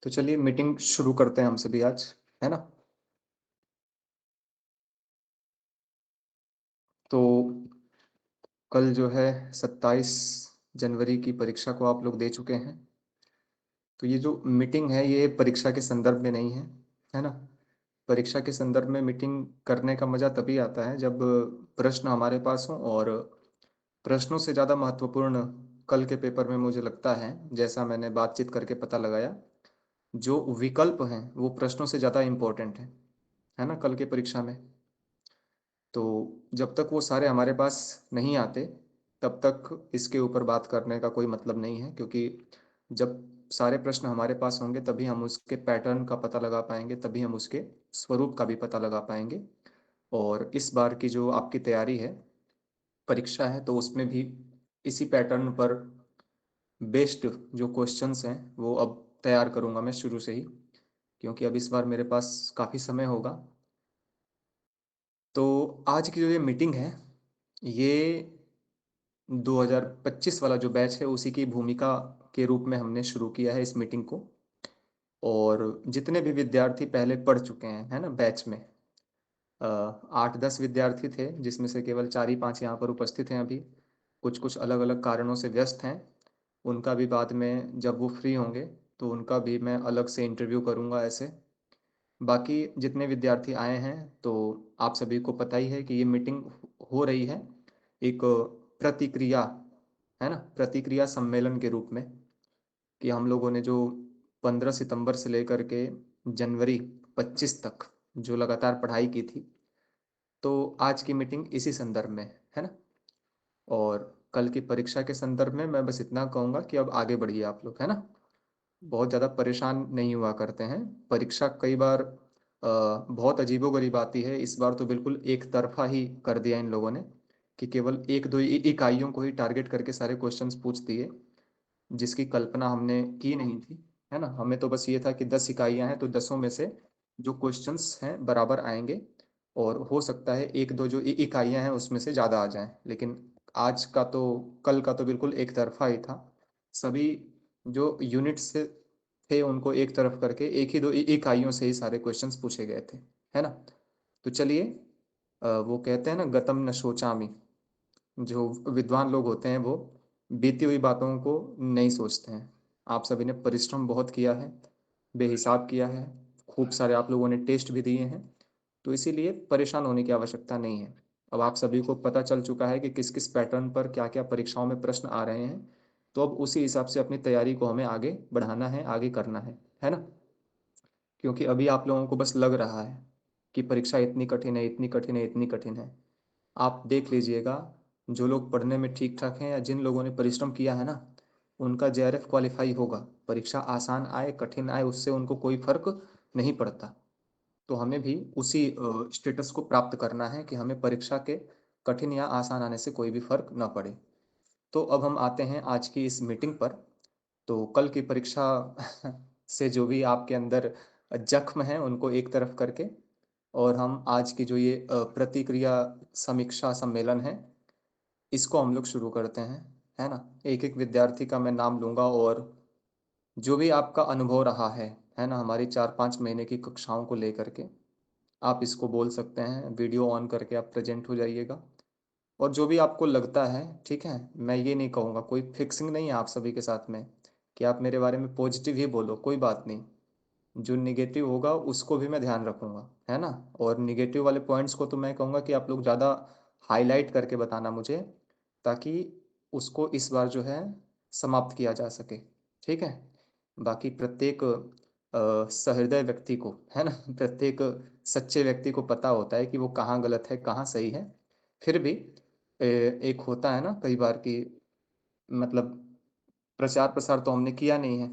तो चलिए मीटिंग शुरू करते हैं हम सभी आज, है ना? तो कल जो है 27 जनवरी की परीक्षा को आप लोग दे चुके हैं। तो ये जो मीटिंग है ये परीक्षा के संदर्भ में नहीं है ना? परीक्षा के संदर्भ में मीटिंग करने का मज़ा तभी आता है जब प्रश्न हमारे पास हों और प्रश्नों से ज़्यादा महत्वपूर्ण कल के पेपर में मुझे लगता है, जैसा मैंने बातचीत करके पता लगाया, जो विकल्प हैं वो प्रश्नों से ज़्यादा इम्पोर्टेंट है ना? कल की परीक्षा में। तो जब तक वो सारे हमारे पास नहीं आते, तब तक इसके ऊपर बात करने का कोई मतलब नहीं है, क्योंकि जब सारे प्रश्न हमारे पास होंगे तभी हम उसके पैटर्न का पता लगा पाएंगे, तभी हम उसके स्वरूप का भी पता लगा पाएंगे। और इस बार की जो आपकी तैयारी है, परीक्षा है, तो उसमें भी इसी पैटर्न पर बेस्ड जो क्वेश्चंस हैं वो अब तैयार करूंगा मैं शुरू से ही, क्योंकि अब इस बार मेरे पास काफ़ी समय होगा। तो आज की जो ये मीटिंग है, ये 2025 वाला जो बैच है उसी की भूमिका के रूप में हमने शुरू किया है इस मीटिंग को। और जितने भी विद्यार्थी पहले पढ़ चुके हैं, है ना, बैच में 8-10 विद्यार्थी थे, जिसमें से केवल 4 ही 5 यहाँ पर उपस्थित हैं अभी। कुछ कुछ अलग अलग कारणों से व्यस्त हैं। उनका भी बाद में जब वो फ्री होंगे तो उनका भी मैं अलग से इंटरव्यू करूँगा ऐसे। बाकी जितने विद्यार्थी आए हैं, तो आप सभी को पता ही है कि ये मीटिंग हो रही है एक प्रतिक्रिया, है ना, प्रतिक्रिया सम्मेलन के रूप में, कि हम लोगों ने जो 15 सितंबर से लेकर के जनवरी 25 तक जो लगातार पढ़ाई की थी, तो आज की मीटिंग इसी संदर्भ में है ना। और कल की परीक्षा के संदर्भ में मैं बस इतना कहूँगा कि अब आगे बढ़िए आप लोग, है ना। बहुत ज़्यादा परेशान नहीं हुआ करते हैं। परीक्षा कई बार बहुत अजीबोगरीब आती है। इस बार तो बिल्कुल एक तरफा ही कर दिया इन लोगों ने, कि केवल 1-2 इकाइयों को ही टारगेट करके सारे क्वेश्चंस पूछ दिए, जिसकी कल्पना हमने की नहीं थी, है ना। हमें तो बस ये था कि 10 इकाइयाँ हैं तो 10 में से जो क्वेश्चंस हैं बराबर आएंगे, और हो सकता है 1-2 जो इकाइयाँ हैं उसमें से ज़्यादा आ जाएं। लेकिन आज का तो, कल का तो बिल्कुल एक तरफा ही था। सभी जो यूनिट्स थे उनको एक तरफ करके एक ही 2 इकाइयों से ही सारे क्वेश्चंस पूछे गए थे, है ना। तो चलिए, वो कहते हैं ना, गतम न शोचामि। जो विद्वान लोग होते हैं वो बीती हुई बातों को नहीं सोचते हैं। आप सभी ने परिश्रम बहुत किया है, बेहिसाब किया है, खूब सारे आप लोगों ने टेस्ट भी दिए हैं, तो इसीलिए परेशान होने की आवश्यकता नहीं है। अब आप सभी को पता चल चुका है कि किस किस पैटर्न पर क्या क्या परीक्षाओं में प्रश्न आ रहे हैं, तो अब उसी हिसाब से अपनी तैयारी को हमें आगे बढ़ाना है, आगे करना है ना। क्योंकि अभी आप लोगों को बस लग रहा है कि परीक्षा इतनी कठिन है, इतनी कठिन है, इतनी कठिन है। आप देख लीजिएगा, जो लोग पढ़ने में ठीक ठाक हैं या जिन लोगों ने परिश्रम किया है ना, उनका जेआरएफ क्वालिफाई होगा। परीक्षा आसान आए कठिन आए उससे उनको कोई फर्क नहीं पड़ता। तो हमें भी उसी स्टेटस को प्राप्त करना है कि हमें परीक्षा के कठिन या आसान आने से कोई भी फर्क ना पड़े। तो अब हम आते हैं आज की इस मीटिंग पर। तो कल की परीक्षा से जो भी आपके अंदर जख्म है उनको एक तरफ करके, और हम आज की जो ये प्रतिक्रिया समीक्षा सम्मेलन है, इसको हम लोग शुरू करते हैं, है ना। एक एक विद्यार्थी का मैं नाम लूंगा, और जो भी आपका अनुभव रहा है ना, हमारी 4-5 महीने की कक्षाओं को लेकर के, आप इसको बोल सकते हैं। वीडियो ऑन करके आप प्रेजेंट हो जाइएगा। और जो भी आपको लगता है, ठीक है, मैं ये नहीं कहूँगा, कोई फिक्सिंग नहीं है आप सभी के साथ में कि आप मेरे बारे में पॉजिटिव ही बोलो, कोई बात नहीं। जो निगेटिव होगा उसको भी मैं ध्यान रखूंगा, है ना। और निगेटिव वाले पॉइंट्स को तो मैं कहूँगा कि आप लोग ज़्यादा हाईलाइट करके बताना मुझे, ताकि उसको इस बार जो है समाप्त किया जा सके, ठीक है। बाकी प्रत्येक सहृदय व्यक्ति को, है ना, प्रत्येक सच्चे व्यक्ति को पता होता है कि वो कहाँ गलत है कहाँ सही है। फिर भी एक होता है ना कई बार कि, मतलब, प्रचार प्रसार तो हमने किया नहीं है।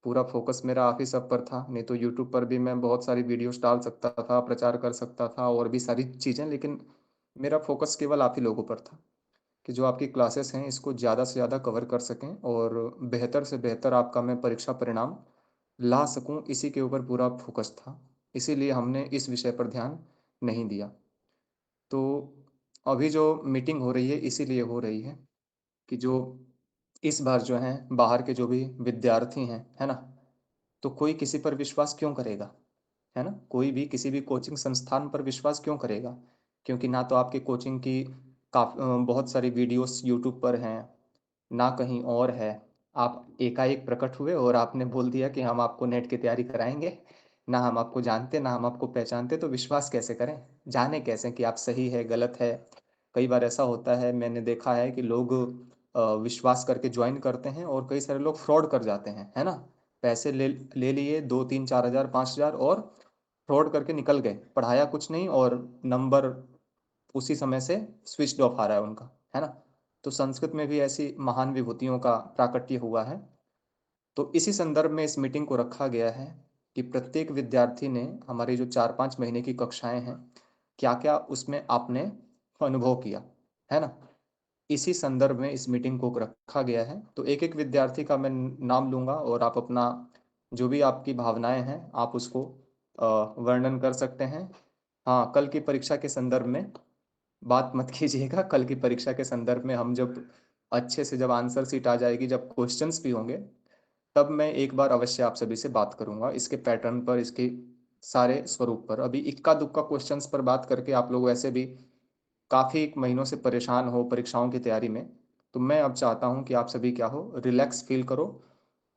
पूरा फोकस मेरा आप ही सब पर था, नहीं तो यूट्यूब पर भी मैं बहुत सारी वीडियोस डाल सकता था, प्रचार कर सकता था और भी सारी चीज़ें, लेकिन मेरा फोकस केवल आप ही लोगों पर था कि जो आपकी क्लासेस हैं इसको ज़्यादा से ज़्यादा कवर कर सकें और बेहतर से बेहतर आपका मैं परीक्षा परिणाम ला सकूं, इसी के ऊपर पूरा फोकस था। इसीलिए हमने इस विषय पर ध्यान नहीं दिया। तो अभी जो मीटिंग हो रही है इसीलिए हो रही है कि जो इस बार जो है बाहर के जो भी विद्यार्थी हैं, है ना, तो कोई किसी पर विश्वास क्यों करेगा, है ना? कोई भी किसी भी कोचिंग संस्थान पर विश्वास क्यों करेगा? क्योंकि ना तो आपकी कोचिंग की बहुत सारी वीडियोस यूट्यूब पर हैं, ना कहीं और है। आप एकाएक प्रकट हुए और आपने बोल दिया कि हम आपको नेट की तैयारी कराएँगे। ना हम आपको जानते, ना हम आपको पहचानते, तो विश्वास कैसे करें? जाने कैसे कि आप सही है, गलत है? कई बार ऐसा होता है, मैंने देखा है कि लोग विश्वास करके जॉइन करते हैं और कई सारे लोग फ्रॉड कर जाते हैं, है ना? पैसे ले ले लिए 2, 3, 4,000, 5,000 और फ्रॉड करके निकल गए। पढ़ाया कुछ नहीं और नंबर उसी समय से स्विच्ड ऑफ आ रहा है उनका, है ना? तो संस्कृत में भी ऐसी महान विभूतियों का प्राकट्य हुआ है। तो इसी संदर्भ में इस मीटिंग को रखा गया है कि प्रत्येक विद्यार्थी ने हमारी जो 4-5 महीने की कक्षाएं हैं, क्या-क्या उसमें आपने अनुभव किया, है ना? इसी संदर्भ में इस मीटिंग को रखा गया है। तो एक-एक विद्यार्थी का मैं नाम लूँगा और आप अपना जो भी आपकी भावनाएँ हैं, आप उसको वर्णन कर सकते हैं। हाँ, कल की परीक्षा के संदर्भ में बात मत कीजिएगा। कल की परीक्षा के संदर्भ में हम जब अच्छे से जब आंसर शीट आ जाएगी, जब क्वेश्चंस भी होंगे, तब मैं एक बार अवश्य आप सभी से बात करूँगा इसके पैटर्न पर, इसके सारे स्वरूप पर। अभी इक्का-दुक्का क्वेश्चंस पर बात करके आप लोग वैसे भी काफ़ी महीनों से परेशान हो परीक्षाओं की तैयारी में, तो मैं अब चाहता हूँ कि आप सभी क्या हो, रिलैक्स फ़ील करो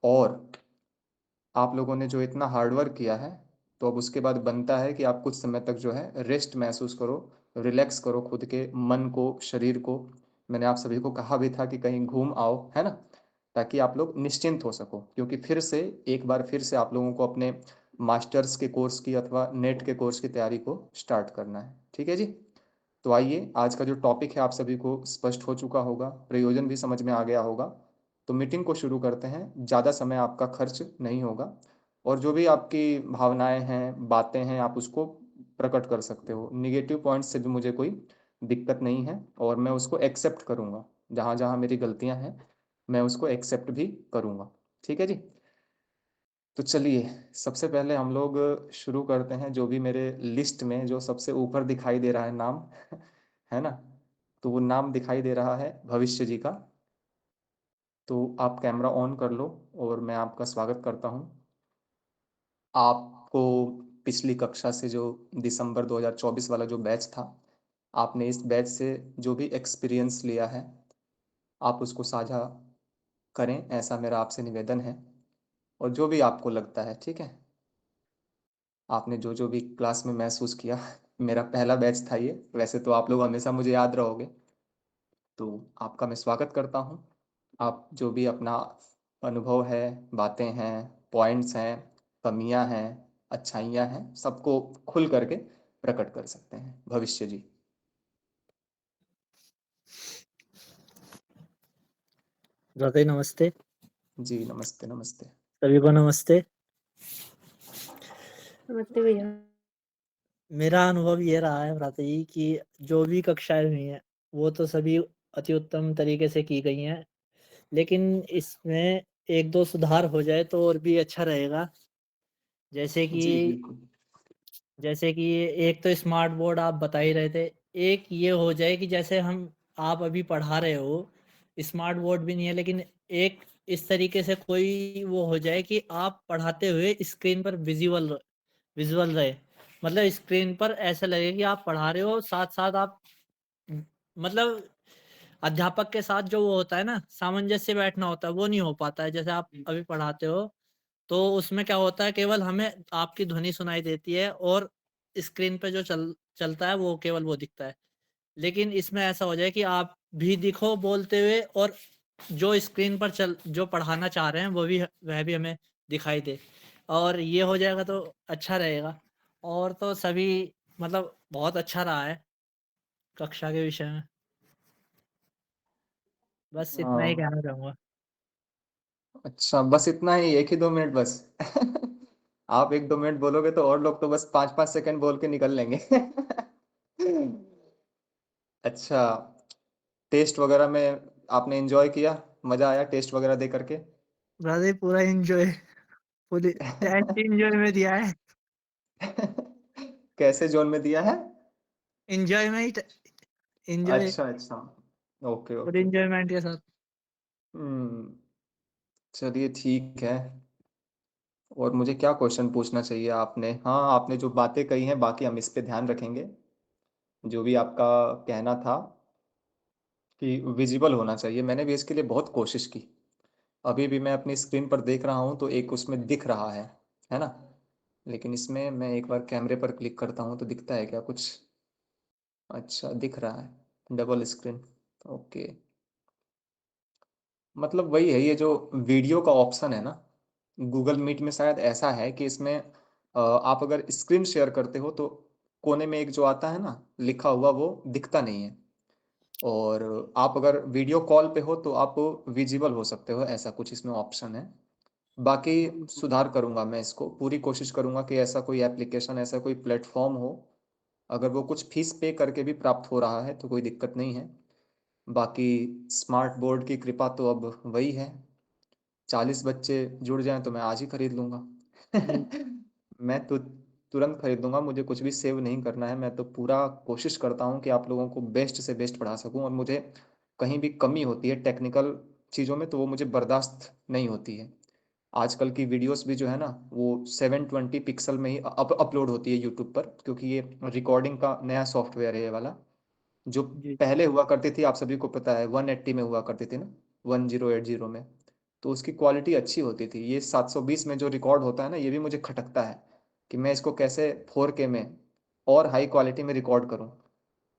और आप लोगों ने जो इतना हार्ड वर्क किया है, तो अब उसके बाद बनता है कि आप कुछ समय तक जो है रेस्ट महसूस करो, रिलैक्स करो खुद के मन को, शरीर को। मैंने आप सभी को कहा भी था कि कहीं घूम आओ, है ना? ताकि आप लोग निश्चिंत हो सको, क्योंकि फिर से एक बार फिर से आप लोगों को अपने मास्टर्स के कोर्स की अथवा नेट के कोर्स की तैयारी को स्टार्ट करना है। ठीक है जी? तो आइए, आज का जो टॉपिक है आप सभी को स्पष्ट हो चुका होगा, प्रयोजन भी समझ में आ गया होगा। तो मीटिंग को शुरू करते हैं। ज़्यादा समय आपका खर्च नहीं होगा और जो भी आपकी भावनाएँ हैं, बातें हैं, आप उसको प्रकट कर सकते हो। नेगेटिव पॉइंट्स से भी मुझे कोई दिक्कत नहीं है और मैं उसको एक्सेप्ट करूँगा। जहाँ-जहाँ मेरी गलतियाँ हैं, मैं उसको एक्सेप्ट भी करूँगा। ठीक है जी? तो चलिए, सबसे पहले हम लोग शुरू करते हैं, जो भी मेरे लिस्ट में जो सबसे ऊपर दिखाई दे रहा है नाम, है ना? तो वो नाम दिखाई दे रहा है भविष्य जी का। तो आप कैमरा ऑन कर लो और मैं आपका स्वागत करता हूँ। आपको पिछली कक्षा से जो दिसंबर 2024 वाला जो बैच था, आपने इस बैच से जो भी एक्सपीरियंस लिया है, आप उसको साझा करें, ऐसा मेरा आपसे निवेदन है। और जो भी आपको लगता है, ठीक है? आपने जो-जो भी क्लास में महसूस किया, मेरा पहला बैच था ये, वैसे तो आप लोग हमेशा मुझे याद रहोगे। तो आपका मैं स्वागत करता हूँ। आप जो भी अपना अनुभव है, बातें हैं, पॉइंट्स हैं, कमियाँ हैं, अच्छाइयाँ हैं, सबको खुल करके प्रकट कर सकते हैं। भविष्य जी। भ्रातृ नमस्ते। जी, नमस्ते, नमस्ते। सभी को नमस्ते। नमस्ते भैया। मेरा अनुभव ये रहा है भ्राता जी कि जो भी कक्षाएँ हुई हैं, वो तो सभी अति उत्तम तरीके से की गई हैं। लेकिन इसमें 1-2 सुधार हो जाए तो और भी अच्छा रहेगा। जैसे कि जी, बिल्कुल। जैसे कि एक तो स्मार्ट बोर्ड आप बता ही रहे थे। एक ये हो जाए कि जैसे आप अभी पढ़ा रहे हो, स्मार्ट बोर्ड भी नहीं है, लेकिन एक इस तरीके से कोई वो हो जाए कि आप पढ़ाते हुए स्क्रीन पर विज़ुअल रहे। मतलब स्क्रीन पर ऐसा लगे कि आप पढ़ा रहे हो, साथ-साथ आप मतलब अध्यापक के साथ जो वो होता है ना, सामंजस्य बैठना होता है, वो नहीं हो पाता है। जैसे आप अभी पढ़ाते हो, तो उसमें क्या होता है, केवल हमें आपकी ध्वनि सुनाई देती है और स्क्रीन पे जो चलता है, वो केवल वो दिखता है। लेकिन इसमें ऐसा हो जाए कि आप भी दिखो बोलते हुए और जो स्क्रीन पर जो पढ़ाना चाह रहे हैं, वह भी हमें दिखाई दे। और ये हो जाएगा तो अच्छा रहेगा। और तो सभी मतलब बहुत अच्छा रहा है कक्षा के विषय में। बस इतना ही हाँ, कहना चाहूँगा। अच्छा, बस इतना ही, 1 ही 2 मिनट बस? आप 1-2 मिनट बोलोगे तो और लोग तो बस 5-5 सेकंड बोल के निकल लेंगे। अच्छा, टेस्ट वगैरह में आपने एंजॉय किया? मजा आया टेस्ट वगैरह दे करके? ब्रदर पूरा एन्जॉय फुल टेस्ट एन्जॉय में दिया है। कैसे जोन में दिया है? एन्जॉय में ही एन्जॉय अच्छा, अच्छा। Okay, full okay. एन्जॉयमेंट के साथ। चलिए ठीक है। और मुझे क्या क्वेश्चन पूछना चाहिए आपने? हाँ, आपने जो बातें कही हैं बाकी हम इस पे ध्यान रखेंगे। जो भी आपका कहना था कि विजिबल होना चाहिए, मैंने भी इसके लिए बहुत कोशिश की। अभी भी मैं अपनी स्क्रीन पर देख रहा हूँ तो एक उसमें दिख रहा है ना? लेकिन इसमें मैं एक बार कैमरे पर क्लिक करता हूँ तो दिखता है क्या कुछ? अच्छा, दिख रहा है डबल स्क्रीन। ओके, मतलब वही है, ये जो वीडियो का ऑप्शन है ना, गूगल मीट में शायद ऐसा है कि इसमें आप अगर स्क्रीन शेयर करते हो तो कोने में एक जो आता है ना लिखा हुआ, वो दिखता नहीं है। और आप अगर वीडियो कॉल पे हो तो आप विजिबल हो सकते हो, ऐसा कुछ इसमें ऑप्शन है। बाकी सुधार करूंगा मैं इसको, पूरी कोशिश करूंगा कि ऐसा कोई एप्लीकेशन, ऐसा कोई प्लेटफॉर्म हो, अगर वो कुछ फीस पे करके भी प्राप्त हो रहा है तो कोई दिक्कत नहीं है। बाकी स्मार्ट बोर्ड की कृपा तो अब वही है, 40 बच्चे जुड़ जाएं तो मैं आज ही खरीद लूंगा। जी, मैं तो तुरंत खरीद लूंगा, मुझे कुछ भी सेव नहीं करना है। मैं तो पूरा कोशिश करता हूँ कि आप लोगों को बेस्ट से बेस्ट पढ़ा सकूँ, और मुझे कहीं भी कमी होती है टेक्निकल चीज़ों में तो वो मुझे बर्दाश्त नहीं होती है। आजकल की वीडियोस भी जो है ना, वो 720 पिक्सल में ही अपलोड होती है यूट्यूब पर, क्योंकि ये रिकॉर्डिंग का नया सॉफ्टवेयर है ये वाला। जो जी, पहले हुआ करती थी आप सभी को पता है, 180 में हुआ करती थी ना, 1080 में। तो उसकी क्वालिटी अच्छी होती थी। ये 720 में जो रिकॉर्ड होता है ना, ये भी मुझे खटकता है कि मैं इसको कैसे 4K में और हाई क्वालिटी में रिकॉर्ड करूं।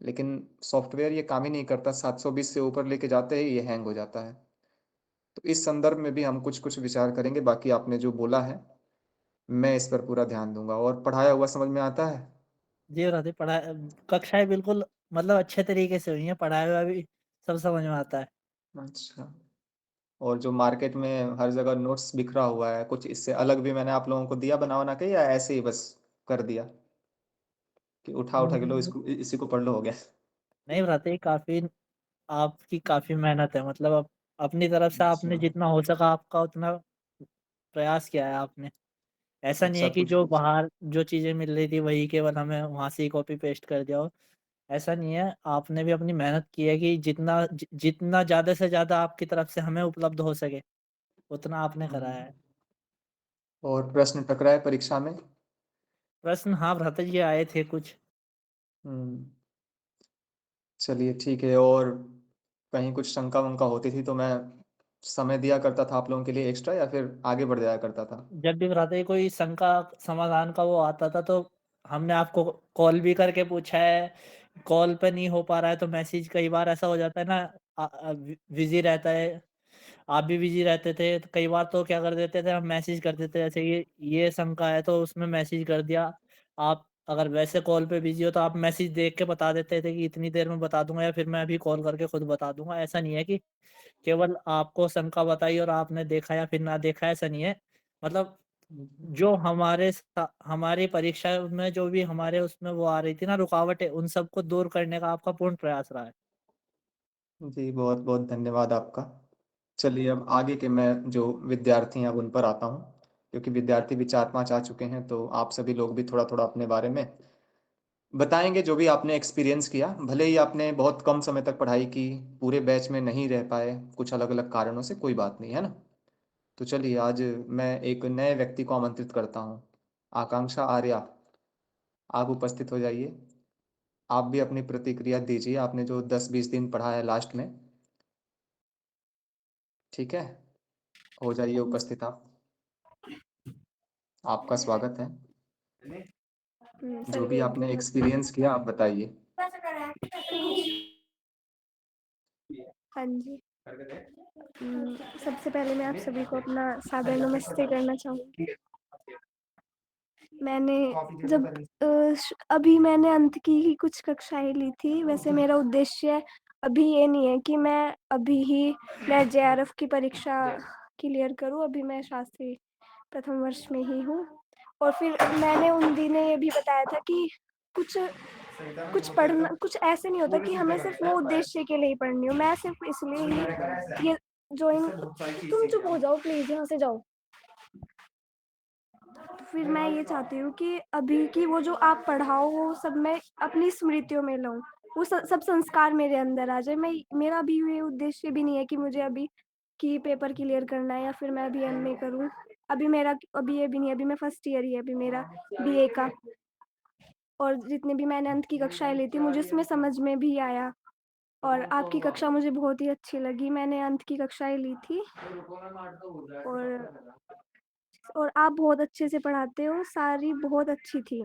लेकिन सॉफ्टवेयर ये काम ही नहीं करता, 720 से ऊपर लेके जाते ही ये हैंग हो जाता है। तो इस संदर्भ में भी हम कुछ कुछ विचार करेंगे। बाकी आपने जो बोला है मैं इस पर पूरा ध्यान दूंगा। और पढ़ाया हुआ समझ में आता है? जी राधे पढ़ा कक्षाएँ बिल्कुल मतलब अच्छे तरीके से हुई हैं, पढ़ाया हुआ भी सब समझ में आता है। अच्छा। और जो मार्केट में हर जगह नोट्स बिखरा हुआ है, कुछ इससे अलग भी मैंने आप लोगों को दिया बना बना के, या ऐसे ही बस कर दिया कि उठा उठा के लो हुँ, इसको, इसी को पढ़ लो, हो गया? नहीं राधे काफ़ी आपकी काफ़ी मेहनत है मतलब अपनी तरफ से आपने अच्छा। जितना हो सका आपका उतना प्रयास किया है आपने। ऐसा नहीं अच्छा, है कि कुछ जो कुछ। बाहर जो चीज़ें मिल रही थी वही केवल हमें वहाँ से ही कॉपी पेस्ट कर दिया हो, ऐसा नहीं है। आपने भी अपनी मेहनत की है कि जितना ज़्यादा से ज़्यादा आपकी तरफ से हमें उपलब्ध हो सके, उतना आपने हम्म। कराया है। और प्रश्न टकराए परीक्षा में? प्रश्न हाँ, भ्राता जी आए थे कुछ। हम्म। चलिए ठीक है। और कहीं कुछ शंका वंका होती थी तो मैं समय दिया करता था आप लोगों के लिए एक्स्ट्रा, या फिर आगे बढ़ जाया करता था? जब भी भ्राता जी कोई शंका समाधान का वो आता था तो हमने आपको कॉल भी करके पूछा है। कॉल पे नहीं हो पा रहा है तो मैसेज कई बार ऐसा हो जाता है ना बिज़ी रहता है। आप भी बिज़ी रहते थे, तो कई बार तो क्या कर देते थे हम मैसेज कर देते जैसे ये शंका है तो उसमें मैसेज कर दिया। आप अगर वैसे कॉल पे बिज़ी हो तो आप मैसेज देख के बता देते थे कि इतनी देर में बता दूँगा या फिर मैं अभी कॉल करके खुद बता दूँगा। ऐसा नहीं है कि केवल आपको शंका बताई और आपने देखा या फिर ना देखा, ऐसा नहीं है। मतलब जो हमारी परीक्षा में जो भी हमारे उसमें वो आ रही थी ना रुकावटें, उन सबको दूर करने का आपका पूर्ण प्रयास रहा है। जी, बहुत बहुत धन्यवाद आपका। चलिए, अब आगे के मैं जो विद्यार्थी हैं अब उन पर आता हूँ, क्योंकि विद्यार्थी भी 4-5 आ चुके हैं, तो आप सभी लोग भी थोड़ा थोड़ा अपने बारे में बताएंगे जो भी आपने एक्सपीरियंस किया। भले ही आपने बहुत कम समय तक पढ़ाई की, पूरे बैच में नहीं रह पाए कुछ अलग अलग कारणों से, कोई बात नहीं, है ना? तो चलिए, आज मैं एक नए व्यक्ति को आमंत्रित करता हूँ। आकांक्षा आर्या, आप उपस्थित हो जाइए। आप भी अपनी प्रतिक्रिया दीजिए, आपने जो 10-20 दिन पढ़ा है लास्ट में। ठीक है, हो जाइए उपस्थित आप। आपका स्वागत है। जो सर भी वेद आपने नमस्ते। एक्सपीरियंस किया आप बताइए। हाँ जी। सबसे पहले मैं आप सभी को अपना सादर नमस्ते करना चाहूँगी। मैंने जब अभी मैंने अंत की कुछ कक्षाएँ ली थी, वैसे मेरा उद्देश्य अभी ये नहीं है कि मैं अभी ही नेट जेआरएफ की परीक्षा क्लियर करूँ, अभी मैं शास्त्री प्रथम वर्ष में ही हूँ। और फिर मैंने उन दिनों ये भी बताया था कि कुछ कुछ पढ़ना कुछ ऐसे नहीं होता कि हमें सिर्फ वो उद्देश्य के लिए ही पढ़नी हो। मैं सिर्फ इसलिए ही ये जॉइन तुम चुप हो जाओ प्लीज, यहाँ से जाओ। तो फिर मैं ये चाहती हूँ कि अभी की वो जो आप पढ़ाओ वो सब मैं अपनी स्मृतियों में लाऊं, वो सब संस्कार मेरे अंदर आ जाए। मैं मेरा अभी ये उद्देश्य भी नहीं है कि मुझे अभी की पेपर क्लियर करना है या फिर मैं अभी एमए करूँ। अभी ये भी नहीं, अभी मैं फर्स्ट ईयर ही है अभी मेरा बीए का। और जितनी भी मैंने अंत की कक्षाएँ ली थी, मुझे उसमें समझ में भी आया और आपकी कक्षा मुझे बहुत ही अच्छी लगी। मैंने अंत की कक्षाएँ ली थी और आप बहुत अच्छे से पढ़ाते हो, सारी बहुत अच्छी थी।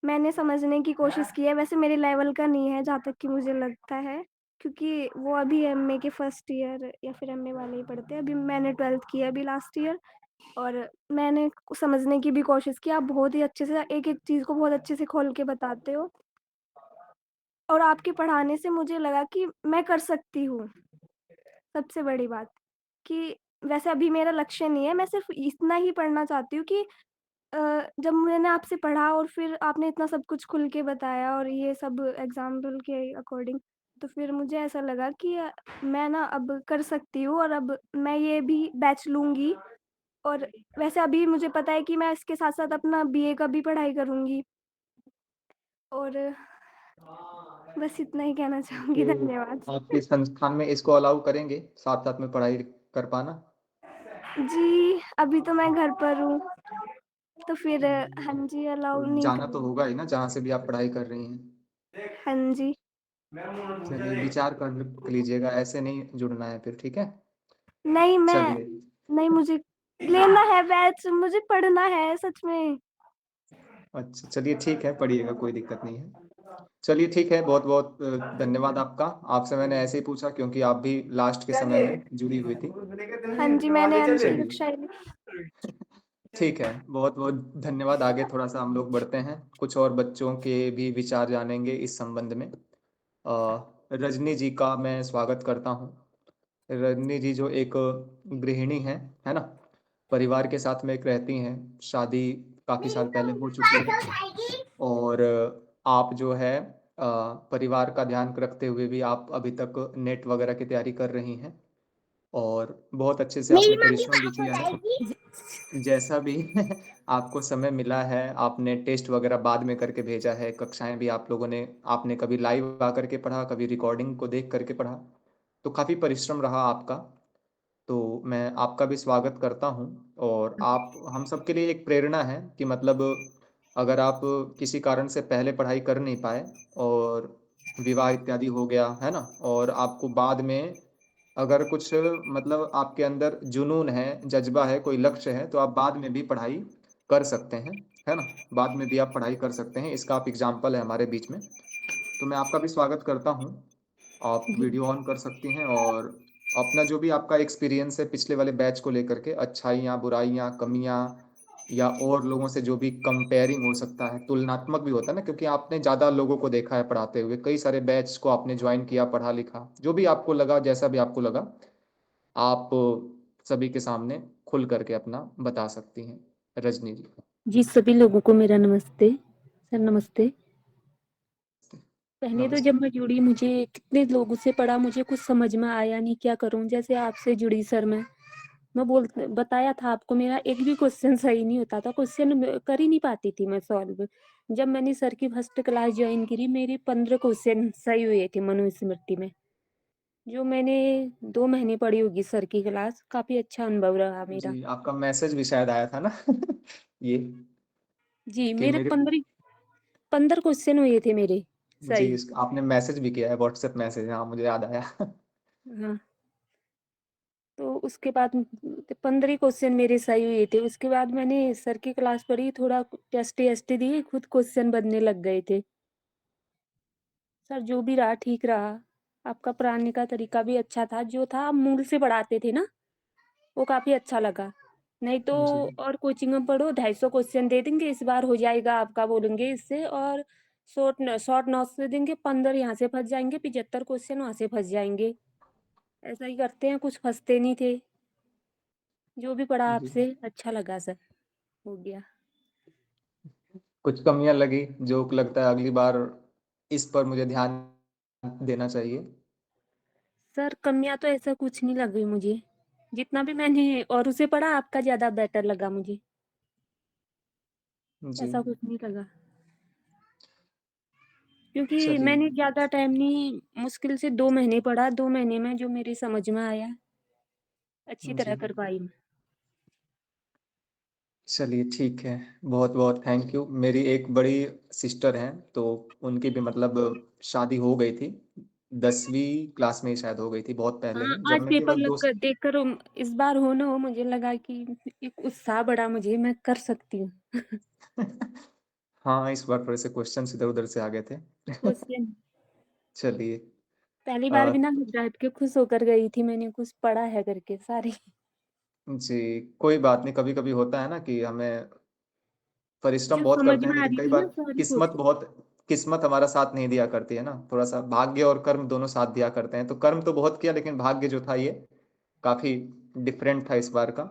मैंने समझने की कोशिश की है, वैसे मेरे लेवल का नहीं है जहाँ तक कि मुझे लगता है, क्योंकि वो अभी एमए के फर्स्ट ईयर या फिर एमए वाले ही पढ़ते हैं। अभी मैंने 12th की है अभी लास्ट ईयर और मैंने समझने की भी कोशिश की। आप बहुत ही अच्छे से एक-एक चीज़ को बहुत अच्छे से खोल के बताते हो और आपके पढ़ाने से मुझे लगा कि मैं कर सकती हूँ। सबसे बड़ी बात कि वैसे अभी मेरा लक्ष्य नहीं है, मैं सिर्फ़ इतना ही पढ़ना चाहती हूँ कि जब मैंने आपसे पढ़ा और फिर आपने इतना सब कुछ खुल के बताया और ये सब एग्ज़ाम्पल के अकॉर्डिंग, तो फिर मुझे ऐसा लगा कि मैं ना अब कर सकती हूँ और अब मैं ये भी बैच लूँगी और वैसे अभी मुझे पता है कि मैं इसके साथ-साथ अपना बीए का भी पढ़ाई करूँगी और बस इतना ही कहना चाहूँगी। तो धन्यवाद। आपके संस्थान में इसको अलाउ करेंगे, साथ-साथ में पढ़ाई कर पाना? जी, अभी तो मैं घर पर हूँ, तो फिर हाँ जी, अलाउ तो नहीं जाना तो करेंगे। होगा ही ना जहाँ से भी आप पढ़ाई कर रही हैं। हाँ जी। चलिए विचार कर लीजिएगा, ऐसे नहीं जुड़ना है फिर, ठीक है? नहीं मैं चलिए, नहीं मुझे लेना है बैच, मुझे पढ़ना है सच में। अच्छा चलिए ठीक है, पढ़िएगा कोई दिक्कत नहीं है। चलिए ठीक है, बहुत-बहुत धन्यवाद आपका। आपसे मैंने ऐसे ही पूछा क्योंकि आप भी लास्ट के समय में जुड़ी हुई थी। हाँ जी, मैंने अंत की चलिए, कक्षाएँ ली। ठीक है, बहुत-बहुत धन्यवाद। आगे थोड़ा-सा हम लोग बढ़ते हैं, कुछ और बच्चों के भी विचार जानेंगे इस संबंध में। रजनी जी का मैं स्वागत करता हूँ। रजनी जी जो एक गृहिणी है ना? परिवार के साथ में एक रहती हैं, शादी काफ़ी साल पहले हो चुकी है और आप जो है परिवार का ध्यान रखते हुए भी आप अभी तक नेट वगैरह की तैयारी कर रही हैं और बहुत अच्छे से आपने परिश्रम भी किया है। जैसा भी आपको समय मिला है, आपने टेस्ट वगैरह बाद में करके भेजा है, कक्षाएँ भी आप लोगों ने आपने कभी लाइव आकर के पढ़ा, कभी रिकॉर्डिंग को देख करके पढ़ा, तो काफ़ी परिश्रम रहा आपका। तो मैं आपका भी स्वागत करता हूँ और आप हम सबके लिए एक प्रेरणा है कि मतलब अगर आप किसी कारण से पहले पढ़ाई कर नहीं पाए और विवाह इत्यादि हो गया, है ना? और आपको बाद में अगर कुछ मतलब आपके अंदर जुनून है, जज़्बा है, कोई लक्ष्य है, तो आप बाद में भी पढ़ाई कर सकते हैं, है ना? बाद में भी आप पढ़ाई कर सकते हैं, इसका आप एग्ज़ाम्पल है हमारे बीच में। तो मैं आपका भी स्वागत करता हूँ। आप जी, वीडियो ऑन कर सकती हैं और अपना जो भी आपका एक्सपीरियंस है पिछले वाले बैच को लेकर के, अच्छाइयाँ, बुराइयाँ, कमियाँ या और लोगों से जो भी कंपेयरिंग हो सकता है, तुलनात्मक भी होता है ना क्योंकि आपने ज़्यादा लोगों को देखा है पढ़ाते हुए, कई सारे बैच को आपने जॉइन किया, पढ़ा लिखा, जो भी आपको लगा, जैसा भी आपको लगा, आप सभी के सामने खुल करके अपना बता सकती हैं। रजनी जी। जी सभी लोगों को मेरा नमस्ते। सर नमस्ते। पहले तो नमस्ते। जब मैं जुड़ी मुझे कितने लोगों से पढ़ा मुझे कुछ समझ में आया नहीं क्या करूँ? जैसे आपसे जुड़ी सर मैं बताया था आपको मेरा एक भी क्वेश्चन सही नहीं होता था, क्वेश्चन कर ही नहीं पाती थी मैं सॉल्व। जब मैंने सर की फर्स्ट क्लास जॉइन करी मेरे 15 क्वेश्चन सही हुए थे मनुस्मृति में। जो मैंने 2 महीने पढ़ी होगी सर की क्लास, काफ़ी अच्छा अनुभव रहा मेरा। जी, आपका मैसेज भी शायद आया था ना? ये जी, कि मेरे मेरे 15 क्वेश्चन हुए थे मेरे जी, सही। इस आपने मैसेज भी किया है, व्हाट्सएप मैसेज, हाँ, मुझे याद आया। हाँ। तो उसके बाद 15 क्वेश्चन मेरे सही हुए थे। उसके बाद मैंने सर की क्लास पढ़ी, थोड़ा टेस्ट दिए, खुद क्वेश्चन बनने लग गए थे। सर जो भी रहा ठीक रहा। आपका पढ़ाने का तरीका भी अच्छा था। जो था आप मूल से पढ़ाते थे ना, वो काफ़ी अच्छा लगा। नहीं तो जी, और कोचिंग में पढ़ो 250 क्वेश्चन दे देंगे, इस बार हो जाएगा आपका बोलेंगे इससे और शॉर्ट नोट्स दे देंगे, 15 यहाँ से फँस जाएँगे, 75 क्वेश्चन वहाँ से फँस जाएँगे। ऐसा ही करते हैं, कुछ फँसते नहीं थे। जो भी पढ़ा जी। आपसे अच्छा लगा सर, हो गया। कुछ कमियाँ लगी, जो लगता है अगली बार इस पर मुझे ध्यान देना चाहिए? सर कमियाँ तो ऐसा कुछ नहीं लगी मुझे। जितना भी मैंने और उसे पढ़ा आपका ज़्यादा बेटर लगा मुझे। जी, ऐसा कुछ नहीं लगा। क्योंकि चलिए, मैंने ज़्यादा टाइम नहीं मुश्किल से 2 महीने पढ़ा, 2 महीने में जो मेरी समझ में आया, अच्छी तरह जी। कर पाई मैं। चलिए ठीक है, बहुत बहुत थैंक यू। मेरी एक बड़ी सिस्टर हैं, तो उनकी भी मतलब शादी हो गई थी, 10वीं क्लास में ही शायद हो गई थी, बहुत पहले हाँ, ही, आज जब मैं पेपर केवल लग दो। कर देखकर इस बार हो ना हो मुझे लगा कि एक उत्साह बढ़ा मुझे, मैं कर सकती हूँ। हाँ, इस बार थोड़े से क्वेश्चंस इधर उधर से आ गए थे। क्वेश्चन चलिए। पहली बार अ, भी ना डट के खुश होकर गई थी, मैंने कुछ पढ़ा है करके सारी। जी, कोई बात नहीं, कभी कभी होता है ना कि हमें परिश्रम जो बहुत समझ करते हैं, में आ लेकिन रही कई थी बार ना सारी किस्मत क्वेश्चन। बहुत किस्मत हमारा साथ नहीं दिया करती है ना, थोड़ा सा भाग्य और कर्म दोनों साथ दिया करते हैं। तो कर्म तो बहुत किया, लेकिन भाग्य जो था ये काफी डिफरेंट था इस बार का।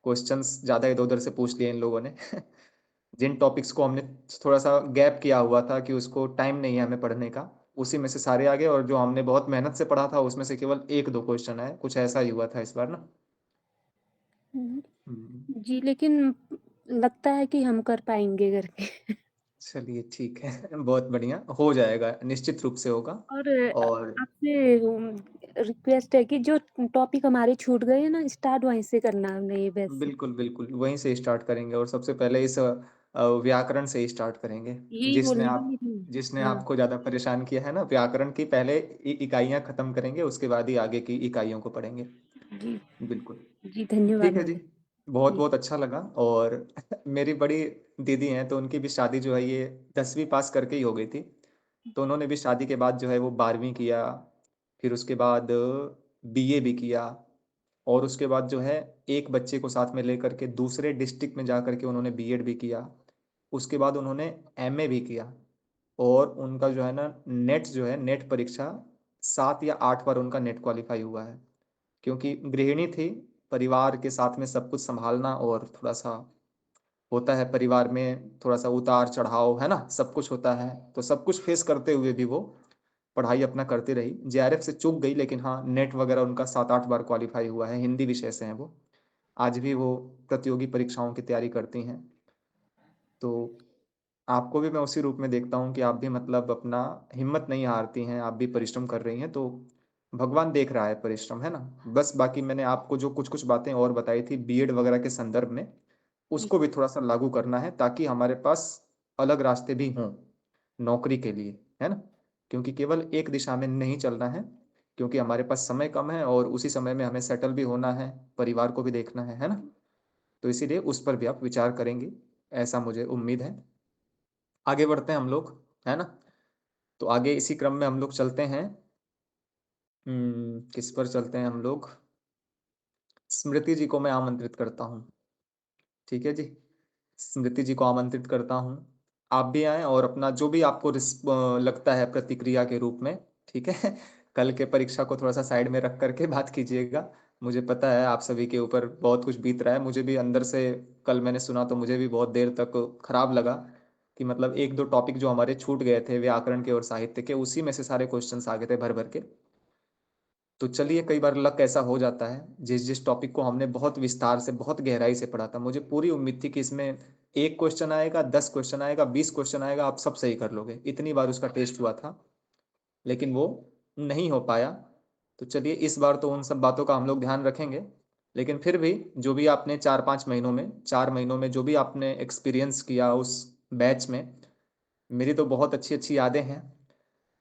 क्वेश्चंस ज्यादा इधर उधर से पूछ लिए इन लोगों ने। जिन टॉपिक्स को हमने थोड़ा सा गैप किया हुआ था कि उसको टाइम नहीं है हमें पढ़ने का, उसी में से सारे आ गए, और जो हमने बहुत मेहनत से पढ़ा था उसमें से केवल एक दो क्वेश्चन आए, कुछ ऐसा ही हुआ था इस बार ना। हम्म, हम्म, जी लेकिन लगता है कि हम कर पाएंगे करके। चलिए ठीक है। बहुत बढ़िया, हो जाएगा, निश्चित रूप से होगा। और और आपसे रिक्वेस्ट है कि जो टॉपिक हमारे छूट गए हैं ना, स्टार्ट वहीं से करना हमने ये वैसे। बिल्कुल बिल्कुल वहीं से स्टार्ट करेंगे, और सबसे पहले इस व्याकरण से ही स्टार्ट करेंगे। यही जिसने बोलने की आप मेरी। जिसने हाँ आपको ज्यादा परेशान किया है ना, व्याकरण की पहले इकाइयां खत्म करेंगे, उसके बाद ही आगे की इकाइयों को पढ़ेंगे। जी बिल्कुल। जी, धन्यवाद ठीक है जी, माता। बहुत जी बहुत अच्छा लगा। और मेरी बड़ी दीदी हैं, तो उनकी भी शादी जो है ये 10वीं पास करके ही हो गई थी। तो उन्होंने भी शादी के बाद जो है वो 12वीं किया, फिर उसके बाद बीए भी किया, और उसके बाद जो है एक बच्चे को साथ में लेकर के दूसरे डिस्ट्रिक्ट में जा करके उन्होंने बीएड भी किया। उसके बाद उन्होंने एमए भी किया, और उनका जो है ना नेट जो है नेट परीक्षा 7 या 8 बार उनका नेट क्वालिफाई हुआ है। क्योंकि गृहिणी थी, परिवार के साथ में सब कुछ संभालना, और थोड़ा सा होता है परिवार में थोड़ा सा उतार चढ़ाव, है ना, सब कुछ होता है। तो सब कुछ फेस करते हुए भी वो पढ़ाई अपना करती रही। जेआरएफ से चूक गई, लेकिन हाँ नेट वगैरह उनका 7 8 बार क्वालिफाई हुआ है, हिंदी विषय से हैं वो। आज भी वो प्रतियोगी परीक्षाओं की तैयारी करती हैं। तो आपको भी मैं उसी रूप में देखता हूँ कि आप भी मतलब अपना हिम्मत नहीं हारती हैं, आप भी परिश्रम कर रही हैं। तो भगवान देख रहा है परिश्रम, है ना। बस बाकी मैंने आपको जो कुछ कुछ बातें और बताई थी बीएड वगैरह के संदर्भ में, जी उसको भी थोड़ा सा लागू करना है, ताकि हमारे पास अलग रास्ते भी हों नौकरी के लिए, है ना। क्योंकि केवल एक दिशा में नहीं चलना है, क्योंकि हमारे पास समय कम है, और उसी समय में हमें सेटल भी होना है, परिवार को भी देखना है ना। तो इसीलिए उस पर भी आप विचार करेंगे, ऐसा मुझे उम्मीद है। आगे बढ़ते हैं हम लोग, है ना। तो आगे इसी क्रम में हम लोग चलते हैं। किस पर चलते हैं हम लोग। स्मृति जी को मैं आमंत्रित करता हूँ। ठीक है जी, स्मृति जी को आमंत्रित करता हूँ। आप भी आएं, और अपना जो भी आपको लगता है प्रतिक्रिया के रूप में, ठीक है। कल के परीक्षा को थोड़ा सा साइड में रख करके बात कीजिएगा। मुझे पता है आप सभी के ऊपर बहुत कुछ बीत रहा है, मुझे भी अंदर से कल मैंने सुना तो मुझे भी बहुत देर तक खराब लगा, कि मतलब एक दो टॉपिक जो हमारे छूट गए थे व्याकरण के और साहित्य के, उसी में से सारे क्वेश्चंस आ गए थे भर भर के। तो चलिए, कई बार लक ऐसा हो जाता है, जिस जिस टॉपिक को हमने बहुत विस्तार से बहुत गहराई से पढ़ा था, मुझे पूरी उम्मीद थी कि इसमें एक क्वेश्चन आएगा, 10 क्वेश्चन आएगा, 20 क्वेश्चन आएगा, आप सब सही कर लोगे, इतनी बार उसका टेस्ट हुआ था, लेकिन वो नहीं हो पाया। तो चलिए, इस बार तो उन सब बातों का हम लोग ध्यान रखेंगे। लेकिन फिर भी जो भी आपने 4 5 महीनों में 4 महीनों में जो भी आपने एक्सपीरियंस किया उस बैच में, मेरी तो बहुत अच्छी अच्छी यादें हैं।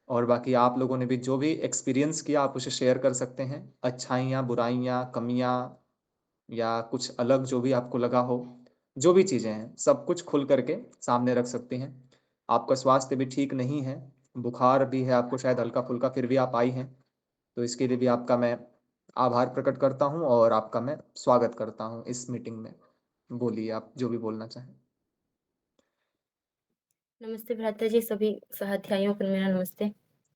और बाकी आप लोगों ने भी जो भी एक्सपीरियंस किया, आप उसे शेयर कर सकते हैं, अच्छाइयाँ, बुराइयाँ, कमियाँ, या कुछ अलग जो भी आपको लगा हो, जो भी चीज़ें हैं सब कुछ खुल करके सामने रख सकते हैं। आपका स्वास्थ्य भी ठीक नहीं है, बुखार भी है आपको शायद हल्का फुल्का, फिर भी आप आई हैं, तो इसके लिए भी आपका मैं आभार प्रकट करता हूँ, और आपका मैं स्वागत करता हूँ इस मीटिंग में। बोलिए आप जो भी बोलना चाहें। नमस्ते भ्राता जी, सभी सहाध्यायियों को मेरा नमस्ते।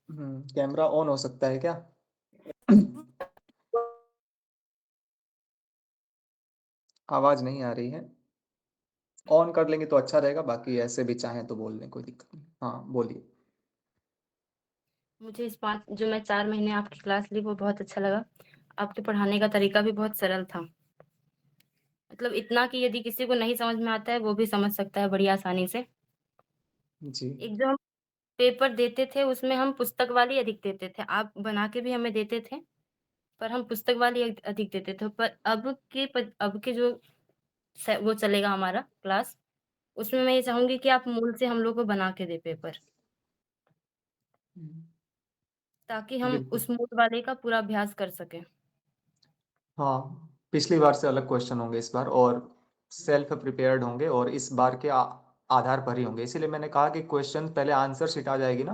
कैमरा ऑन हो सकता है क्या? आवाज नहीं आ रही है, ऑन कर लेंगे तो अच्छा रहेगा, बाकी ऐसे भी चाहें तो बोल लें, कोई दिक्कत नहीं। हाँ बोलिए। मुझे इस 5 जो मैं 4 महीने आपकी क्लास ली वो बहुत अच्छा लगा। आपके पढ़ाने का तरीका भी बहुत सरल था। मतलब इतना कि यदि किसी को नहीं समझ में आता है वो भी समझ सकता है बड़ी आसानी से। जी एक जो हम पेपर देते थे उसमें हम पुस्तक वाली अधिक देते थे। आप बना के भी हमें देते थे, पर हम पुस्तक वाली अधिक देते थे। पर अब के जो वो चलेगा हमारा क्लास। उसमें मैं ये चाहूँगी कि आप मूल से हम लोग को बना के दें पेपर, ताकि हम बिल्कुल। उस मूल वाले का पूरा अभ्यास कर सकें। हाँ, पिछली बार से अलग क्वेश्चन होंगे इस बार, और सेल्फ प्रिपेयर्ड होंगे, और इस बार के आधार पर ही होंगे। इसीलिए मैंने कहा कि क्वेश्चन पहले आंसर शीट आ जाएगी ना,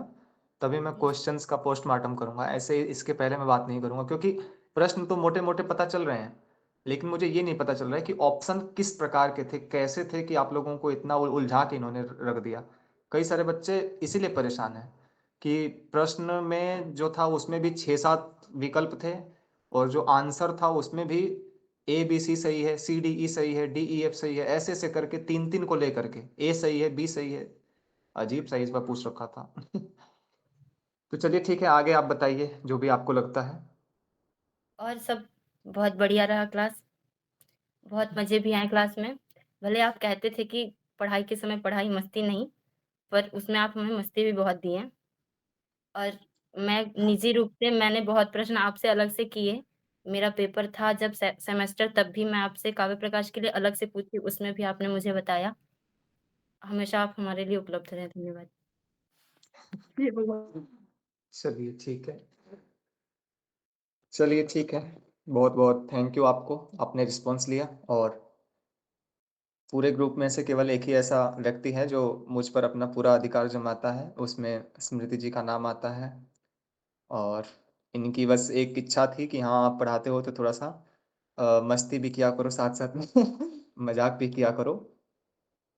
तभी मैं क्वेश्चंस का पोस्टमार्टम करूंगा। ऐसे इसके पहले मैं बात नहीं करूंगा, क्योंकि प्रश्न तो मोटे मोटे पता चल रहे हैं, लेकिन मुझे ये नहीं पता चल रहा है कि ऑप्शन किस प्रकार के थे, कैसे थे, कि आप लोगों को इतना उलझा के इन्होंने रख दिया। कई सारे बच्चे इसीलिए परेशान हैं कि प्रश्न में जो था उसमें भी 6-7 विकल्प थे, और जो आंसर था उसमें भी ए बी सी सही है, सी डी ई सही है, डी ई एफ सही है, ऐसे ऐसे करके 3-3 को लेकर के ए सही है, बी सही है। अजीब सा इस बार पूछ रखा था। तो चलिए ठीक है, आगे आप बताइए जो भी आपको लगता है। और सब बहुत बढ़िया रहा क्लास, बहुत मज़े भी आए क्लास में। भले आप कहते थे कि पढ़ाई के समय पढ़ाई, मस्ती नहीं, पर उसमें आप हमें मस्ती भी बहुत दी हैं। और मैं निजी रूप से मैंने बहुत प्रश्न आपसे अलग से किए। मेरा पेपर था जब सेमेस्टर, तब भी मैं आपसे काव्य प्रकाश के लिए अलग से पूछी, उसमें भी आपने मुझे बताया। हमेशा आप हमारे लिए उपलब्ध रहें। धन्यवाद। चलिए ठीक है, चलिए ठीक है, बहुत बहुत थैंक यू आपको, आपने रिस्पॉन्स लिया। और पूरे ग्रुप में से केवल एक ही ऐसा व्यक्ति है जो मुझ पर अपना पूरा अधिकार जमाता है, उसमें स्मृति जी का नाम आता है। और इनकी बस एक इच्छा थी कि हाँ आप पढ़ाते हो तो थोड़ा सा मस्ती भी किया करो साथ साथ में, मजाक भी किया करो।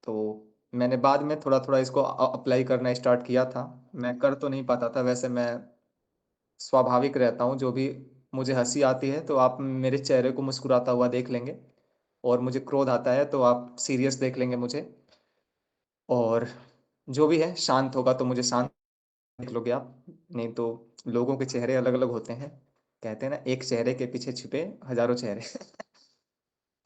तो मैंने बाद में थोड़ा थोड़ा इसको अप्लाई करना स्टार्ट किया था। मैं कर तो नहीं पाता था, वैसे मैं स्वाभाविक रहता हूँ, जो भी मुझे हंसी आती है तो आप मेरे चेहरे को मुस्कुराता हुआ देख लेंगे, और मुझे क्रोध आता है तो आप सीरियस देख लेंगे मुझे, और जो भी है शांत होगा तो मुझे शांत देख लोगे आप। नहीं तो लोगों के चेहरे अलग अलग होते हैं, कहते हैं ना, एक चेहरे के पीछे छिपे हजारों चेहरे।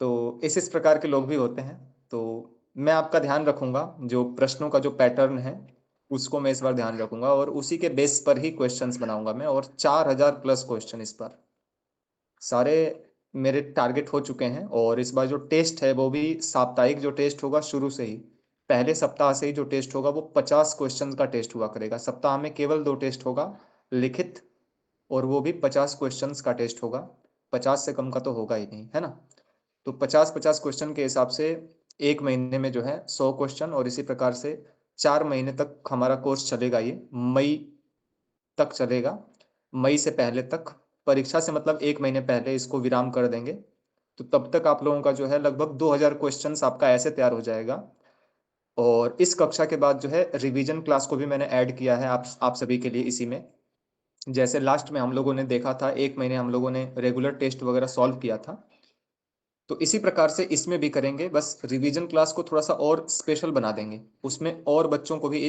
तो इस प्रकार के लोग भी होते हैं। तो मैं आपका ध्यान रखूंगा, जो प्रश्नों का जो पैटर्न है उसको मैं इस बार ध्यान रखूंगा, और उसी के बेस पर ही क्वेश्चंस बनाऊंगा मैं। और 4000 प्लस क्वेश्चन इस बार सारे मेरे टारगेट हो चुके हैं। और इस बार जो टेस्ट है वो भी साप्ताहिक जो टेस्ट होगा, शुरू से ही पहले सप्ताह से ही जो टेस्ट होगा वो 50 क्वेश्चन का टेस्ट हुआ करेगा। सप्ताह में केवल 2 टेस्ट होगा, लिखित, और वो भी 50 क्वेश्चंस का टेस्ट होगा। 50 से कम का तो होगा ही नहीं, है ना। तो 50-50 क्वेश्चन के हिसाब से एक महीने में जो है 100 क्वेश्चन, और इसी प्रकार से 4 महीने तक हमारा कोर्स चलेगा। ये मई तक चलेगा, मई से पहले तक। परीक्षा से मतलब 1 महीने पहले इसको विराम कर देंगे। तो तब तक आप लोगों का जो है लगभग 2000 क्वेश्चंस आपका ऐसे तैयार हो जाएगा। और इस कक्षा के बाद जो है रिवीजन क्लास को भी मैंने ऐड किया है आप सभी के लिए इसी में। जैसे लास्ट में हम लोगों ने देखा था, 1 महीने हम लोगों ने रेगुलर टेस्ट वगैरह सॉल्व किया था, तो इसी प्रकार से इसमें भी करेंगे। बस रिवीजन क्लास को थोड़ा सा और स्पेशल बना देंगे, उसमें और बच्चों को भी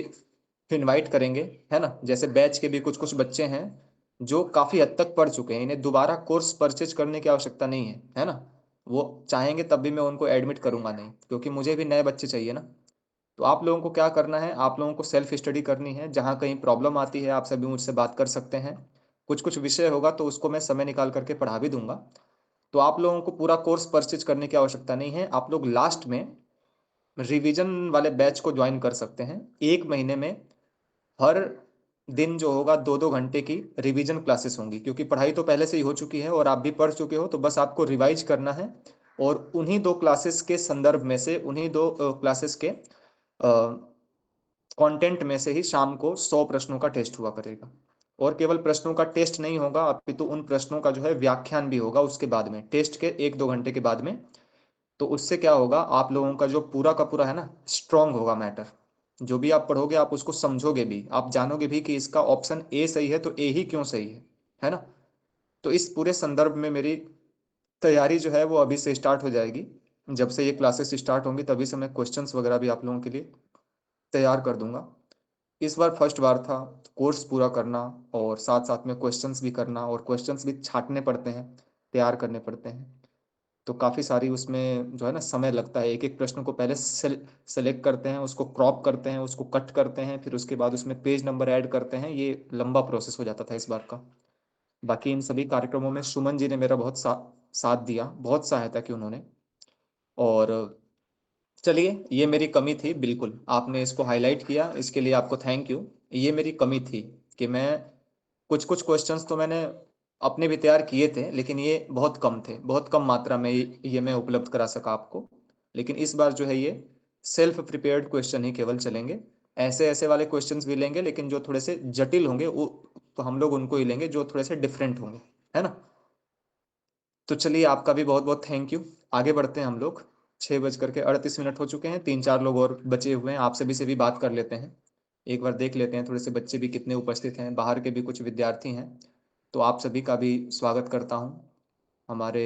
इनवाइट करेंगे, है ना। जैसे बैच के भी कुछ कुछ बच्चे हैं जो काफी हद तक पढ़ चुके हैं, इन्हें दोबारा कोर्स परचेज करने की आवश्यकता नहीं है ना। वो चाहेंगे तब भी मैं उनको एडमिट करूंगा नहीं, क्योंकि मुझे भी नए बच्चे चाहिए ना। तो आप लोगों को क्या करना है, आप लोगों को सेल्फ स्टडी करनी है। जहाँ कहीं प्रॉब्लम आती है आप सभी मुझसे बात कर सकते हैं। कुछ कुछ विषय होगा तो उसको मैं समय निकाल करके पढ़ा भी दूंगा। तो आप लोगों को पूरा कोर्स परचेज करने की आवश्यकता नहीं है। आप लोग लास्ट में रिवीजन वाले बैच को ज्वाइन कर सकते हैं। 1 महीने में हर दिन जो होगा 2-2 घंटे की रिवीजन क्लासेस होंगी, क्योंकि पढ़ाई तो पहले से ही हो चुकी है और आप भी पढ़ चुके हो, तो बस आपको रिवाइज करना है। और उन्हीं 2 क्लासेस के संदर्भ में से, उन्हीं 2 क्लासेस के कंटेंट में से ही शाम को 100 प्रश्नों का टेस्ट हुआ करेगा। और केवल प्रश्नों का टेस्ट नहीं होगा, अपितु उन प्रश्नों का जो है व्याख्यान भी होगा उसके बाद में, टेस्ट के 1-2 घंटे के बाद में। तो उससे क्या होगा, आप लोगों का जो पूरा का पूरा है ना, स्ट्रांग होगा मैटर। जो भी आप पढ़ोगे आप उसको समझोगे भी, आप जानोगे भी कि इसका ऑप्शन ए सही है तो ए ही क्यों सही है ना। तो इस पूरे संदर्भ में मेरी तैयारी जो है वो अभी से स्टार्ट हो जाएगी। जब से ये क्लासेस स्टार्ट होंगी तभी से मैं क्वेश्चंस वगैरह भी आप लोगों के लिए तैयार कर दूंगा। इस बार फर्स्ट बार था, कोर्स पूरा करना और साथ साथ में क्वेश्चंस भी करना, और क्वेश्चंस भी छांटने पड़ते हैं, तैयार करने पड़ते हैं। तो काफ़ी सारी उसमें जो है ना समय लगता है। एक एक प्रश्न को पहले सेलेक्ट करते हैं, उसको क्रॉप करते हैं, उसको कट करते हैं, फिर उसके बाद उसमें पेज नंबर ऐड करते हैं। ये लंबा प्रोसेस हो जाता था इस बार का। बाकी इन सभी कार्यक्रमों में सुमन जी ने मेरा बहुत साथ दिया, बहुत सहायता की उन्होंने। और चलिए, ये मेरी कमी थी, बिल्कुल आपने इसको हाईलाइट किया, इसके लिए आपको थैंक यू। ये मेरी कमी थी कि मैं कुछ कुछ क्वेश्चंस तो मैंने अपने भी तैयार किए थे, लेकिन ये बहुत कम थे, बहुत कम मात्रा में ये मैं उपलब्ध करा सका आपको। लेकिन इस बार जो है ये सेल्फ प्रिपेयर्ड क्वेश्चन ही केवल चलेंगे। ऐसे ऐसे वाले क्वेश्चंस भी लेंगे, लेकिन जो थोड़े से जटिल होंगे वो तो हम लोग उनको ही लेंगे, जो थोड़े से डिफरेंट होंगे, है ना। तो चलिए, आपका भी बहुत बहुत थैंक यू। आगे बढ़ते हैं हम लोग। 6:38 हो चुके हैं, 3-4 लोग और बचे हुए हैं, आपसे भी बात कर लेते हैं। एक बार देख लेते हैं थोड़े से बच्चे भी कितने उपस्थित हैं, बाहर के भी कुछ विद्यार्थी हैं। तो आप सभी का भी स्वागत करता हूँ। हमारे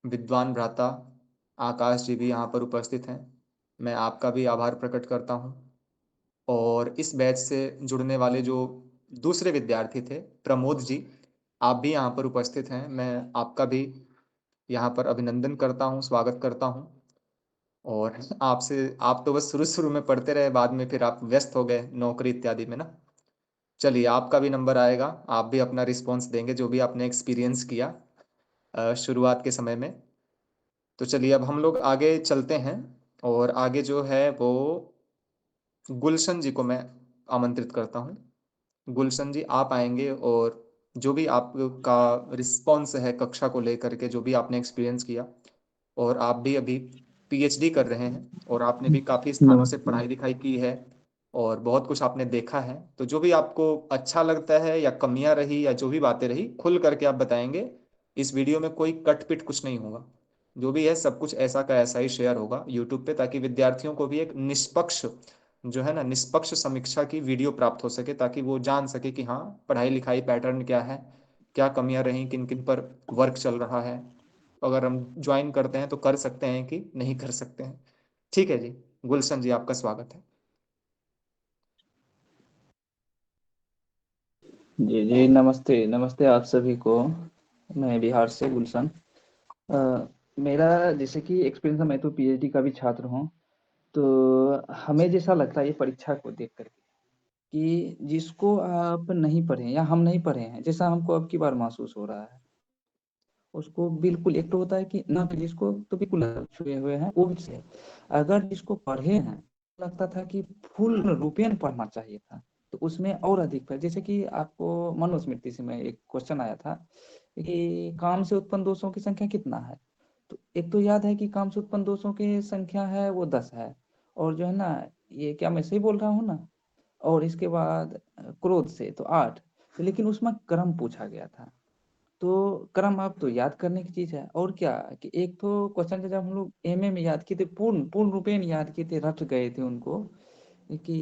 विद्वान भ्राता आकाश जी भी यहाँ पर उपस्थित हैं, मैं आपका भी आभार प्रकट करता हूँ। और इस बैच से जुड़ने वाले जो दूसरे विद्यार्थी थे, प्रमोद जी, आप भी यहाँ पर उपस्थित हैं, मैं आपका भी यहाँ पर अभिनंदन करता हूँ, स्वागत करता हूँ। और आप तो बस शुरू शुरू में पढ़ते रहे, बाद में फिर आप व्यस्त हो गए नौकरी इत्यादि में ना। चलिए, आपका भी नंबर आएगा, आप भी अपना रिस्पॉन्स देंगे जो भी आपने एक्सपीरियंस किया शुरुआत के समय में। तो चलिए, अब हम लोग आगे चलते हैं, और आगे जो है वो गुलशन जी को मैं आमंत्रित करता हूँ। गुलशन जी, आप आएंगे और जो भी आपका रिस्पॉन्स है कक्षा को लेकर के, जो भी आपने एक्सपीरियंस किया, और आप भी अभी पीएचडी कर रहे हैं, और आपने भी काफ़ी स्थानों से पढ़ाई लिखाई की है, और बहुत कुछ आपने देखा है। तो जो भी आपको अच्छा लगता है या कमियां रही या जो भी बातें रही, खुल करके आप बताएंगे। इस वीडियो में कोई कट पिट कुछ नहीं होगा, जो भी है सब कुछ ऐसा का ऐसा ही शेयर होगा यूट्यूब पे, ताकि विद्यार्थियों को भी एक निष्पक्ष, जो है ना, निष्पक्ष समीक्षा की वीडियो प्राप्त हो सके, ताकि वो जान सके कि हाँ, पढ़ाई लिखाई पैटर्न क्या है, क्या कमियां रही, किन किन पर वर्क चल रहा है, अगर हम ज्वाइन करते हैं तो कर सकते हैं कि नहीं कर सकते हैं। ठीक है जी, गुलशन जी, आपका स्वागत है। जी जी, नमस्ते नमस्ते आप सभी को। मैं बिहार से गुलशन। मेरा जैसे कि एक्सपीरियंस है, मैं तो पीएचडी का भी छात्र हूँ। तो हमें जैसा लगता है ये परीक्षा को देख करके कि जिसको आप नहीं पढ़े या हम नहीं पढ़े हैं, जैसा हमको अब की बार महसूस हो रहा है, उसको बिल्कुल, एक तो होता है कि ना तो जिसको तो बिल्कुल छुए हुए हैं वो भी सही है। अगर जिसको पढ़े हैं, लगता था कि फुल रूपेण पढ़ना चाहिए था, तो उसमें और अधिक पर, जैसे कि आपको मनुस्मृति से में एक क्वेश्चन आया था कि काम से उत्पन्न दोषों की संख्या कितना है। तो एक तो याद है कि काम से उत्पन्न दोषों की संख्या है वो 10 है, और जो है ना, ये क्या मैं सही बोल रहा हूँ ना, और इसके बाद क्रोध से तो 8। तो लेकिन उसमें क्रम पूछा गया था, तो क्रम आप तो याद करने की चीज है। और क्या कि एक तो क्वेश्चन जब हम लोग एमए में याद किए थे, पूर्ण पूर्ण रूपेण याद किए थे, रट गए थे उनको, कि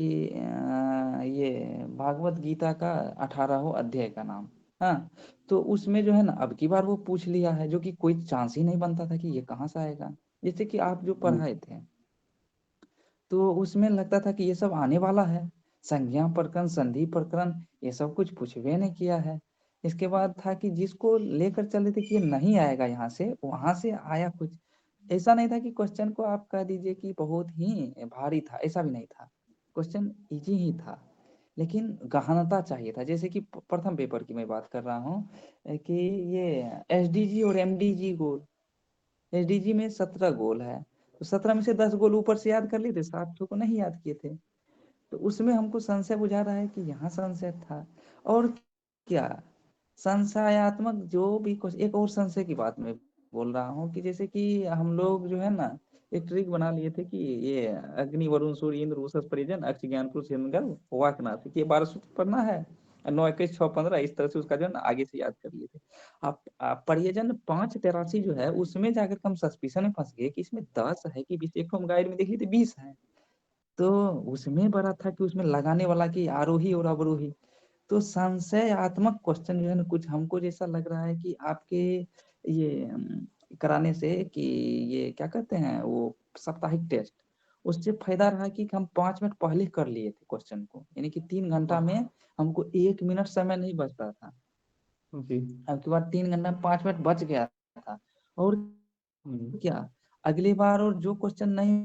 ये भागवत गीता का 18वां अध्याय का नाम। हाँ, तो उसमें जो है ना, अब की बार वो पूछ लिया है, जो कि कोई चांस ही नहीं बनता था कि ये कहाँ से आएगा। जैसे कि आप जो पढ़ाए थे, तो उसमें लगता था कि ये सब आने वाला है, संज्ञा प्रकरण, संधि प्रकरण, ये सब कुछ पूछवे नहीं किया है। इसके बाद था कि जिसको लेकर चले थे कि ये नहीं आएगा यहाँ से, वहां से आया कुछ। ऐसा नहीं था कि क्वेश्चन को आप कह दीजिए कि बहुत ही भारी था, ऐसा भी नहीं था, क्वेश्चन इजी ही था, लेकिन गहनता चाहिए था। जैसे कि प्रथम पेपर की मैं बात कर रहा हूँ, कि ये एसडीजी और एमडीजी गोल, एसडीजी में 17 गोल है, तो 17 में से 10 गोल ऊपर से याद कर लिए थे, 7 को नहीं याद किए थे। तो उसमें हमको संशय बुझा रहा है कि यहाँ संशय था। और क्या, संशयात्मक जो भी कुछ, एक और संशय की बात मैं बोल रहा हूँ, कि जैसे कि हम लोग जो है ना, एक ट्रिक बना लिए थे कि ये अग्नि वरुण सूर्य इंद्र उषस परिजन अक्ष ज्ञान पुरुष हिरण्यगर्भ वाकनाथ, ये 12 सूत्र पढ़ना है, 9 21 6 15, इस तरह से उसका जो है ना आगे से याद कर लिए थे। आप परिजन 583 जो है, उसमें जाकर हम सस्पिशन में फंस गए कि इसमें 10 है कि 20, एक हम गाइड में देख लिए थे 20 है। तो उसमें बड़ा था कि उसमें लगाने वाला कि आरोही और अवरोही। तो संशयात्मक क्वेश्चन जो है ना, कुछ हमको जैसा लग रहा है कि आपके ये कराने से, कि ये क्या कहते हैं वो साप्ताहिक टेस्ट, उससे फायदा रहा कि हम 5 मिनट पहले कर लिए थे क्वेश्चन को, यानी कि 3 घंटा में हमको 1 मिनट समय नहीं बचता था। जी। अब की बार 3 घंटा में 5 मिनट बच गया था। और क्या, अगली बार और जो क्वेश्चन नहीं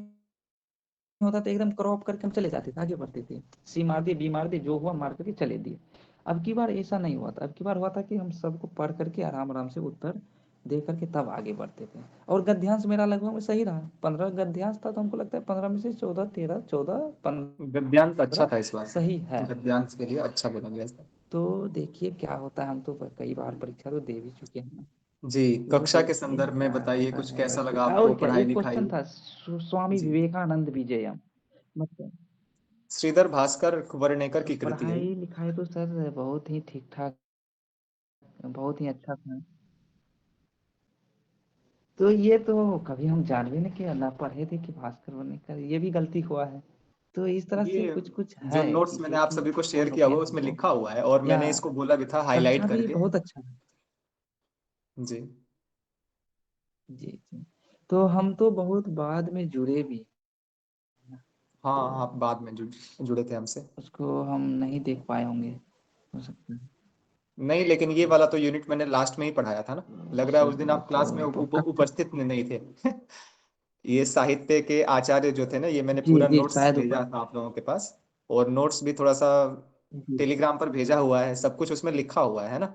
होता था, एकदम क्रॉप करके हम चले जाते थे, आगे बढ़ते थे, सी मार दिए, बी मार दिए, जो हुआ मार करके चले दिए। अब की बार ऐसा नहीं हुआ था, अब की बार हुआ था कि हम सबको पढ़ करके आराम आराम से उत्तर देख करके तब आगे बढ़ते थे। और गद्यांश मेरा लगभग सही रहा, 15 गद्यांश था, तो हमको लगता है 15 में से 14 13 14 15 गद्यांश अच्छा था इस बार, सही है। गद्यांश के लिए अच्छा बोला गया था। तो देखिए क्या होता है, हम तो कई बार परीक्षा तो दे भी चुके हैं। जी, तो कक्षा के देखिए संदर्भ में क्या बताइए होता कुछ है कैसा बस। लगा और आपको क्या, पढ़ाई एक लिखाई? क्वेश्चन था स्वामी जी, विवेकानंद विजयम, मतलब श्रीधर भास्कर वर्णेकर की कृति है ये। पढ़ाई लिखाई तो सर बहुत ही ठीक ठाक, बहुत ही अच्छा था। तो ये तो कभी हम जान भी नहीं किया, ना पढ़े थे कि भास्कर वर्णेकर, ये भी गलती हुआ है। तो इस तरह से ये कुछ कुछ जो है नोट्स मैंने चीजें आप कि सभी को शेयर कौन हो किया गया हुआ है उसमें हमको, लिखा हुआ है, और या मैंने इसको बोला भी था कक्षा हाईलाइट भी करके। बहुत अच्छा है। जी, जी जी। तो हम तो बहुत बाद में जुड़े भी, हाँ, आप बाद में जुड़े थे हमसे। उसको हम नहीं देख पाए होंगे, हो सकता है। नहीं, लेकिन ये वाला तो यूनिट मैंने लास्ट में ही पढ़ाया था ना, लग रहा है उस दिन आप क्लास में तो उपस्थित नहीं थे। ये साहित्य के आचार्य जो थे ना, ये मैंने जी पूरा जी नोट्स शायद भेजा ऊपर। था आप लोगों के पास, और नोट्स भी थोड़ा सा जी। टेलीग्राम पर भेजा हुआ है, सब कुछ उसमें लिखा हुआ है ना,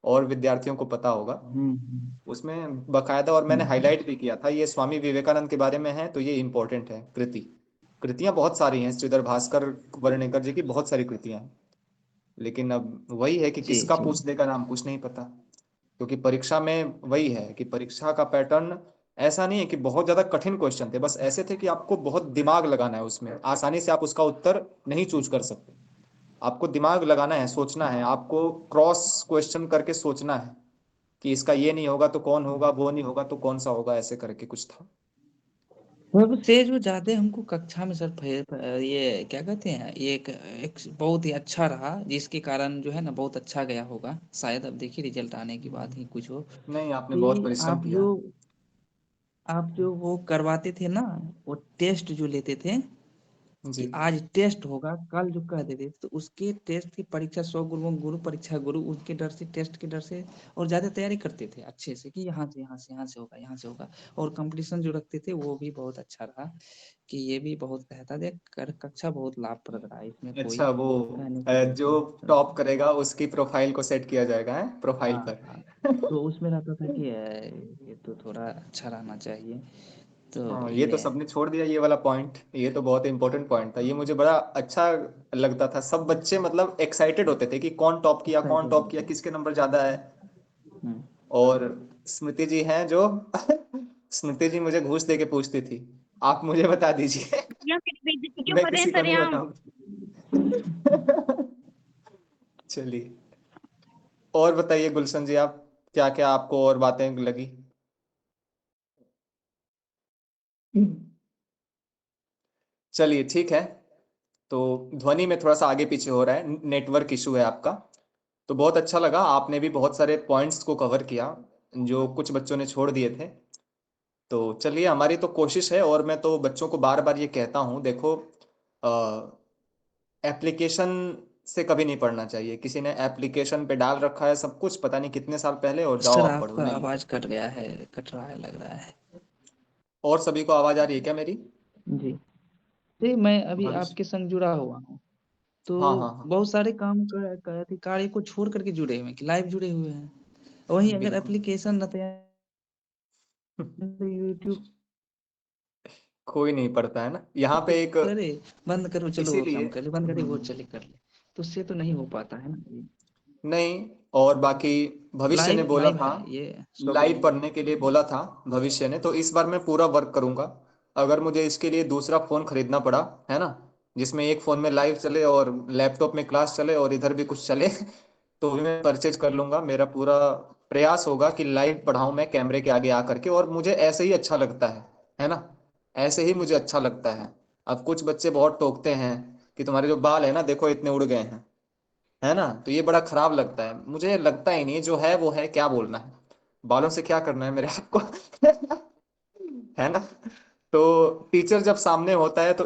और विद्यार्थियों को पता होगा उसमें बकायदा, और मैंने हम्म। हाईलाइट भी किया था ये स्वामी विवेकानंद के बारे में है, तो ये इंपॉर्टेंट है कृतियां बहुत सारी हैं, श्रीधर भास्कर वर्णेकर जी की बहुत सारी कृतियां हैं, लेकिन अब वही है कि जी किसका जी। पूछ देगा नाम कुछ नहीं पता, क्योंकि परीक्षा में वही है कि परीक्षा का पैटर्न ऐसा नहीं है कि बहुत ज्यादा कठिन क्वेश्चन थे, बस ऐसे थे कि आपको बहुत दिमाग लगाना है, उसमें आसानी से आप उसका उत्तर नहीं चूज कर सकते, आपको दिमाग लगाना है, सोचना है, आपको क्रॉस क्वेश्चन करके सोचना है कि इसका ये नहीं होगा तो कौन होगा, वो नहीं होगा तो कौन सा होगा, ऐसे करके कुछ था। सबसे जो ज्यादा हमको कक्षा में सर ये क्या कहते हैं, ये एक बहुत ही अच्छा रहा, जिसके कारण जो है ना बहुत अच्छा गया होगा शायद, अब देखिए रिजल्ट आने के बाद ही कुछ हो। नहीं, आपने बहुत कि परिश्रम किया। आप जो वो करवाते थे ना, वो टेस्ट जो लेते थे जी, कि आज टेस्ट होगा, कल जो कह देते थे, तो उसके टेस्ट की परीक्षा 100 गुरुओं गुरु परीक्षा गुरु, उनके डर से, टेस्ट के डर से, और ज्यादा तैयारी करते थे अच्छे से कि यहाँ से यहाँ से यहाँ से होगा, यहाँ से होगा। और कंपटीशन जो रखते थे वो भी बहुत अच्छा रहा, कि ये भी बहुत कहता देख कक्षा बहुत लाभप्रद रहा, इसमें कोई अच्छा, वो कहने की बात जो नहीं। टॉप करेगा उसकी प्रोफाइल को सेट किया जाएगा है, प्रोफाइल हाँ हाँ। पर। तो उसमें रहता था कि ये तो थोड़ा अच्छा रहना चाहिए, तो हाँ, ये तो ये सबने छोड़ दिया ये वाला पॉइंट, ये तो बहुत इंपॉर्टेंट पॉइंट था, ये मुझे बड़ा अच्छा लगता था, सब बच्चे मतलब एक्साइटेड होते थे कि कौन टॉप किया, कौन एक्साइटेड टॉप किया, होते। किसके नंबर ज्यादा है। हम्म। और स्मृति जी हैं जो स्मृति जी मुझे घूस दे के पूछती थी, आप मुझे बता दीजिए, या मेरी बेइज्जती क्यों मैं कर रहे हैं किसी को नहीं सरेआम? बताऊं। चलिए, और बताइए गुलशन जी, आप क्या क्या आपको और बातें लगी? चलिए ठीक है, तो ध्वनि में थोड़ा सा आगे पीछे हो रहा है, नेटवर्क इशू है आपका। तो बहुत अच्छा लगा, आपने भी बहुत सारे पॉइंट्स को कवर किया जो कुछ बच्चों ने छोड़ दिए थे। तो चलिए, हमारी तो कोशिश है, और मैं तो बच्चों को बार बार ये कहता हूँ, देखो एप्लीकेशन से कभी नहीं पढ़ना चाहिए, किसी ने एप्लीकेशन पे डाल रखा है सब कुछ पता नहीं कितने साल पहले, और जाओ सर आप पढ़ो, आपका नहीं। आवाज कट गया है, कट रहा है लग रहा है। और सभी को आवाज आ रही है क्या मेरी? जी जी। मैं अभी भविष्य, आपके संग जुड़ा हुआ हूँ, तो हाँ हाँ हाँ, बहुत सारे काम कार्य को छोड़ करके जुड़े हुए हैं, कि लाइव जुड़े हुए हैं। वहीं अगर बिल्कुल। एप्लीकेशन रहते हैं तो यूट्यूब कोई नहीं पढ़ता है ना यहाँ पे एक, करे, बंद करो चलो वो काम इसीलिए कर ले, बंद करे वो चले कर ले, तो उससे तो नहीं हो पाता है ना। नहीं, और बाकी भविष्य ने लाइव बोला लाइव था, है ये सब। लाइव पढ़ने के लिए बोला था भविष्य ने, तो इस बार मैं पूरा वर्क करूंगा, अगर मुझे इसके लिए दूसरा फोन खरीदना पड़ा, है ना, जिसमें एक फोन में लाइव चले और लैपटॉप में क्लास चले और इधर भी कुछ चले, तो भी मैं परचेज कर लूंगा, मेरा पूरा प्रयास होगा कि लाइव पढ़ाऊं मैं कैमरे के आगे आकर के, और मुझे ऐसे ही अच्छा लगता है ना, ऐसे ही मुझे अच्छा लगता है। अब कुछ बच्चे बहुत टोकते हैं कि तुम्हारे जो बाल है ना देखो इतने उड़ गए हैं, है ना, तो ये बड़ा खराब लगता है, मुझे लगता ही नहीं, जो है वो है, क्या बोलना है, बालों से क्या करना है मेरे आपको। है ना, तो टीचर जब सामने होता है तो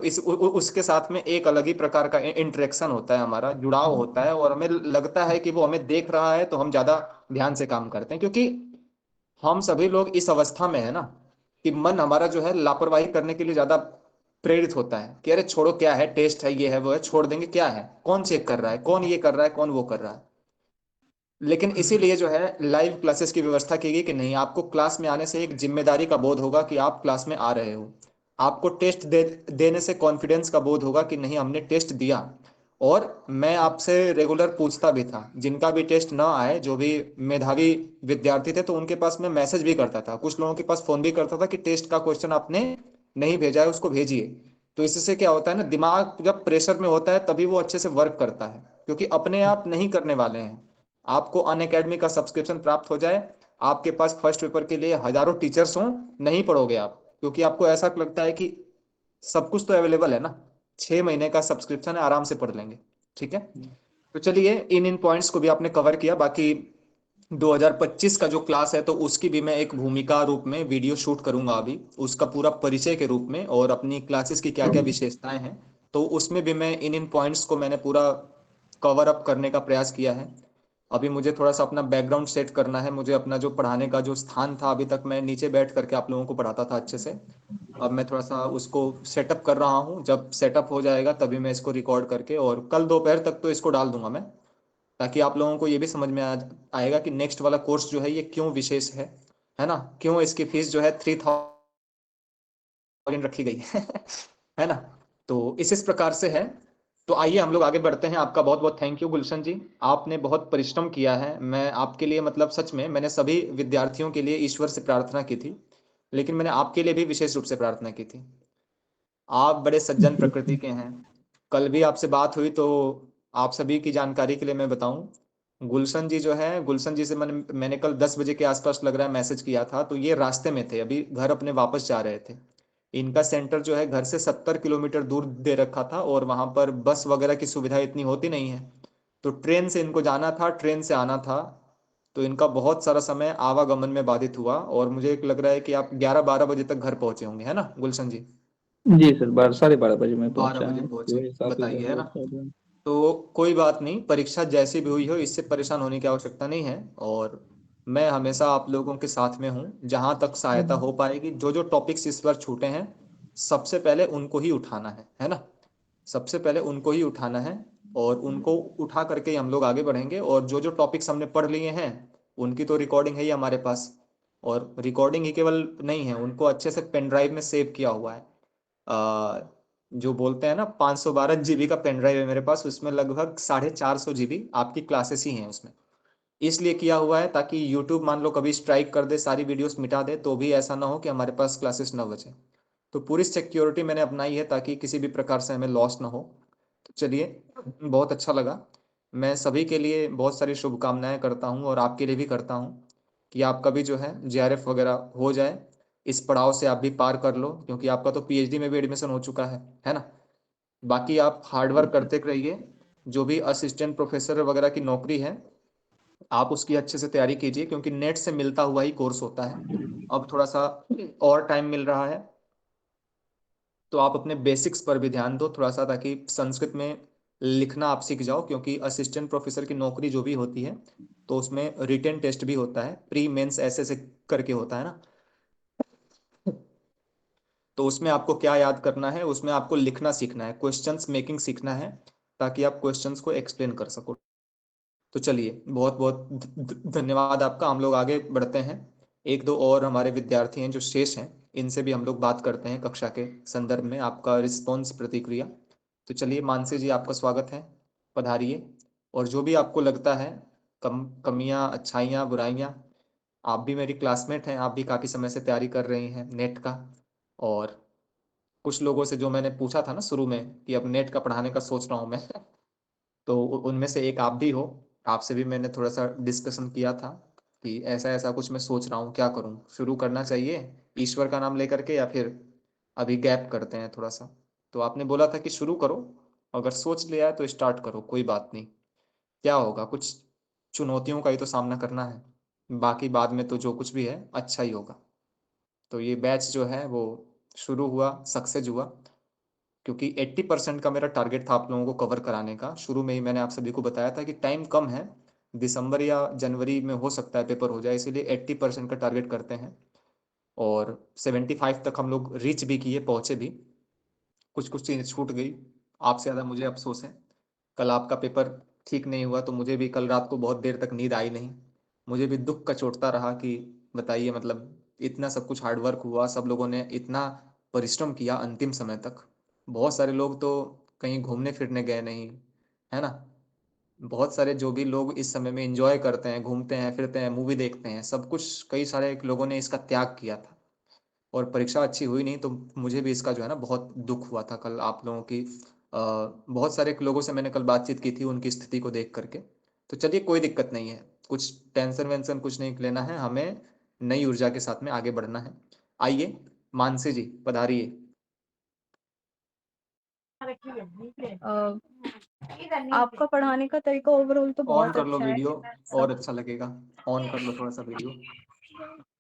उसके साथ में एक अलग ही प्रकार का इंटरेक्शन होता है, हमारा जुड़ाव होता है, और हमें लगता है कि वो हमें देख रहा है, तो हम ज्यादा ध्यान से काम करते हैं, क्योंकि हम सभी लोग इस अवस्था में है ना कि मन हमारा जो है लापरवाही करने के लिए ज्यादा प्रेरित होता है, कि अरे छोड़ो, क्या है, टेस्ट है, ये है वो है, छोड़ देंगे, क्या है, कौन चेक कर रहा है, कौन ये कर रहा है, कौन वो कर रहा है। लेकिन इसीलिए जो है लाइव क्लासेस की व्यवस्था की गई कि नहीं, आपको क्लास में आने से एक जिम्मेदारी का बोध होगा कि आप क्लास में आ रहे हो। आपको टेस्ट देने से कॉन्फिडेंस का बोध होगा कि नहीं, हमने टेस्ट दिया। और मैं आपसे रेगुलर पूछता भी था, जिनका भी टेस्ट ना आए, जो भी मेधावी विद्यार्थी थे, तो उनके पास मैं मैसेज भी करता था, कुछ लोगों के पास फोन भी करता था कि टेस्ट का क्वेश्चन आपने नहीं भेजा है, उसको भेजिए। तो इससे क्या होता है ना, दिमाग जब प्रेशर में होता है तभी वो अच्छे से वर्क करता है, क्योंकि अपने आप नहीं करने वाले हैं। आपको अनअकैडमी का सब्सक्रिप्शन प्राप्त हो जाए, आपके पास फर्स्ट पेपर के लिए हजारों टीचर्स हों, नहीं पढ़ोगे आप, क्योंकि आपको ऐसा लगता है कि सब कुछ तो अवेलेबल है ना, 6 महीने का सब्सक्रिप्शन है, आराम से पढ़ लेंगे। ठीक है, तो चलिए इन पॉइंट्स को भी आपने कवर किया। बाकी 2025 का जो क्लास है तो उसकी भी मैं एक भूमिका रूप में वीडियो शूट करूंगा अभी, उसका पूरा परिचय के रूप में, और अपनी क्लासेस की क्या क्या विशेषताएं हैं, तो उसमें भी मैं इन पॉइंट्स को मैंने पूरा कवर अप करने का प्रयास किया है। अभी मुझे थोड़ा सा अपना बैकग्राउंड सेट करना है, मुझे अपना जो पढ़ाने का जो स्थान था, अभी तक मैं नीचे बैठ करके आप लोगों को पढ़ाता था अच्छे से, अब मैं थोड़ा सा उसको सेटअप कर रहा हूँ। जब सेटअप हो जाएगा तभी मैं इसको रिकॉर्ड करके, और कल दोपहर तक तो इसको डाल दूंगा मैं, ताकि आप लोगों को ये भी समझ में आएगा कि नेक्स्ट वाला कोर्स जो है ये क्यों विशेष है ना, क्यों इसकी फीस जो है 3000 रखी गई है है ना। तो इस प्रकार से है। तो आइए हम लोग आगे बढ़ते हैं। आपका बहुत बहुत थैंक यू गुलशन जी, आपने बहुत परिश्रम किया है। मैं आपके लिए मतलब सच में, मैंने सभी विद्यार्थियों के लिए ईश्वर से प्रार्थना की थी, लेकिन मैंने आपके लिए भी विशेष रूप से प्रार्थना की थी। आप बड़े सज्जन प्रकृति के हैं। कल भी आपसे बात हुई, तो आप सभी की जानकारी के लिए मैं बताऊं, गुलशन जी जो है, गुलशन जी से मैंने कल 10 बजे के आसपास लग रहा है मैसेज किया था, तो ये रास्ते में थे, अभी घर अपने वापस जा रहे थे। इनका सेंटर जो है घर से 70 किलोमीटर दूर दे रखा था, और वहां पर बस वगैरह की सुविधा इतनी होती नहीं है, तो ट्रेन से इनको जाना था, ट्रेन से आना था। तो इनका बहुत सारा समय आवागमन में बाधित हुआ, और मुझे एक लग रहा है कि आप 11-12 बजे तक घर पहुंचे होंगे, है ना गुलशन जी? जी सर, 12 साढ़े 12 बजे मैं 12 पहुंचा बजे हूँ, पहुंचे, सुबह 7 बजे बताइए, हम है ना। लोग पहुंचे हैं। तो कोई बात नहीं, परीक्षा जैसी भी हुई हो, इससे परेशान होने की आवश्यकता नहीं है, और मैं हमेशा आप लोगों के साथ में हूँ, जहां तक सहायता हो पाएगी। जो जो टॉपिक्स इस बार छूटे हैं, सबसे पहले उनको ही उठाना है ना, सबसे पहले उनको ही उठाना है, और उनको उठा करके ही हम लोग आगे बढ़ेंगे। और जो जो टॉपिक्स हमने पढ़ लिए हैं, उनकी तो रिकॉर्डिंग है ही हमारे पास, और रिकॉर्डिंग ही केवल नहीं है, उनको अच्छे से पेन ड्राइव में सेव किया हुआ है। जो बोलते हैं ना, 512 GB का पेन ड्राइव है मेरे पास, उसमें लगभग 450 GB आपकी क्लासेस ही हैं उसमें। इसलिए किया हुआ है ताकि YouTube मान लो कभी स्ट्राइक कर दे, सारी वीडियोस मिटा दे, तो भी ऐसा ना हो कि हमारे पास क्लासेस ना बचे। तो पूरी सिक्योरिटी मैंने अपनाई है ताकि किसी भी प्रकार से हमें लॉस ना हो। तो चलिए, बहुत अच्छा लगा। मैं सभी के लिए बहुत सारी शुभकामनाएं करता हूँ, और आपके लिए भी करता हूँ कि आपका भी जो है JRF वगैरह हो जाए, इस पड़ाव से आप भी पार कर लो, क्योंकि आपका तो PhD में भी एडमिशन हो चुका है ना। बाकी आप हार्डवर्क करते रहिए, जो भी असिस्टेंट प्रोफेसर वगैरह की नौकरी है, आप उसकी अच्छे से तैयारी कीजिए, क्योंकि नेट से मिलता हुआ ही कोर्स होता है। अब थोड़ा सा और टाइम मिल रहा है, तो आप अपने बेसिक्स पर भी ध्यान दो थोड़ा सा, ताकि संस्कृत में लिखना आप सीख जाओ, क्योंकि असिस्टेंट प्रोफेसर की नौकरी जो भी होती है, तो उसमें रिटेन टेस्ट भी होता है, प्री मेंस ऐसे करके होता है ना। तो उसमें आपको क्या याद करना है, उसमें आपको लिखना सीखना है, क्वेश्चंस मेकिंग सीखना है, ताकि आप क्वेश्चंस को एक्सप्लेन कर सको। तो चलिए, बहुत बहुत धन्यवाद आपका। हम लोग आगे बढ़ते हैं। एक दो और हमारे विद्यार्थी हैं जो शेष हैं, इनसे भी हम लोग बात करते हैं कक्षा के संदर्भ में, आपका रिस्पॉन्स, प्रतिक्रिया। तो चलिए, मानसी जी, आपका स्वागत है, पधारिए। और जो भी आपको लगता है कमियां, अच्छाइयाँ, बुराइयां, आप भी मेरी क्लासमेट हैं, आप भी काफ़ी समय से तैयारी कर रही हैं नेट का। और कुछ लोगों से जो मैंने पूछा था ना शुरू में कि अब नेट का पढ़ाने का सोच रहा हूँ मैं तो उनमें से एक आप भी हो। आपसे भी मैंने थोड़ा सा डिस्कशन किया था कि ऐसा ऐसा कुछ मैं सोच रहा हूँ, क्या करूँ, शुरू करना चाहिए ईश्वर का नाम लेकर के, या फिर अभी गैप करते हैं थोड़ा सा। तो आपने बोला था कि शुरू करो, अगर सोच लिया है तो स्टार्ट करो, कोई बात नहीं। क्या होगा, कुछ चुनौतियों का ही तो सामना करना है, बाकी बाद में तो जो कुछ भी है अच्छा ही होगा। तो ये बैच जो है वो शुरू हुआ, सक्सेस हुआ, क्योंकि 80% का मेरा टारगेट था आप लोगों को कवर कराने का। शुरू में ही मैंने आप सभी को बताया था कि टाइम कम है, दिसंबर या जनवरी में हो सकता है पेपर हो जाए, इसीलिए 80% का टारगेट करते हैं। और 75 तक हम लोग रीच भी किए, पहुंचे भी। कुछ कुछ चीज़ें छूट गई, आपसे ज़्यादा मुझे अफसोस है। कल आपका पेपर ठीक नहीं हुआ, तो मुझे भी कल रात को बहुत देर तक नींद आई नहीं। मुझे भी दुख का चोटता रहा कि बताइए, मतलब इतना सब कुछ हार्ड वर्क हुआ, सब लोगों ने इतना परिश्रम किया अंतिम समय तक। बहुत सारे लोग तो कहीं घूमने फिरने गए नहीं, है ना। बहुत सारे जो भी लोग इस समय में एंजॉय करते हैं, घूमते हैं फिरते हैं, मूवी देखते हैं, सब कुछ कई सारे लोगों ने इसका त्याग किया था। और परीक्षा अच्छी हुई नहीं, तो मुझे भी इसका जो है ना बहुत दुख हुआ था कल आप लोगों की। बहुत सारे लोगों से मैंने कल बातचीत की थी उनकी स्थिति को देख करके। तो चलिए, कोई दिक्कत नहीं है, कुछ टेंशन वेंशन कुछ नहीं लेना है, हमें नई ऊर्जा के साथ में आगे बढ़ना है। आइए मानसी जी पधारिए। आपका पढ़ाने का तरीका ओवरऑल तो ऑन बहुत कर लो अच्छा है। वीडियो, मैं और सब अच्छा लगेगा। ऑन कर लो थोड़ा सा वीडियो।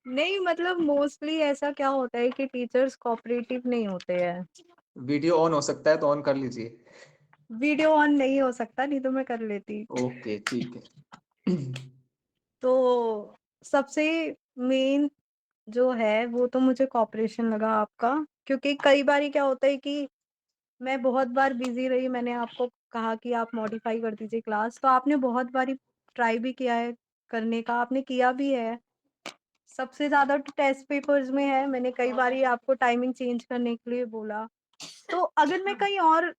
नहीं, मतलब मोस्टली ऐसा क्या होता है कि टीचर्स कोऑपरेटिव नहीं होते हैं। वीडियो ऑन हो सकता है तो ऑन कर लीजिए। वीडियो ऑन नहीं हो सकता, नहीं तो मैं कर लेती। ओके ठीक है। तो सबसे मेन जो है वो तो मुझे कोऑपरेशन लगा आपका, क्योंकि कई बार क्या होता है कि मैं बहुत बार बिजी रही। मैंने आपको कहा कि आप मॉडिफाई कर दीजिए क्लास, तो आपने बहुत बारी ट्राई भी किया है करने का, आपने किया भी है। सबसे ज्यादा तो टेस्ट पेपर्स में है, मैंने कई बारी आपको टाइमिंग चेंज करने के लिए बोला। तो अगर मैं कहीं और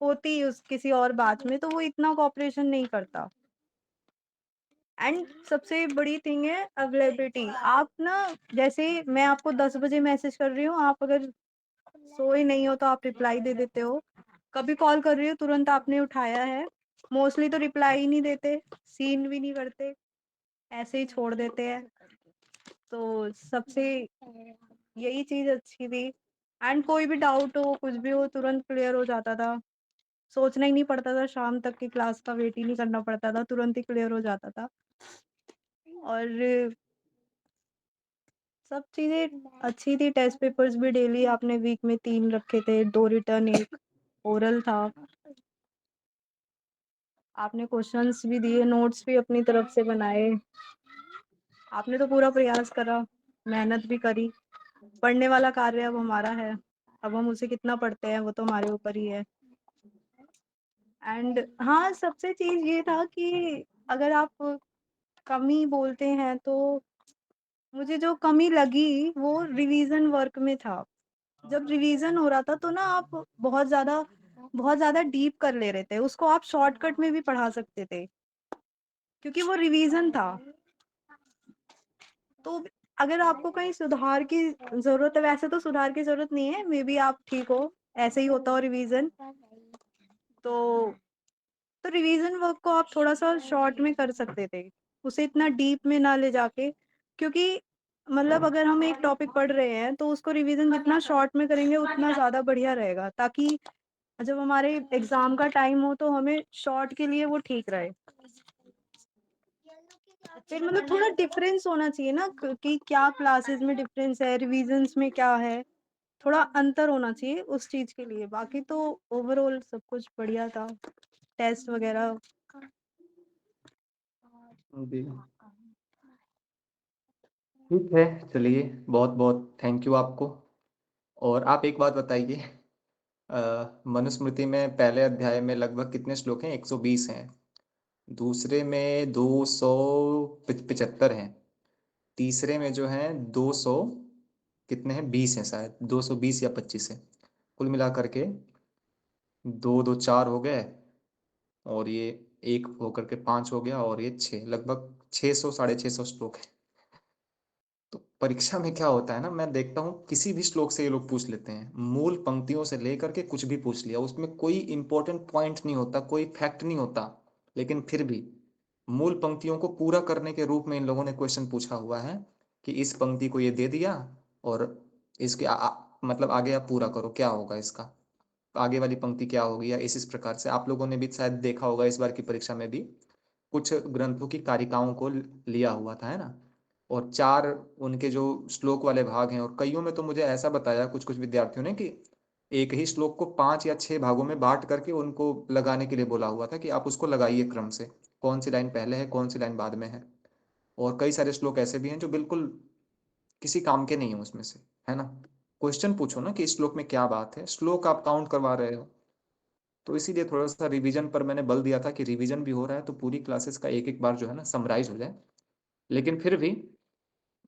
होती उस किसी और बैच में तो वो इतना कोऑपरेशन नहीं करता। एंड सबसे बड़ी थिंग है अवेलेबिलिटी। आप ना, जैसे मैं आपको 10 बजे मैसेज कर रही हूँ, आप अगर सोए नहीं हो तो आप रिप्लाई दे देते हो। कभी कॉल कर रही हो तुरंत आपने उठाया है। मोस्टली तो रिप्लाई ही नहीं देते, सीन भी नहीं करते, ऐसे ही छोड़ देते हैं। तो सबसे यही चीज अच्छी थी। एंड कोई भी डाउट हो कुछ भी हो तुरंत क्लियर हो जाता था। सोचना ही नहीं पड़ता था, शाम तक की क्लास का वेट ही नहीं करना पड़ता था, तुरंत ही क्लियर हो जाता था। और सब चीजें अच्छी थी। टेस्ट पेपर्स भी डेली आपने वीक में 3 रखे थे, 2 रिटर्न 1 ओरल था। आपने क्वेश्चंस भी दिए, नोट्स भी अपनी तरफ से बनाए। आपने तो पूरा प्रयास करा, मेहनत भी करी। पढ़ने वाला कार्य अब हमारा है, अब हम उसे कितना पढ़ते हैं वो तो हमारे ऊपर ही है। एंड हाँ, सबसे चीज ये था कि अगर आप कमी बोलते हैं तो मुझे जो कमी लगी वो रिवीजन वर्क में था। जब रिवीजन हो रहा था तो ना आप बहुत ज्यादा डीप कर ले रहे थे, उसको आप शॉर्टकट में भी पढ़ा सकते थे क्योंकि वो रिवीजन था। तो अगर आपको कहीं सुधार की जरूरत है, वैसे तो सुधार की जरूरत नहीं है, मे बी आप ठीक हो, ऐसे ही होता हो रिवीजन। तो रिवीजन वर्क को आप थोड़ा सा शॉर्ट में कर सकते थे, उसे इतना डीप में ना ले जाके। क्योंकि मतलब अगर हम एक टॉपिक पढ़ रहे हैं तो उसको रिवीजन जितना शॉर्ट में करेंगे उतना ज्यादा बढ़िया रहेगा, ताकि जब हमारे एग्जाम का टाइम हो तो हमें शॉर्ट के लिए वो ठीक रहे। फिर मतलब थोड़ा डिफरेंस होना चाहिए ना कि क्या क्लासेस में डिफरेंस है, रिवीजन्स में क्या है, थोड़ा अंतर होना चाहिए उस चीज के लिए। बाकी तो ओवरऑल सब कुछ बढ़िया था, टेस्ट वगैरह। जी ठीक है, चलिए बहुत बहुत थैंक यू आपको। और आप एक बात बताइए, मनुस्मृति में पहले अध्याय में लगभग कितने श्लोक हैं? 120 हैं। दूसरे में 275 हैं। तीसरे में जो है 200 कितने हैं, 20 हैं शायद, 220 या 25 है। कुल मिला करके 2 2 4 हो गए, और ये एक होकर के 5 हो गया, और ये 6, लगभग 600 650 श्लोक है। तो परीक्षा में क्या होता है ना, मैं देखता हूँ किसी भी श्लोक से ये लोग पूछ लेते हैं, मूल पंक्तियों से लेकर के कुछ भी पूछ लिया, उसमें कोई इंपॉर्टेंट पॉइंट नहीं होता, कोई फैक्ट नहीं होता, लेकिन फिर भी मूल पंक्तियों को पूरा करने के रूप में इन लोगों ने क्वेश्चन पूछा हुआ है कि इस पंक्ति को ये दे दिया, और इसके मतलब आगे आप पूरा करो, क्या होगा इसका, आगे वाली पंक्ति क्या होगी, या इस प्रकार से। आप लोगों ने भी शायद देखा होगा इस बार की परीक्षा में भी कुछ ग्रंथों की कारिकाओं को लिया हुआ था, है ना। और 4 उनके जो श्लोक वाले भाग हैं, और कईयों में तो मुझे ऐसा बताया कुछ कुछ विद्यार्थियों ने कि एक ही श्लोक को 5 या 6 भागों में बांट करके उनको लगाने के लिए बोला हुआ था कि आप उसको लगाइए क्रम से, कौन सी लाइन पहले है कौन सी लाइन बाद में है। और कई सारे श्लोक ऐसे भी हैं जो बिल्कुल किसी काम के नहीं है उसमें से, है ना। क्वेश्चन पूछो ना कि इस श्लोक में क्या बात है, श्लोक आप काउंट करवा रहे हो। तो इसीलिए थोड़ा सा रिवीजन पर मैंने बल दिया था कि रिवीजन भी हो रहा है तो पूरी क्लासेस का एक एक बार जो है ना समराइज हो जाए। लेकिन फिर भी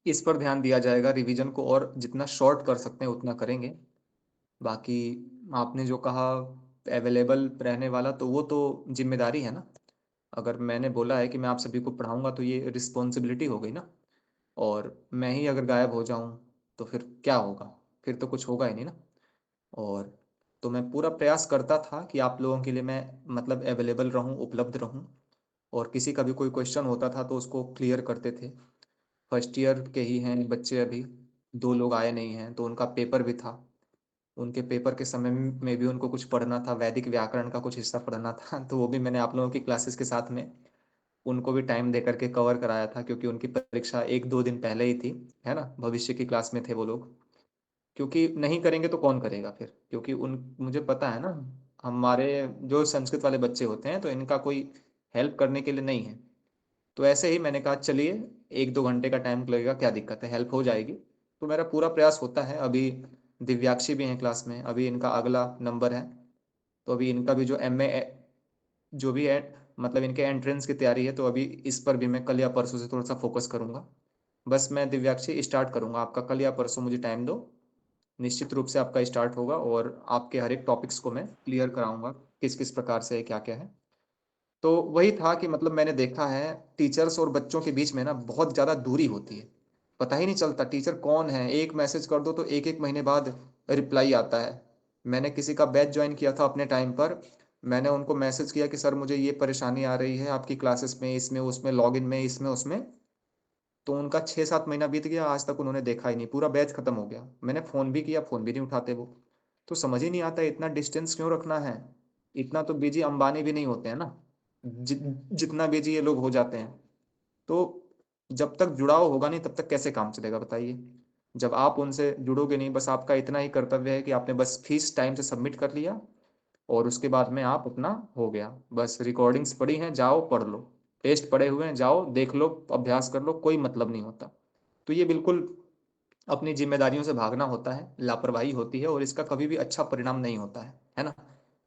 इस पर ध्यान दिया जाएगा, रिवीजन को और जितना शॉर्ट कर सकते हैं उतना करेंगे। बाकी आपने जो कहा अवेलेबल रहने वाला, तो वो तो जिम्मेदारी है ना। अगर मैंने बोला है कि मैं आप सभी को पढ़ाऊंगा तो ये रिस्पॉन्सिबिलिटी हो गई ना। और मैं ही अगर गायब हो जाऊं तो फिर क्या होगा, फिर तो कुछ होगा ही नहीं ना। और तो मैं पूरा प्रयास करता था कि आप लोगों के लिए मैं मतलब अवेलेबल रहूं, उपलब्ध रहूं। और किसी का भी कोई क्वेश्चन होता था तो उसको क्लियर करते थे। फर्स्ट ईयर के ही हैं बच्चे, अभी 2 लोग आए नहीं हैं तो उनका पेपर भी था। उनके पेपर के समय में भी उनको कुछ पढ़ना था, वैदिक व्याकरण का कुछ हिस्सा पढ़ना था तो वो भी मैंने आप लोगों की क्लासेस के साथ में उनको भी टाइम दे करके कवर कराया था, क्योंकि उनकी परीक्षा 1-2 दिन पहले ही थी, है ना। भविष्य की क्लास में थे वो लोग। क्योंकि नहीं करेंगे तो कौन करेगा फिर, क्योंकि उन मुझे पता है ना, हमारे जो संस्कृत वाले बच्चे होते हैं तो इनका कोई हेल्प करने के लिए नहीं है। तो ऐसे ही मैंने कहा चलिए 1-2 घंटे का टाइम लगेगा, क्या दिक्कत है, हेल्प हो जाएगी। तो मेरा पूरा प्रयास होता है। अभी दिव्याक्षी भी हैं क्लास में, अभी इनका अगला नंबर है। तो अभी इनका भी जो एमए जो भी है, मतलब इनके एंट्रेंस की तैयारी है, तो अभी इस पर भी मैं कल या परसों से थोड़ा सा फोकस करूंगा। बस मैं दिव्याक्षी स्टार्ट करूंगा, आपका कल या परसों मुझे टाइम दो, निश्चित रूप से आपका स्टार्ट होगा और आपके हर एक टॉपिक्स को मैं क्लियर कराऊंगा किस किस प्रकार से क्या क्या है। तो वही था कि मतलब मैंने देखा है टीचर्स और बच्चों के बीच में ना बहुत ज़्यादा दूरी होती है। पता ही नहीं चलता टीचर कौन है, एक मैसेज कर दो तो एक एक महीने बाद रिप्लाई आता है। मैंने किसी का बैच ज्वाइन किया था अपने टाइम पर, मैंने उनको मैसेज किया कि सर मुझे ये परेशानी आ रही है आपकी क्लासेस में, इसमें उसमें लॉगिन में इसमें उसमें। तो उनका 6-7 महीना बीत गया, आज तक उन्होंने देखा ही नहीं, पूरा बैच खत्म हो गया। मैंने फ़ोन भी किया, फ़ोन भी नहीं उठाते वो। तो समझ ही नहीं आता इतना डिस्टेंस क्यों रखना है। इतना तो बिजी अंबानी भी नहीं होते हैं ना, जितना बिजी ये लोग हो जाते हैं। तो जब तक जुड़ाव होगा नहीं तब तक कैसे काम चलेगा बताइए। जब आप उनसे जुड़ोगे नहीं, बस आपका इतना ही कर्तव्य है कि आपने बस फीस टाइम से सबमिट कर लिया और उसके बाद में आप अपना हो गया, बस रिकॉर्डिंग्स पड़ी हैं जाओ पढ़ लो, टेस्ट पड़े हुए हैं जाओ देख लो अभ्यास कर लो, कोई मतलब नहीं होता। तो ये बिल्कुल अपनी जिम्मेदारियों से भागना होता है, लापरवाही होती है और इसका कभी भी अच्छा परिणाम नहीं होता है ना।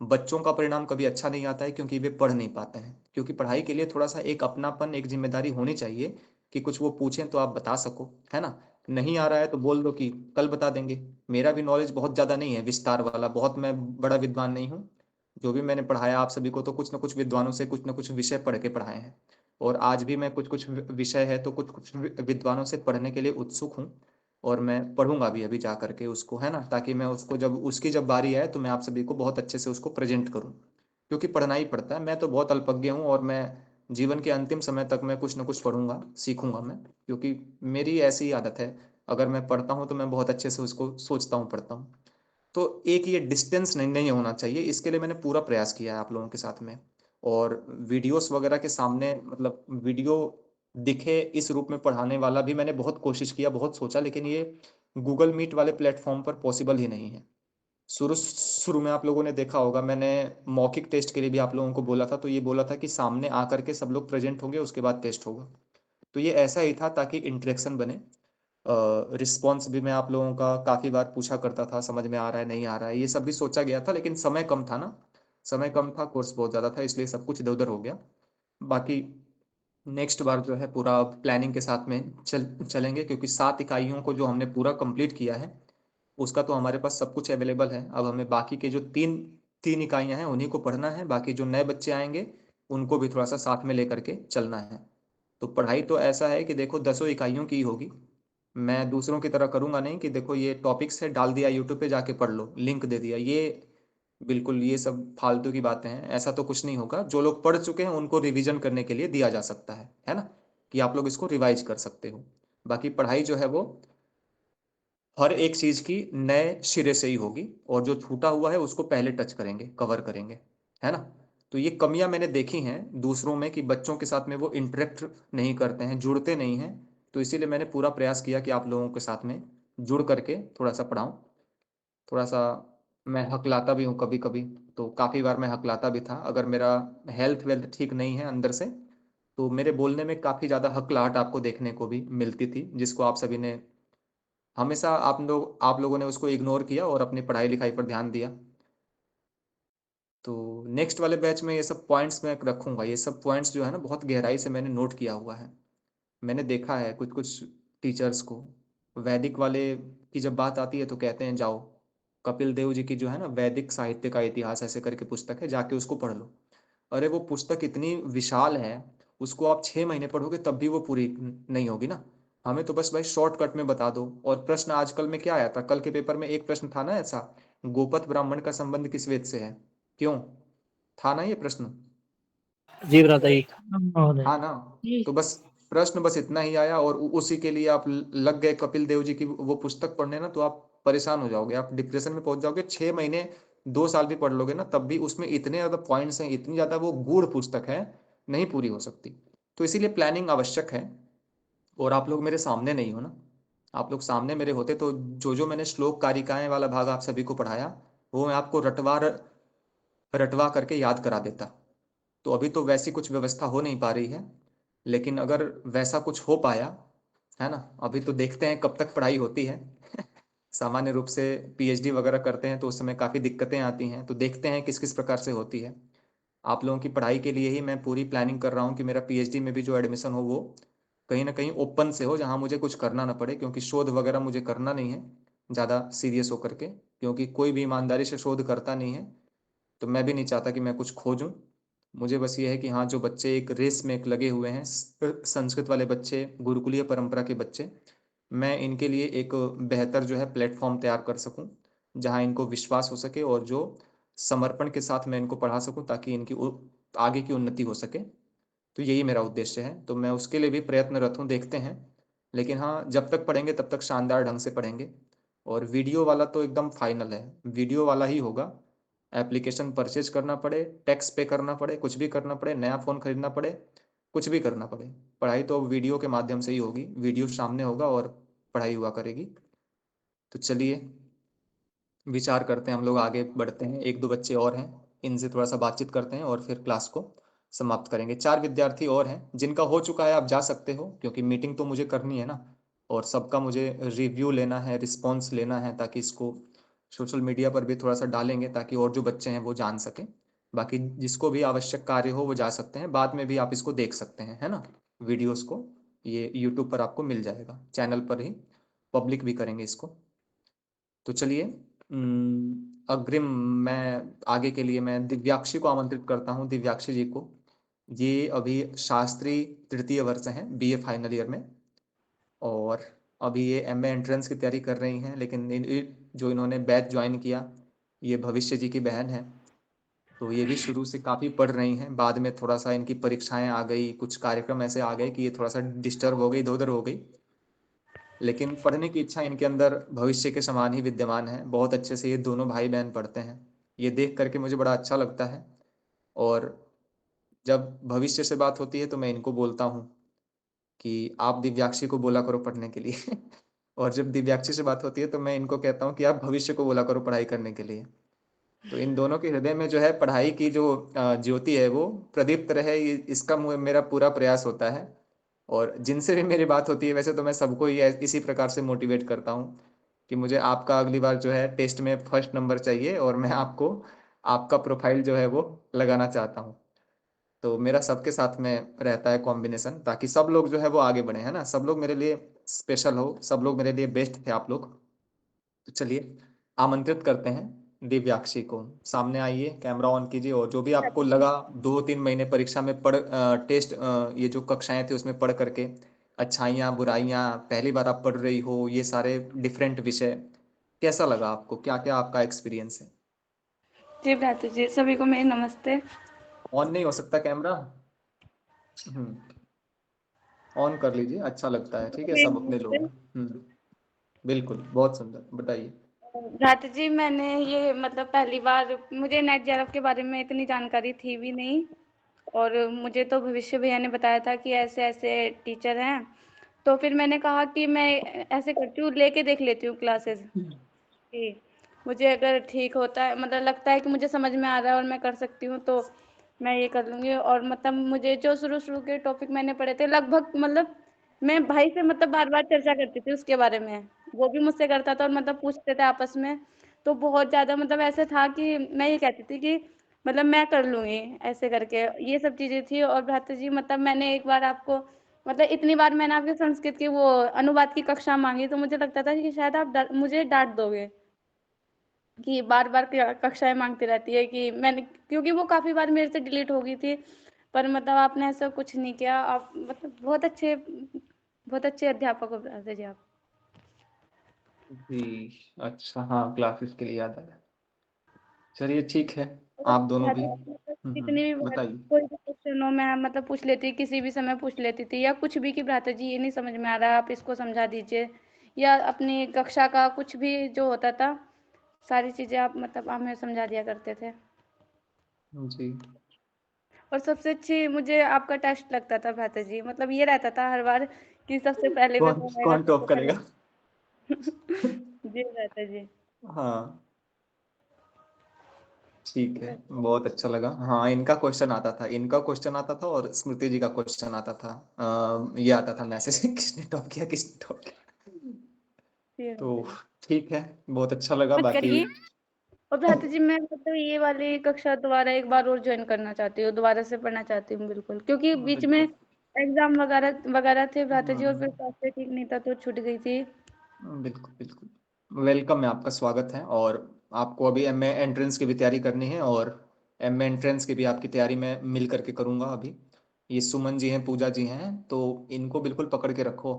बच्चों का परिणाम कभी अच्छा नहीं आता है क्योंकि वे पढ़ नहीं पाते हैं, क्योंकि पढ़ाई के लिए थोड़ा सा एक अपनापन, एक जिम्मेदारी होनी चाहिए कि कुछ वो पूछें तो आप बता सको, है ना। नहीं आ रहा है तो बोल दो कि कल बता देंगे। मेरा भी नॉलेज बहुत ज़्यादा नहीं है विस्तार वाला, बहुत मैं बड़ा विद्वान नहीं हूँ। जो भी मैंने पढ़ाया आप सभी को तो कुछ ना कुछ विद्वानों से कुछ ना कुछ विषय पढ़ के पढ़ाए हैं। और आज भी मैं कुछ कुछ विषय है तो कुछ कुछ विद्वानों से पढ़ने के लिए उत्सुक हूँ। और मैं पढ़ूंगा भी अभी जा करके उसको, है ना, ताकि मैं उसको जब उसकी जब बारी आए तो मैं आप सभी को बहुत अच्छे से उसको प्रेजेंट करूँ। क्योंकि पढ़ना ही पड़ता है, मैं तो बहुत अल्पज्ञ हूँ और मैं जीवन के अंतिम समय तक मैं कुछ ना कुछ पढ़ूंगा सीखूंगा मैं, क्योंकि मेरी ऐसी ही आदत है। अगर मैं पढ़ता हूँ तो मैं बहुत अच्छे से उसको सोचता हूँ, पढ़ता हूँ। तो एक ये डिस्टेंस नहीं होना चाहिए, इसके लिए मैंने पूरा प्रयास किया है आप लोगों के साथ में। और वीडियोस वगैरह के सामने मतलब वीडियो दिखे इस रूप में पढ़ाने वाला भी मैंने बहुत कोशिश किया, बहुत सोचा, लेकिन ये गूगल मीट वाले प्लेटफॉर्म पर पॉसिबल ही नहीं है। शुरू शुरू में आप लोगों ने देखा होगा, मैंने मौखिक टेस्ट के लिए भी आप लोगों को बोला था, तो ये बोला था कि सामने आकर के सब लोग प्रेजेंट होंगे उसके बाद टेस्ट होगा। तो ये ऐसा ही था ताकि इंटरेक्शन बने। रिस्पॉन्स भी मैं आप लोगों का काफ़ी बार पूछा करता था, समझ में आ रहा है नहीं आ रहा है, ये सब भी सोचा गया था, लेकिन समय कम था ना। समय कम था, कोर्स बहुत ज़्यादा था, इसलिए सब कुछ इधर उधर हो गया। बाकी नेक्स्ट बार जो है पूरा प्लानिंग के साथ में चलेंगे, क्योंकि 7 इकाइयों को जो हमने पूरा कंप्लीट किया है उसका तो हमारे पास सब कुछ अवेलेबल है। अब हमें बाकी के जो तीन तीन इकाइयां हैं उन्हीं को पढ़ना है, बाकी जो नए बच्चे आएंगे उनको भी थोड़ा सा साथ में लेकर के चलना है। तो पढ़ाई तो ऐसा है कि देखो 10 इकाइयों की ही होगी। मैं दूसरों की तरह करूंगा नहीं कि देखो ये टॉपिक्स है डाल दिया यूट्यूब पे जाके पढ़ लो, लिंक दे दिया, ये बिल्कुल ये सब फालतू की बातें हैं, ऐसा तो कुछ नहीं होगा। जो लोग पढ़ चुके हैं उनको रिवीजन करने के लिए दिया जा सकता है ना, कि आप लोग इसको रिवाइज कर सकते हो। बाकी पढ़ाई जो है वो हर एक चीज की नए सिरे से ही होगी, और जो छूटा हुआ है उसको पहले टच करेंगे, कवर करेंगे, है ना। तो ये कमियां मैंने देखी हैं दूसरों में कि बच्चों के साथ में वो इंटरेक्ट नहीं करते हैं, जुड़ते नहीं हैं। तो इसीलिए मैंने पूरा प्रयास किया कि आप लोगों के साथ में जुड़ करके थोड़ा सा पढ़ाऊं। थोड़ा सा मैं हकलाता भी हूँ कभी कभी, तो काफ़ी बार मैं हकलाता भी था। अगर मेरा हेल्थ वेल्थ ठीक नहीं है अंदर से तो मेरे बोलने में काफ़ी ज़्यादा हकलाहट आपको देखने को भी मिलती थी, जिसको आप सभी ने हमेशा आप लोगों ने उसको इग्नोर किया और अपनी पढ़ाई लिखाई पर ध्यान दिया। तो नेक्स्ट वाले बैच में ये सब पॉइंट्स मैं रखूंगा। ये सब पॉइंट्स जो है ना बहुत गहराई से मैंने नोट किया हुआ है। मैंने देखा है कुछ कुछ टीचर्स को, वैदिक वाले की जब बात आती है तो कहते हैं जाओ कपिल देव जी की जो है ना वैदिक साहित्य का इतिहास ऐसे करके पुस्तक है, जाके उसको पढ़ लो। अरे वो पुस्तक इतनी विशाल है, उसको आप 6 महीने पढ़ोगे तब भी वो पूरी नहीं होगी ना। हमें तो बस भाई शॉर्टकट में बता दो। और प्रश्न आजकल में क्या आया था, कल के पेपर में एक प्रश्न था ना ऐसा, गोपथ ब्राह्मण का संबंध किस वेद से है, क्यों था ना ये प्रश्न? जी भ्राताजी महोदय। हाँ ना। तो बस प्रश्न बस इतना ही आया और उसी के लिए आप लग गए कपिल देव जी की वो पुस्तक पढ़ने ना, तो आप परेशान हो जाओगे, आप डिप्रेशन में पहुंच जाओगे। 6 महीने 2 साल भी पढ़ लोगे ना तब भी उसमें इतने ज्यादा पॉइंट्स हैं, इतनी ज्यादा वो गूढ़ पुस्तक है, नहीं पूरी हो सकती। तो इसीलिए प्लानिंग आवश्यक है। और आप लोग मेरे सामने नहीं हो ना, आप लोग सामने मेरे होते तो जो जो मैंने श्लोक कारिकाएं वाला भाग आप सभी को पढ़ाया वो मैं आपको रटवा रटवा करके याद करा देता। तो अभी तो वैसी कुछ व्यवस्था हो नहीं पा रही है, लेकिन अगर वैसा कुछ हो पाया है ना, अभी तो देखते हैं कब तक पढ़ाई होती है। सामान्य रूप से पीएचडी वगैरह करते हैं तो उस समय काफ़ी दिक्कतें आती हैं, तो देखते हैं किस किस प्रकार से होती है। आप लोगों की पढ़ाई के लिए ही मैं पूरी प्लानिंग कर रहा हूँ कि मेरा पीएचडी में भी जो एडमिशन हो वो कहीं ना कहीं ओपन से हो, जहाँ मुझे कुछ करना ना पड़े, क्योंकि शोध वगैरह मुझे करना नहीं है ज़्यादा सीरियस होकर के, क्योंकि कोई भी ईमानदारी से शोध करता नहीं है। तो मैं भी नहीं चाहता कि मैं कुछ खोजूं। मुझे बस ये है कि हाँ, जो बच्चे एक रेस में एक लगे हुए हैं, संस्कृत वाले बच्चे, गुरुकुलीय परंपरा के बच्चे, मैं इनके लिए एक बेहतर जो है प्लेटफॉर्म तैयार कर सकूं, जहां इनको विश्वास हो सके और जो समर्पण के साथ मैं इनको पढ़ा सकूं, ताकि इनकी आगे की उन्नति हो सके। तो यही मेरा उद्देश्य है, तो मैं उसके लिए भी प्रयत्नरत हूँ, देखते हैं। लेकिन हाँ, जब तक पढ़ेंगे तब तक शानदार ढंग से पढ़ेंगे। और वीडियो वाला तो एकदम फाइनल है, वीडियो वाला ही होगा। एप्लीकेशन परचेज करना पड़े, टैक्स पे करना पड़े, कुछ भी करना पड़े, नया फ़ोन खरीदना पड़े, कुछ भी करना पड़े, पढ़ाई तो वीडियो के माध्यम से ही होगी। वीडियो सामने होगा और पढ़ाई हुआ करेगी। तो चलिए विचार करते हैं, हम लोग आगे बढ़ते हैं। एक दो बच्चे और हैं, इनसे थोड़ा सा बातचीत करते हैं और फिर क्लास को समाप्त करेंगे। 4 विद्यार्थी और हैं, जिनका हो चुका है आप जा सकते हो, क्योंकि मीटिंग तो मुझे करनी है ना, और सबका मुझे रिव्यू लेना है, रिस्पॉन्स लेना है, ताकि इसको सोशल मीडिया पर भी थोड़ा सा डालेंगे ताकि और जो बच्चे हैं वो जान सकें। बाकी जिसको भी आवश्यक कार्य हो वो जा सकते हैं, बाद में भी आप इसको देख सकते हैं, है ना। वीडियोस को ये यूट्यूब पर आपको मिल जाएगा, चैनल पर ही पब्लिक भी करेंगे इसको। तो चलिए अग्रिम मैं आगे के लिए मैं दिव्याक्षी को आमंत्रित करता हूँ। दिव्याक्षी जी को, ये अभी शास्त्री तृतीय वर्ष हैं बीए फाइनल ईयर में, और अभी ये एमए एंट्रेंस की तैयारी कर रही हैं। लेकिन जो इन्होंने बैच ज्वाइन किया, ये भविष्य जी की बहन है, तो ये भी शुरू से काफ़ी पढ़ रही हैं। बाद में थोड़ा सा इनकी परीक्षाएं आ गई, कुछ कार्यक्रम ऐसे आ गए कि ये थोड़ा सा डिस्टर्ब हो गई, इधर उधर हो गई। लेकिन पढ़ने की इच्छा इनके अंदर भविष्य के समान ही विद्यमान है। बहुत अच्छे से ये दोनों भाई बहन पढ़ते हैं, ये देख करके मुझे बड़ा अच्छा लगता है। और जब भविष्य से बात होती है तो मैं इनको बोलता हूँ कि आप दिव्याक्षी को बोला करो पढ़ने के लिए। और जब दिव्याक्षी से बात होती है तो मैं इनको कहता हूँ कि आप भविष्य को बोला करो पढ़ाई करने के लिए। तो इन दोनों के हृदय में जो है पढ़ाई की जो ज्योति है वो प्रदीप्त रहे, इसका मेरा पूरा प्रयास होता है। और जिनसे भी मेरी बात होती है, वैसे तो मैं सबको ही इसी प्रकार से मोटिवेट करता हूँ कि मुझे आपका अगली बार जो है टेस्ट में फर्स्ट नंबर चाहिए, और मैं आपको आपका प्रोफाइल जो है वो लगाना चाहता हूँ। तो मेरा सबके साथ में रहता है कॉम्बिनेशन, ताकि सब लोग जो है वो आगे बढ़े, है ना। सब लोग मेरे लिए स्पेशल हो, सब लोग मेरे लिए बेस्ट थे आप लोग। तो चलिए आमंत्रित करते हैं दिव्याक्षी को, सामने आइए, कैमरा ऑन कीजिए। और जो भी आपको लगा 2-3 महीने परीक्षा में टेस्ट ये जो कक्षाएं थी उसमें पढ़ करके अच्छाइयाँ बुराइयाँ, पहली बार आप पढ़ रही हो ये सारे डिफरेंट विषय, कैसा लगा आपको, क्या क्या आपका एक्सपीरियंस है? जी भ्राता जी, सभी को मेरी नमस्ते। ऑन नहीं हो सकता कैमरा? ऑन कर लीजिए, अच्छा लगता है। ठीक है, मेरी सब अपने लोग नमस्ते। हैं। बिल्कुल, बहुत सुंदर, बताइए। भ्राता जी, मैंने ये मतलब पहली बार, मुझे नेट जेआरएफ के बारे में इतनी जानकारी थी भी नहीं, और मुझे तो भविष्य भैया ने बताया था कि ऐसे ऐसे टीचर हैं। तो फिर मैंने कहा कि मैं ऐसे करती हूँ, लेके देख लेती हूँ क्लासेस कि मुझे अगर ठीक होता है, मतलब लगता है कि मुझे समझ में आ रहा है और मैं कर सकती हूँ, तो मैं ये कर लूँगी। और मतलब मुझे जो शुरू के टॉपिक मैंने पढ़े थे लगभग, मतलब मैं भाई से मतलब बार-बार चर्चा करती थी उसके बारे में। वो भी मुझसे करता था और मतलब पूछते थे आपस में। तो बहुत ज़्यादा मतलब ऐसे था कि मैं ये कहती थी कि मतलब मैं कर लूँगी ऐसे करके, ये सब चीज़ें थी। और भ्राता जी मतलब मैंने एक बार आपको मतलब इतनी बार मैंने आपके संस्कृत की वो अनुवाद की कक्षा माँगी, तो मुझे लगता था कि शायद आप मुझे डाँट दोगे कि बार-बार कक्षाएँ माँगती रहती है, कि मैंने क्योंकि वो काफ़ी बार मेरे से डिलीट हो गई थी। पर मतलब आपने ऐसा कुछ नहीं किया, आप मतलब बहुत अच्छे अध्यापक हो भ्राता जी आप। जी, अच्छा, हाँ, क्लासेस के लिए याद आया। चलिए ठीक है, और आप दोनों भी। भ्राता जी मतलब जितनी भी बार बताइए। कोई भी क्वेश्चन हो मैं मतलब पूछ लेती, किसी भी समय पूछ लेती थी, या कुछ भी कि भ्राता जी ये नहीं समझ में आ रहा है, आप इसको समझा दीजिए, या अपनी कक्षा का कुछ भी जो होता था, सारी चीज़ें आप मतलब हमें समझा दिया करते थे। जी। और सबसे अच्छी मुझे आपका टेस्ट लगता था भ्राता जी, मतलब ये रहता था हर बार कि सबसे पहले में कौन कौन आएगा, कौन सबसे टॉप पहले। करेगा? जी भ्राता जी। हाँ, ठीक है, बहुत अच्छा लगा। हाँ, इनका क्वेश्चन आता था, और स्मृति जी का क्वेश्चन आता था। ये आता था मैसेज किसने टॉप किया, किसने टॉप किया। जी तो भ्राता जी। ठीक है, बहुत अच्छा लगा। मत बाकी करिए। और भ्राता जी मैं मतलब ये वाली कक्षा दोबारा एक बार और ज्वाइन करना चाहती हूँ, दोबारा से पढ़ना चाहती हूँ बिल्कुल, क्योंकि बीच में बिल्कुल। एग्जाम वगैरह वगैरह थे भ्राता जी, और फिर हम्म, स्वास्थ्य ठीक नहीं था तो छूट गई थी। बिल्कुल बिल्कुल, वेलकम है, आपका स्वागत है। और आपको अभी एमए एंट्रेंस की भी तैयारी करनी है, और एमए एंट्रेंस की भी आपकी तैयारी मैं मिल करके करूंगा अभी। ये सुमन जी हैं, पूजा जी हैं, तो इनको बिल्कुल पकड़ के रखो।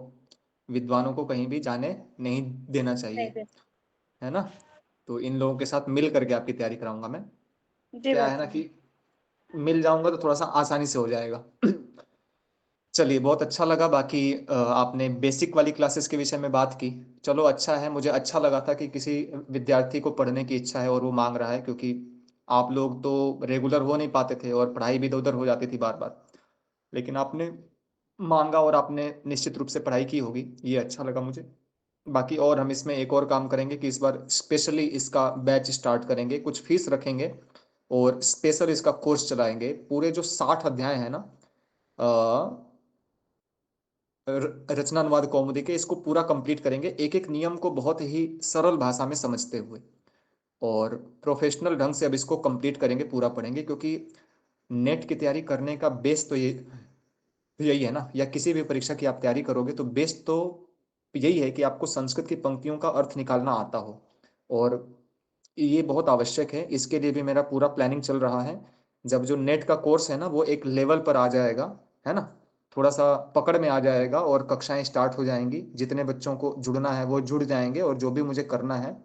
विद्वानों को कहीं भी जाने नहीं देना नहीं चाहिए, थे। है ना। तो इन लोगों के साथ मिल करके आपकी तैयारी कराऊंगा मैं। जी क्या है ना भ्राता जी। कि मिल जाऊंगा तो थोड़ा सा आसानी से हो जाएगा। चलिए, बहुत अच्छा लगा। बाकी आपने बेसिक वाली क्लासेस के विषय में बात की। चलो, अच्छा है, मुझे अच्छा लगा था कि किसी विद्यार्थी को पढ़ने की इच्छा है और वो मांग रहा है, क्योंकि आप लोग तो रेगुलर हो नहीं पाते थे और पढ़ाई भी इधर उधर हो जाती थी बार बार। लेकिन आपने मांगा और आपने निश्चित रूप से पढ़ाई की होगी, ये अच्छा लगा मुझे। बाकी और हम इसमें एक और काम करेंगे कि इस बार स्पेशली इसका बैच स्टार्ट करेंगे, कुछ फीस रखेंगे और स्पेशल इसका कोर्स चलाएंगे। पूरे जो 60 अध्याय है ना, रचनानुवाद कौमुदी के, इसको पूरा कंप्लीट करेंगे, एक एक नियम को बहुत ही सरल भाषा में समझते हुए, और प्रोफेशनल ढंग से अब इसको कंप्लीट करेंगे, पूरा पढ़ेंगे। क्योंकि नेट की तैयारी करने का बेस तो ये यही है ना, या किसी भी परीक्षा की आप तैयारी करोगे तो बेस तो यही है कि आपको संस्कृत की पंक्तियों का अर्थ निकालना आता हो। और ये बहुत आवश्यक है, इसके लिए भी मेरा पूरा प्लानिंग चल रहा है। जब जो नेट का कोर्स है ना वो एक लेवल पर आ जाएगा, है ना, थोड़ा सा पकड़ में आ जाएगा और कक्षाएं स्टार्ट हो जाएंगी, जितने बच्चों को जुड़ना है वो जुड़ जाएंगे, और जो भी मुझे करना है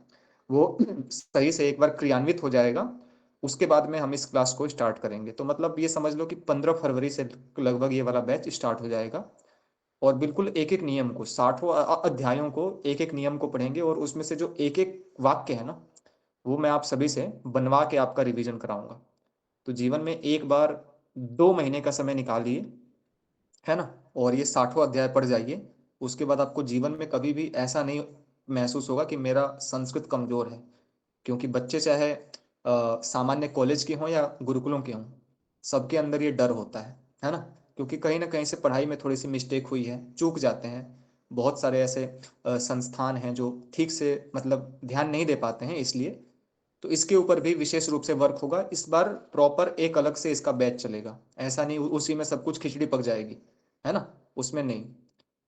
वो सही से एक बार क्रियान्वित हो जाएगा। उसके बाद में हम इस क्लास को स्टार्ट करेंगे। तो मतलब ये समझ लो कि 15 फरवरी से लगभग ये वाला बैच स्टार्ट हो जाएगा। और बिल्कुल एक एक नियम को, 60 अध्यायों को, एक एक नियम को पढ़ेंगे, और उसमें से जो एक एक वाक्य है ना वो मैं आप सभी से बनवा के आपका रिवीजन कराऊंगा। तो जीवन में एक बार 2 महीने का समय निकालिए, है ना, और ये 60वां अध्याय पढ़ जाइए। उसके बाद आपको जीवन में कभी भी ऐसा नहीं महसूस होगा कि मेरा संस्कृत कमजोर है। क्योंकि बच्चे चाहे सामान्य कॉलेज के हों या गुरुकुलों के हों, सबके अंदर ये डर होता है ना। क्योंकि कहीं ना कहीं से पढ़ाई में थोड़ी सी मिस्टेक हुई है, चूक जाते हैं। बहुत सारे ऐसे संस्थान हैं जो ठीक से मतलब ध्यान नहीं दे पाते हैं, इसलिए तो इसके ऊपर भी विशेष रूप से वर्क होगा इस बार। प्रॉपर एक अलग से इसका बैच चलेगा, ऐसा नहीं उसी में सब कुछ खिचड़ी पक जाएगी, है ना, उसमें नहीं।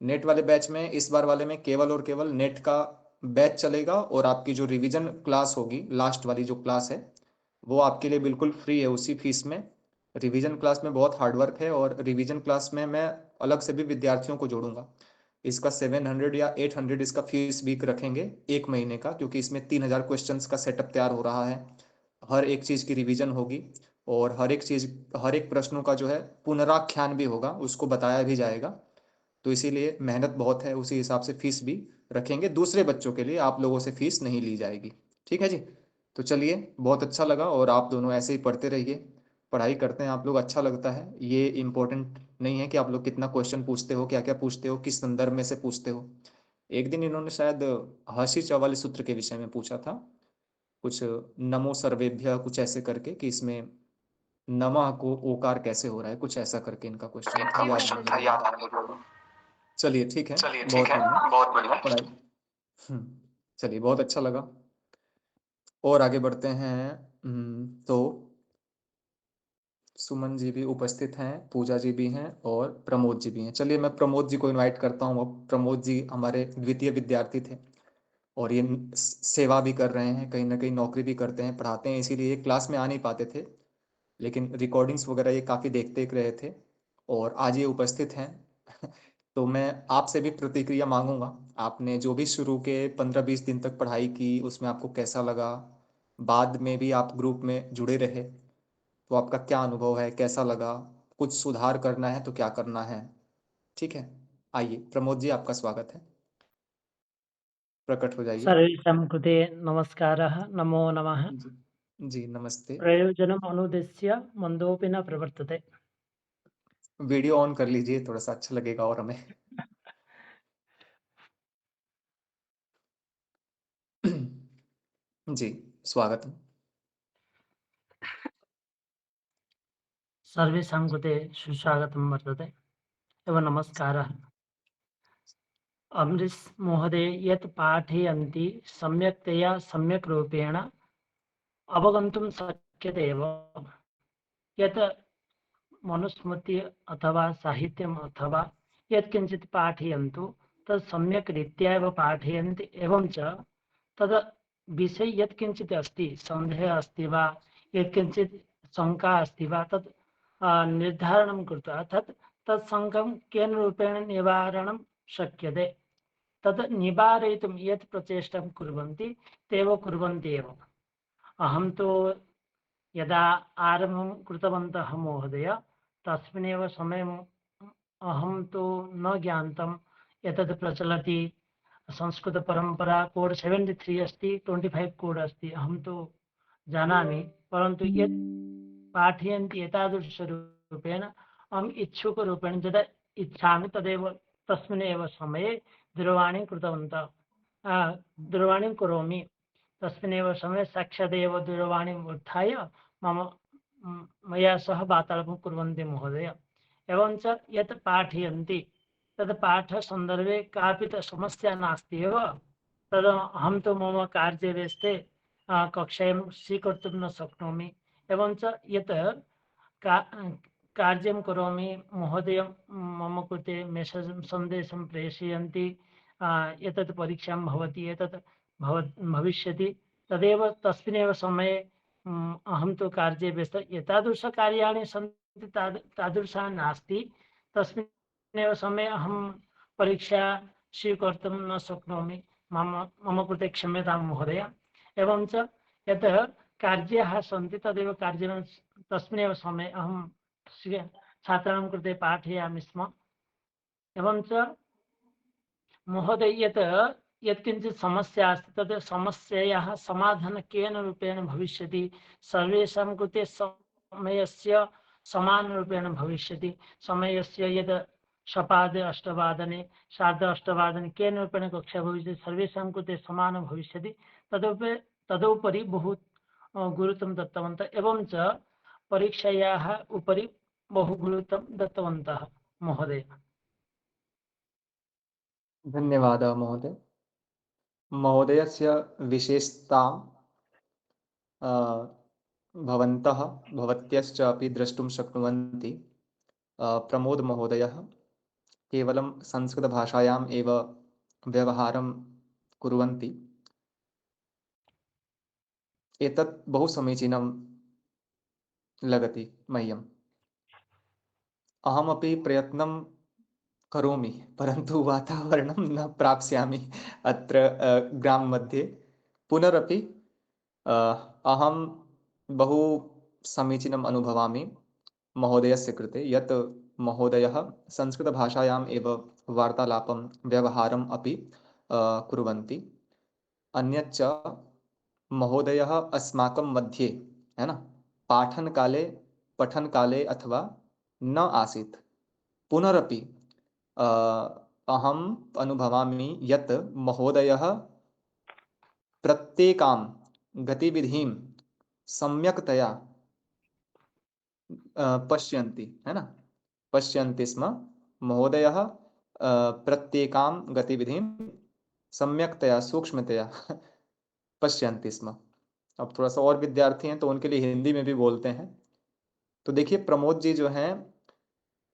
नेट वाले बैच में, इस बार वाले में केवल और केवल नेट का बैच चलेगा, और आपकी जो रिवीजन क्लास होगी, लास्ट वाली जो क्लास है, वो आपके लिए बिल्कुल फ्री है उसी फीस में। रिवीजन क्लास में बहुत हार्डवर्क है, और रिवीजन क्लास में मैं अलग से भी विद्यार्थियों को जोड़ूंगा। इसका 700 या 800 इसका फीस भी रखेंगे 1 महीने का, क्योंकि इसमें 3000 क्वेश्चंस का सेटअप तैयार हो रहा है। हर एक चीज की रिवीजन होगी, और हर एक प्रश्नों का जो है पुनराख्यान भी होगा, उसको बताया भी जाएगा। तो इसीलिए मेहनत बहुत है, उसी हिसाब से फीस भी रखेंगे। दूसरे बच्चों के लिए आप लोगों से फीस नहीं ली जाएगी, ठीक है जी। तो चलिए, बहुत अच्छा लगा, और आप दोनों ऐसे ही पढ़ते रहिए, पढ़ाई करते हैं आप लोग, अच्छा लगता है। ये इम्पोर्टेंट नहीं है कि आप लोग कितना क्वेश्चन पूछते हो, क्या क्या पूछते हो, किस संदर्भ में से पूछते हो। एक दिन इन्होंने शायद हर्षि चौवाली सूत्र के विषय में पूछा था, कुछ नमो सर्वेभ्य कुछ ऐसे करके, कि इसमें नमः को ओकार कैसे हो रहा है, कुछ ऐसा करके इनका क्वेश्चन था, जी याद भ्राता नहीं जी। आ रहा। चलिए ठीक है, बहुत बढ़िया, बहुत बढ़िया पढ़ाई। चलिए, बहुत अच्छा लगा। और आगे बढ़ते हैं। तो सुमन जी भी उपस्थित हैं, पूजा जी भी हैं और प्रमोद जी भी हैं। चलिए मैं प्रमोद जी को इनवाइट करता हूँ। अब प्रमोद जी हमारे द्वितीय विद्यार्थी थे और ये सेवा भी कर रहे हैं, कहीं ना कहीं नौकरी भी करते हैं, पढ़ाते हैं, इसीलिए क्लास में आ नहीं पाते थे, लेकिन रिकॉर्डिंग्स वगैरह ये काफ़ी देखते रहे थे और आज ये उपस्थित हैं। तो मैं आपसे भी प्रतिक्रिया मांगूंगा। आपने जो भी शुरू के 15-20 दिन तक पढ़ाई की उसमें आपको कैसा लगा, बाद में भी आप ग्रुप में जुड़े रहे तो आपका क्या अनुभव है, कैसा लगा, कुछ सुधार करना है तो क्या करना है। ठीक है, आइए प्रमोद जी, आपका स्वागत है, प्रकट हो जाइए। सर्वेषां कृते नमस्कारः, नमो नमः। जी जी, नमस्ते। प्रयोजनम् अनुद्देश्य मन्दोऽपि न प्रवर्तते। वीडियो ऑन कर लीजिए, थोड़ा सा अच्छा लगेगा और हमें। जी, स्वागत। सर्वेषां कृते सुस्वागतं वर्तते एवं नमस्कारः। अमरीश महोदय यत् पाठयन्ति सम्यक्तया सम्यक् रूपेण अवगन्तुं शक्यते एव। यत् मनुस्मृति अथवा साहित्यम् अथवा यत्किञ्चित् पाठयन्तु तत् सम्यक् रीत्या एव पाठयन्ति, एवं च तद् विषये यत्किञ्चित् अस्ति, सन्देहः अस्ति वा यत्किञ्चित् शङ्का अस्ति वा तत् निर्धारणं कृत्वा तत् शङ्कं केन रूपेण निवारणं शक्यते, तत् निवारयितुं यत् प्रचेष्टां कुर्वन्ति तेव कुर्वन्ति एव। अहं तु यदा आरम्भं कृतवन्तः महोदय तस्मिन्नेव समये अहं तु न ज्ञातं एतत् प्रचलति, संस्कृतपरम्परा कोड् 73 अस्ति, 25 कोड् अस्ति, अहं तु जानामि, परन्तु यत् पाठयन्ति एतादृशरूपेण अहम् इच्छुकरूपेण यदा इच्छामि तदेव तस्मिन्नेव समये दूरवाणीं कृतवन्तः, दूरवाणीं करोमि, तस्मिन्नेव समये साक्षादेव दूरवाणीम् उत्थाय मया सह वार्तालापं कुर्वन्ति महोदय। एवं च यत् पाठयन्ति तद् पाठसन्दर्भे कापि समस्या नास्ति एव, तद् अहं तु मम कार्यव्यस्ते कक्षायां स्वीकर्तुं न शक्नोमि। एवं च यत् कार्यं करोमि महोदय मम कृते मेसेज् सन्देशं प्रेषयन्ति, एतत् परीक्षां भवति, एतत् भविष्यति, तदेव तस्मिन्नेव समये अहं तु कार्ये व्यस्तः, एतादृशकार्याणि सन्ति तादृशानि नास्ति, तस्मिन्नेव समये अहं परीक्षा स्वीकर्तुं न शक्नोमि, मम कृते क्षम्यतां महोदय। एवं च यत् कार्याः सन्ति तदेव कार्याणि तस्मिन्नेव समये अहं छात्राणां कृते पाठयामि स्म। एवं च महोदय यत्किञ्चित् समस्या अस्ति तद् समस्यायाः समाधानं केन रूपेण भविष्यति, सर्वेषां कृते समयस्य समानरूपेण भविष्यति, समयस्य यद् सपादे 8 सार्ध 8 केन रूपेण कक्षा भविष्यति, सर्वेषां कृते समानं भविष्यति, तदुपरि बहु गुरुत्वं दत्तवन्तः। एवं च परीक्षायाः उपरि बहु गुरुत्वं दत्तवन्तः महोदय। धन्यवादः महोदय। महोदयस्य विशेषतां भवन्तः भवत्यश्च अपि द्रष्टुं शक्नुवन्ति। प्रमोद महोदयः केवलं संस्कृतभाषायाम् एव व्यवहारं कुर्वन्ति। एतत् बहु समीचीनं लगति मह्यम्। अहमपि प्रयत्नं करोमि, परन्तु वातावरणं न प्राप्स्यामि अत्र ग्राम मध्ये। पुनरपि अहं बहु समीचीनम् अनुभवामि महोदयस्य कृते, यत् महोदयः संस्कृतभाषायाम् एव वार्तालापं व्यवहारम् अपि कुर्वन्ति। अन्यच्च महोदयः अस्माकं मध्ये, है ना, पठनकाले अथवा न आसीत्। पुनरपि अहम् अनुभवामि यत् महोदयः प्रत्येकां गतिविधिं सम्यक्तया पश्यन्ति, है ना, पश्यन्ति स्म। महोदयः प्रत्येकां गतिविधिं सम्यक्तया सूक्ष्मतया पश्यन्ति स्म। अब थोड़ा सा और विद्यार्थी हैं तो उनके लिए हिंदी में भी बोलते हैं। तो देखिए प्रमोद जी जो हैं,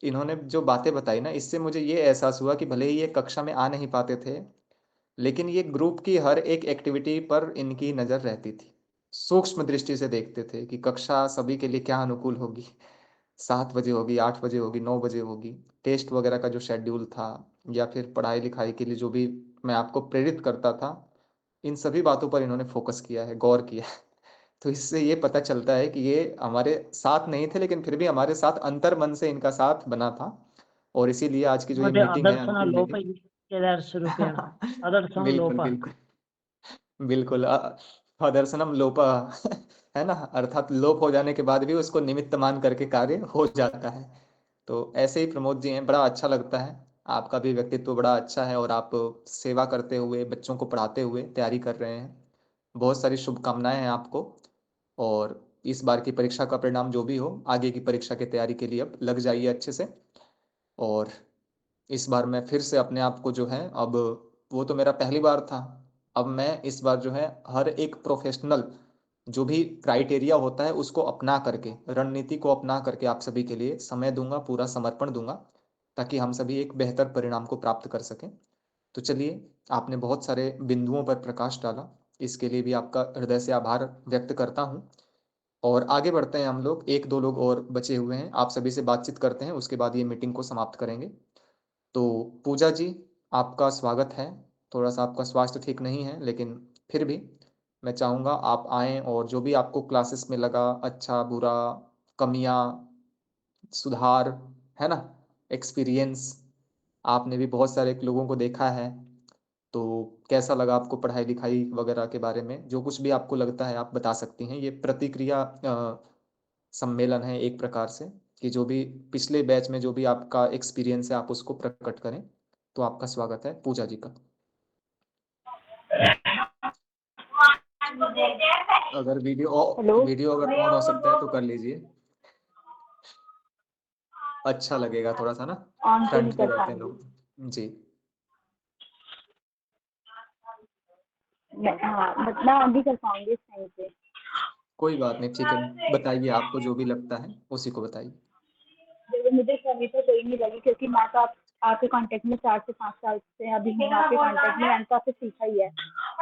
इन्होंने जो बातें बताई ना, इससे मुझे ये एहसास हुआ कि भले ही ये कक्षा में आ नहीं पाते थे, लेकिन ये ग्रुप की हर एक एक्टिविटी पर इनकी नज़र रहती थी। सूक्ष्म दृष्टि से देखते थे कि कक्षा सभी के लिए क्या अनुकूल होगी। 7 बजे होगी, 8 बजे होगी, 9 बजे होगी। टेस्ट वगैरह का जो शेड्यूल था या फिर पढ़ाई-लिखाई के लिए जो भी मैं आपको प्रेरित करता था, इन सभी बातों पर इन्होंने फ़ोकस किया है, गौर किया है। तो इससे ये पता चलता है कि ये हमारे साथ नहीं थे, लेकिन फिर भी हमारे साथ अंतर्मन से इनका साथ बना था और इसीलिए आज की जो ये ಮತ್ತೆ मीटिंग है, ಅದರ್ಶನ अंतिम ಲೋಪ मीटिंग ಕೆಲಸ ರೂಪಾಯಿ ಅದರ್ಶನ बिल्कुल, ಲೋಪ बिल्कुल। बिल्कुल अदर्शनम लोपः है ना? अर्थात लोप हो जाने के बाद भी उसको निमित्त मान करके कार्य हो जाता है। तो ऐसे ही प्रमोद जी हैं, बड़ा अच्छा लगता है। आपका भी व्यक्तित्व बड़ा अच्छा है और आप सेवा करते हुए, बच्चों को पढ़ाते हुए तैयारी कर रहे हैं। बहुत सारी शुभकामनाएँ हैं आपको और इस बार की परीक्षा का परिणाम जो भी हो, आगे की परीक्षा की तैयारी के लिए अब लग जाइए अच्छे से। और इस बार मैं फिर से अपने आप को जो है, अब वो तो मेरा पहली बार था, अब मैं इस बार जो है हर एक प्रोफेशनल जो भी क्राइटेरिया होता है उसको अपना करके, रणनीति को अपना करके आप सभी के लिए समय दूंगा, पूरा समर्पण दूंगा, ताकि हम सभी एक बेहतर परिणाम को प्राप्त कर सकें। तो चलिए, आपने बहुत सारे बिंदुओं पर प्रकाश डाला, इसके लिए भी आपका हृदय से आभार व्यक्त करता हूँ। और आगे बढ़ते हैं हम लोग, एक दो लोग और बचे हुए हैं, आप सभी से बातचीत करते हैं, उसके बाद ये मीटिंग को समाप्त करेंगे। तो पूजा जी, आपका स्वागत है। थोड़ा-सा आपका स्वास्थ्य ठीक नहीं है, लेकिन फिर भी मैं चाहूँगा आप आएँ और जो भी आपको क्लासेस में लगा अच्छा, बुरा, कमियाँ, सुधार, है ना? एक्सपीरियंस, आपने भी बहुत सारे लोगों को देखा है, तो कैसा लगा आपको पढ़ाई-लिखाई वगैरह के बारे में? जो कुछ भी आपको लगता है आप बता सकती हैं। ये प्रतिक्रिया सम्मेलन है एक प्रकार से, कि जो भी पिछले बैच में जो भी आपका एक्सपीरियंस है आप उसको प्रकट करें। तो आपका स्वागत है पूजा जी का। अगर हेलो वीडियो अगर ऑन हो सकता है तो कर लीजिए। अच्छा लगेगा थोड़ा-सा ना, ऑन तो नहीं फ्रंट पे कर रहते हैं पाऊंगी लोग। जी, हाँ मतलब अभी कर पाऊंगी इस टाइम पे। कोई बात नहीं, ठीक है। बताइए, आपको जो भी लगता है उसी को बताइए। देखो मुझे कमी तो कोई नहीं लगी क्योंकि मैं तो आपके कांटेक्ट में 4 से 5 साल से अभी हूँ आपके कांटेक्ट में। मैंने तो आपसे सीखा ही है,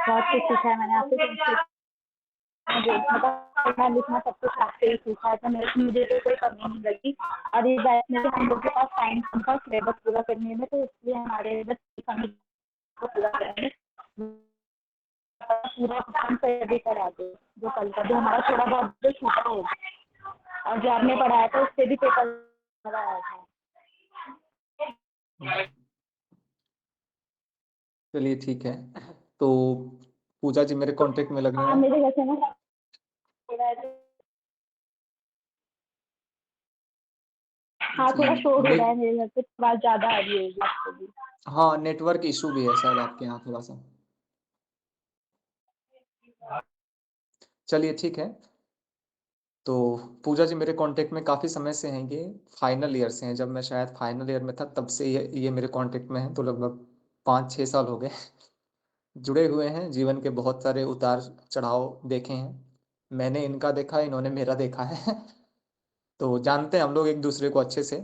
बहुत कुछ सीखा है मैंने आपसे। मुझे मतलब पढ़ना लिखना सब कुछ आपसे ही सीखा है, तो मुझे तो कोई कमी नहीं लगी। और इस बैच में भी हम लोग के पास टाइम कम था सिलेबस पूरा करने में, तो इसलिए हमारे बस कमी को पूरा करेंगे। पूरा काम तैयारी करा दो जो कल का जो हमारा थोड़ा बहुत जो छूटा होगा और जो आपने पढ़ाया था उससे भी पेपर आया था। चलिए ठीक है। तो पूजा जी मेरे कॉन्टेक्ट में लग रहे हाँ हैं। मेरे घर से ना थोड़ा हाँ थोड़ा जी, शोर हो रहा है मेरे घर पे, आवाज ज्यादा आ रही होगी आपको भी। हाँ, नेटवर्क इशू भी है शायद आपके यहाँ थोड़ा-सा। चलिए ठीक है। तो पूजा जी मेरे कांटेक्ट में काफ़ी समय से हैं ये, फाइनल ईयर से हैं। जब मैं शायद फाइनल ईयर में था तब से ये मेरे कांटेक्ट में हैं, तो लगभग 5-6 साल हो गए। जुड़े हुए हैं, जीवन के बहुत सारे उतार-चढ़ाव देखे हैं। मैंने इनका देखा, इन्होंने मेरा देखा है। तो जानते हैं हम लोग एक-दूसरे को अच्छे से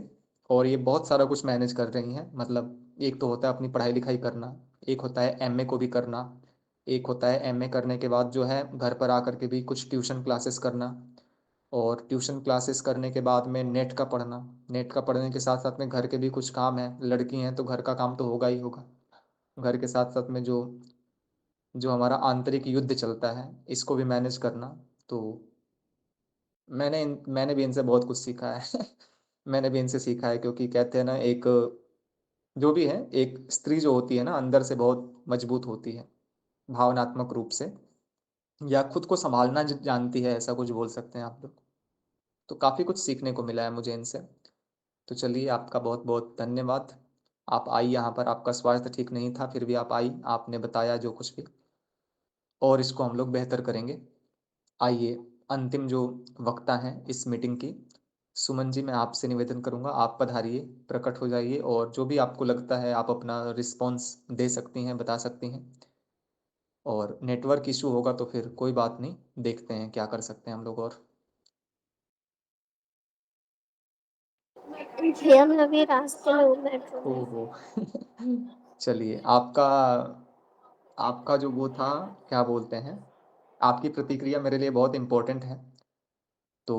और ये बहुत सारा कुछ मैनेज कर रही हैं। मतलब एक तो होता है अपनी पढ़ाई-लिखाई करना, एक होता है एमए को भी करना, एक होता है एमए करने के बाद जो है घर पर आकर के भी कुछ ट्यूशन क्लासेस करना और ट्यूशन क्लासेस करने के बाद में नेट का पढ़ना। नेट का पढ़ने के साथ-साथ में घर के भी कुछ काम हैं, लड़की हैं तो घर का काम तो होगा ही होगा। घर के साथ-साथ में जो जो हमारा आंतरिक युद्ध चलता है, इसको भी मैनेज करना। तो मैंने भी इनसे बहुत कुछ सीखा है। मैंने भी इनसे सीखा है, क्योंकि कहते हैं ना, एक जो भी है, एक स्त्री जो होती है ना अंदर से बहुत मजबूत होती है, भावनात्मक रूप से, या खुद को सँभालना ज जानती है, ऐसा कुछ बोल सकते हैं आप लोग। तो काफ़ी कुछ सीखने को मिला है मुझे इनसे। तो चलिए, आपका बहुत-बहुत धन्यवाद। आप आई यहाँ पर, आपका स्वास्थ्य ठीक नहीं था, फिर भी आप आई, आपने बताया जो कुछ भी, और इसको हम लोग बेहतर करेंगे। आइए, अंतिम जो वक्ता हैं इस मीटिंग की, सुमन जी, मैं आपसे निवेदन करूँगा, आप पधारिए, प्रकट हो जाइए और जो भी आपको लगता है आप अपना रिस्पॉन्स दे सकती हैं, बता सकती हैं। और नेटवर्क इश्यू होगा तो फिर कोई बात नहीं, देखते हैं क्या कर सकते हैं हम लोग और। भैया मैं अभी रास्ते में हूँ मेट्रो में। ओहो चलिए, आपका जो वो था, क्या बोलते हैं, आपकी प्रतिक्रिया मेरे लिए बहुत इम्पोर्टेंट है। तो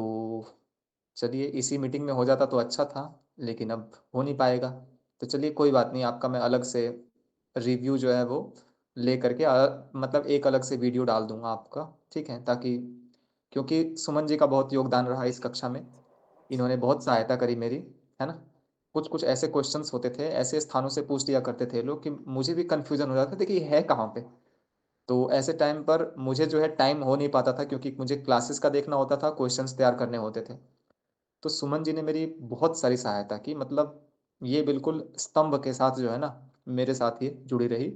चलिए, इसी मीटिंग में हो जाता तो अच्छा था, लेकिन अब हो नहीं पाएगा। तो चलिए कोई बात नहीं, आपका मैं अलग से रिव्यू जो है वो ले करके मतलब एक अलग से वीडियो डाल दूंगा आपका, ठीक है? ताकि, क्योंकि सुमन जी का बहुत योगदान रहा इस कक्षा में, इन्होंने बहुत सहायता करी मेरी, है ना? कुछ कुछ ऐसे क्वेश्चंस होते थे, ऐसे स्थानों से पूछ लिया करते थे लोग कि मुझे भी कंफ्यूजन हो जाता था कि ये है कहाँ पे। तो ऐसे टाइम पर मुझे जो है टाइम हो नहीं पाता था, क्योंकि मुझे क्लासेस का देखना होता था, क्वेश्चंस तैयार करने होते थे। तो सुमन जी ने मेरी बहुत सारी सहायता की, मतलब ये बिल्कुल स्तंभ के साथ जो है ना, मेरे साथ ये जुड़ी रही,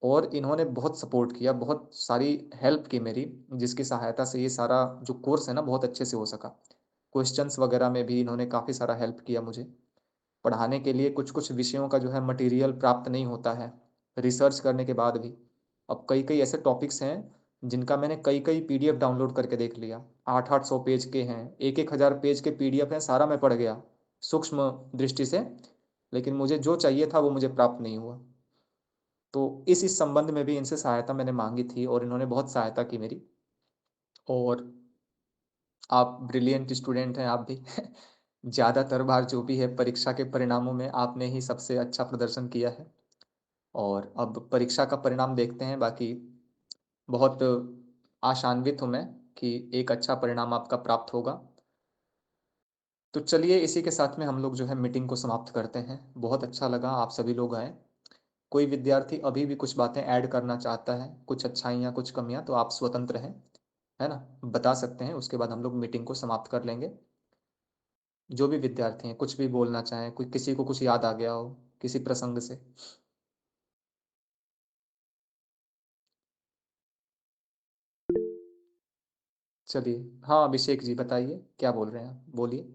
और इन्होंने बहुत सपोर्ट किया, बहुत सारी हेल्प की मेरी, जिसकी सहायता से ये सारा जो कोर्स है ना बहुत अच्छे से हो सका। क्वेश्चंस वगैरह में भी इन्होंने काफ़ी सारा हेल्प किया मुझे। पढ़ाने के लिए कुछ कुछ विषयों का जो है मटेरियल प्राप्त नहीं होता है, रिसर्च करने के बाद भी। अब कई कई ऐसे टॉपिक्स हैं जिनका मैंने कई कई पीडीएफ डाउनलोड करके देख लिया, 800 पेज के हैं, 1,000 पेज के पीडीएफ हैं, सारा मैं पढ़ गया सूक्ष्म दृष्टि से, लेकिन मुझे जो चाहिए था वो मुझे प्राप्त नहीं हुआ। तो इस संबंध में भी इनसे सहायता मैंने मांगी थी, और इन्होंने बहुत सहायता की मेरी। और आप ब्रिलियंट स्टूडेंट हैं आप भी ज़्यादातर बार जो भी है परीक्षा के परिणामों में आपने ही सबसे अच्छा प्रदर्शन किया है। और अब परीक्षा का परिणाम देखते हैं। बाकी बहुत आशान्वित हूँ मैं कि एक अच्छा परिणाम आपका प्राप्त होगा। तो चलिए, इसी के साथ में हम लोग जो है मीटिंग को समाप्त करते हैं। बहुत अच्छा लगा आप सभी लोग आए। कोई विद्यार्थी अभी भी कुछ बातें ऐड करना चाहता है, कुछ अच्छाइयाँ कुछ कमियाँ, तो आप स्वतंत्र हैं, है ना? बता सकते हैं, उसके बाद हम लोग मीटिंग को समाप्त कर लेंगे। जो भी विद्यार्थी हैं कुछ भी बोलना चाहें, कोई किसी को कुछ याद आ गया हो किसी प्रसंग से। चलिए, हाँ अभिषेक जी बताइए, क्या बोल रहे हैं आप, बोलिए।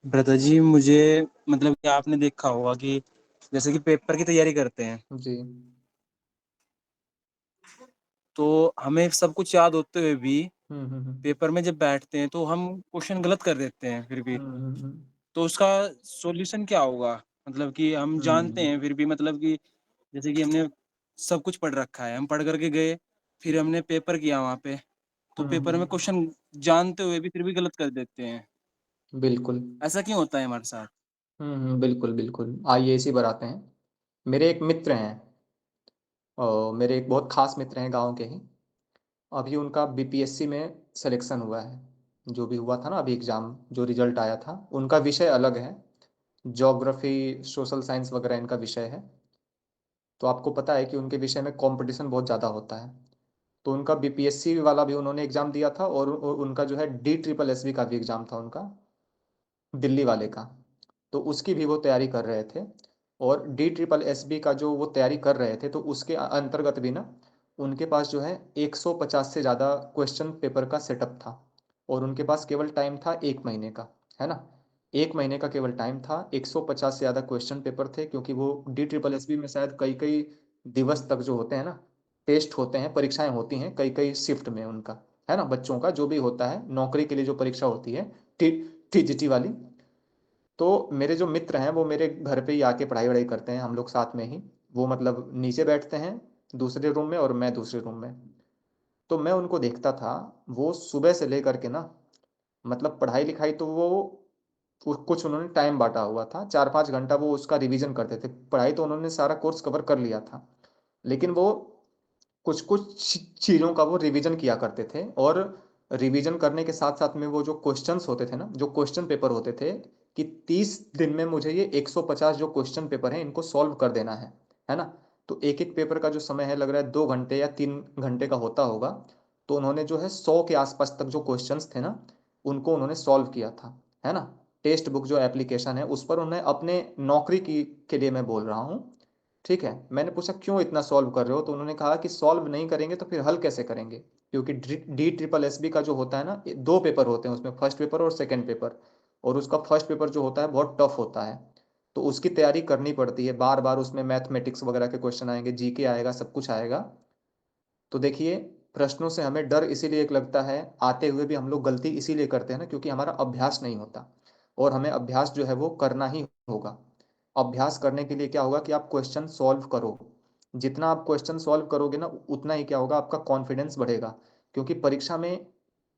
ब्रदर जी, मुझे मतलब कि आपने देखा होगा कि जैसे कि पेपर की तैयारी करते हैं जी। तो हमें सब कुछ याद होते हुए भी हम्म। पेपर में जब बैठते हैं तो हम क्वेश्चन गलत कर देते हैं फिर भी। हम्म। तो उसका सॉल्यूशन क्या होगा? मतलब कि हम जानते हैं फिर भी, मतलब कि जैसे कि हमने सब कुछ पढ़ रखा है, हम पढ़ करके गए, फिर हमने पेपर किया वहाँ पे, तो पेपर में क्वेश्चन जानते हुए भी फिर भी गलत कर देते हैं। बिल्कुल। ऐसा क्यों होता है हमारे साथ? बिल्कुल बिल्कुल, आइए इसी पर आते हैं। मेरे एक मित्र हैं, मेरे एक बहुत खास मित्र हैं गांव के ही। अभी उनका बीपीएससी में सिलेक्शन हुआ है, जो भी हुआ था ना अभी एग्ज़ाम, जो रिजल्ट आया था, उनका विषय अलग है, ज्योग्राफी सोशल साइंस वगैरह इनका विषय है। तो आपको पता है कि उनके विषय में कंपटीशन बहुत ज़्यादा होता है। तो उनका बीपीएससी वाला भी उन्होंने एग्ज़ाम दिया था, और उनका जो है DSSB का भी एग्ज़ाम था उनका, दिल्ली वाले का। तो उसकी भी वो तैयारी कर रहे थे। और DSSB का जो वो तैयारी कर रहे थे, तो उसके अंतर्गत भी ना उनके पास जो है 150 से ज़्यादा क्वेश्चन पेपर का सेटअप था, और उनके पास केवल टाइम था 1 महीने का, है ना? 1 महीने का केवल टाइम था, 150 से ज़्यादा क्वेश्चन पेपर थे, क्योंकि वो DSSB में शायद कई कई दिवस तक जो होते हैं ना, टेस्ट होते हैं, परीक्षाएं होती हैं कई कई शिफ्ट में उनका, है ना? बच्चों का जो भी होता है नौकरी के लिए जो परीक्षा होती है, TGT वाली। तो मेरे जो मित्र हैं वो मेरे घर पे ही आके पढ़ाई वढ़ाई करते हैं, हम लोग साथ में ही। वो मतलब नीचे बैठते हैं दूसरे रूम में, और मैं दूसरे रूम में। तो मैं उनको देखता था, वो सुबह से लेकर के ना, मतलब पढ़ाई लिखाई तो वो कुछ उन्होंने टाइम बांटा हुआ था, 4-5 घंटा वो उसका रिवीजन करते थे। पढ़ाई तो उन्होंने सारा कोर्स कवर कर लिया था, लेकिन वो कुछ कुछ चीज़ों का वो रिवीजन किया करते थे। और रिवीजन करने के साथ साथ में वो जो क्वेश्चंस होते थे ना, जो क्वेश्चन पेपर होते थे, कि 30 दिन में मुझे ये 150 जो क्वेश्चन पेपर हैं इनको सॉल्व कर देना है ना? तो एक एक पेपर का जो समय है, लग रहा है 2 घंटे या 3 घंटे का होता होगा। तो उन्होंने जो है 100 के आसपास तक जो क्वेश्चंस थे ना, उनको उन्होंने सॉल्व किया था, है ना? टेक्स्ट बुक जो एप्लीकेशन है उस पर उन्होंने अपने नौकरी की के लिए मैं बोल रहा हूँ, ठीक है? मैंने पूछा क्यों इतना सॉल्व कर रहे हो, तो उन्होंने कहा कि सॉल्व नहीं करेंगे तो फिर हल कैसे करेंगे, क्योंकि DSSB का जो होता है ना, 2 पेपर होते हैं उसमें, फर्स्ट पेपर और सेकंड पेपर। और उसका फर्स्ट पेपर जो होता है बहुत टफ होता है, तो उसकी तैयारी करनी पड़ती है, बार बार उसमें मैथमेटिक्स वगैरह के क्वेश्चन आएंगे, जीके आएगा, सब कुछ आएगा। तो देखिए, प्रश्नों से हमें डर इसीलिए एक लगता है, आते हुए भी हम लोग गलती इसीलिए करते हैं ना, क्योंकि हमारा अभ्यास नहीं होता। और हमें अभ्यास जो है वो करना ही होगा। अभ्यास करने के लिए क्या होगा कि आप क्वेश्चन सॉल्व करो। जितना आप क्वेश्चन सॉल्व करोगे ना, उतना ही क्या होगा, आपका कॉन्फिडेंस बढ़ेगा। क्योंकि परीक्षा में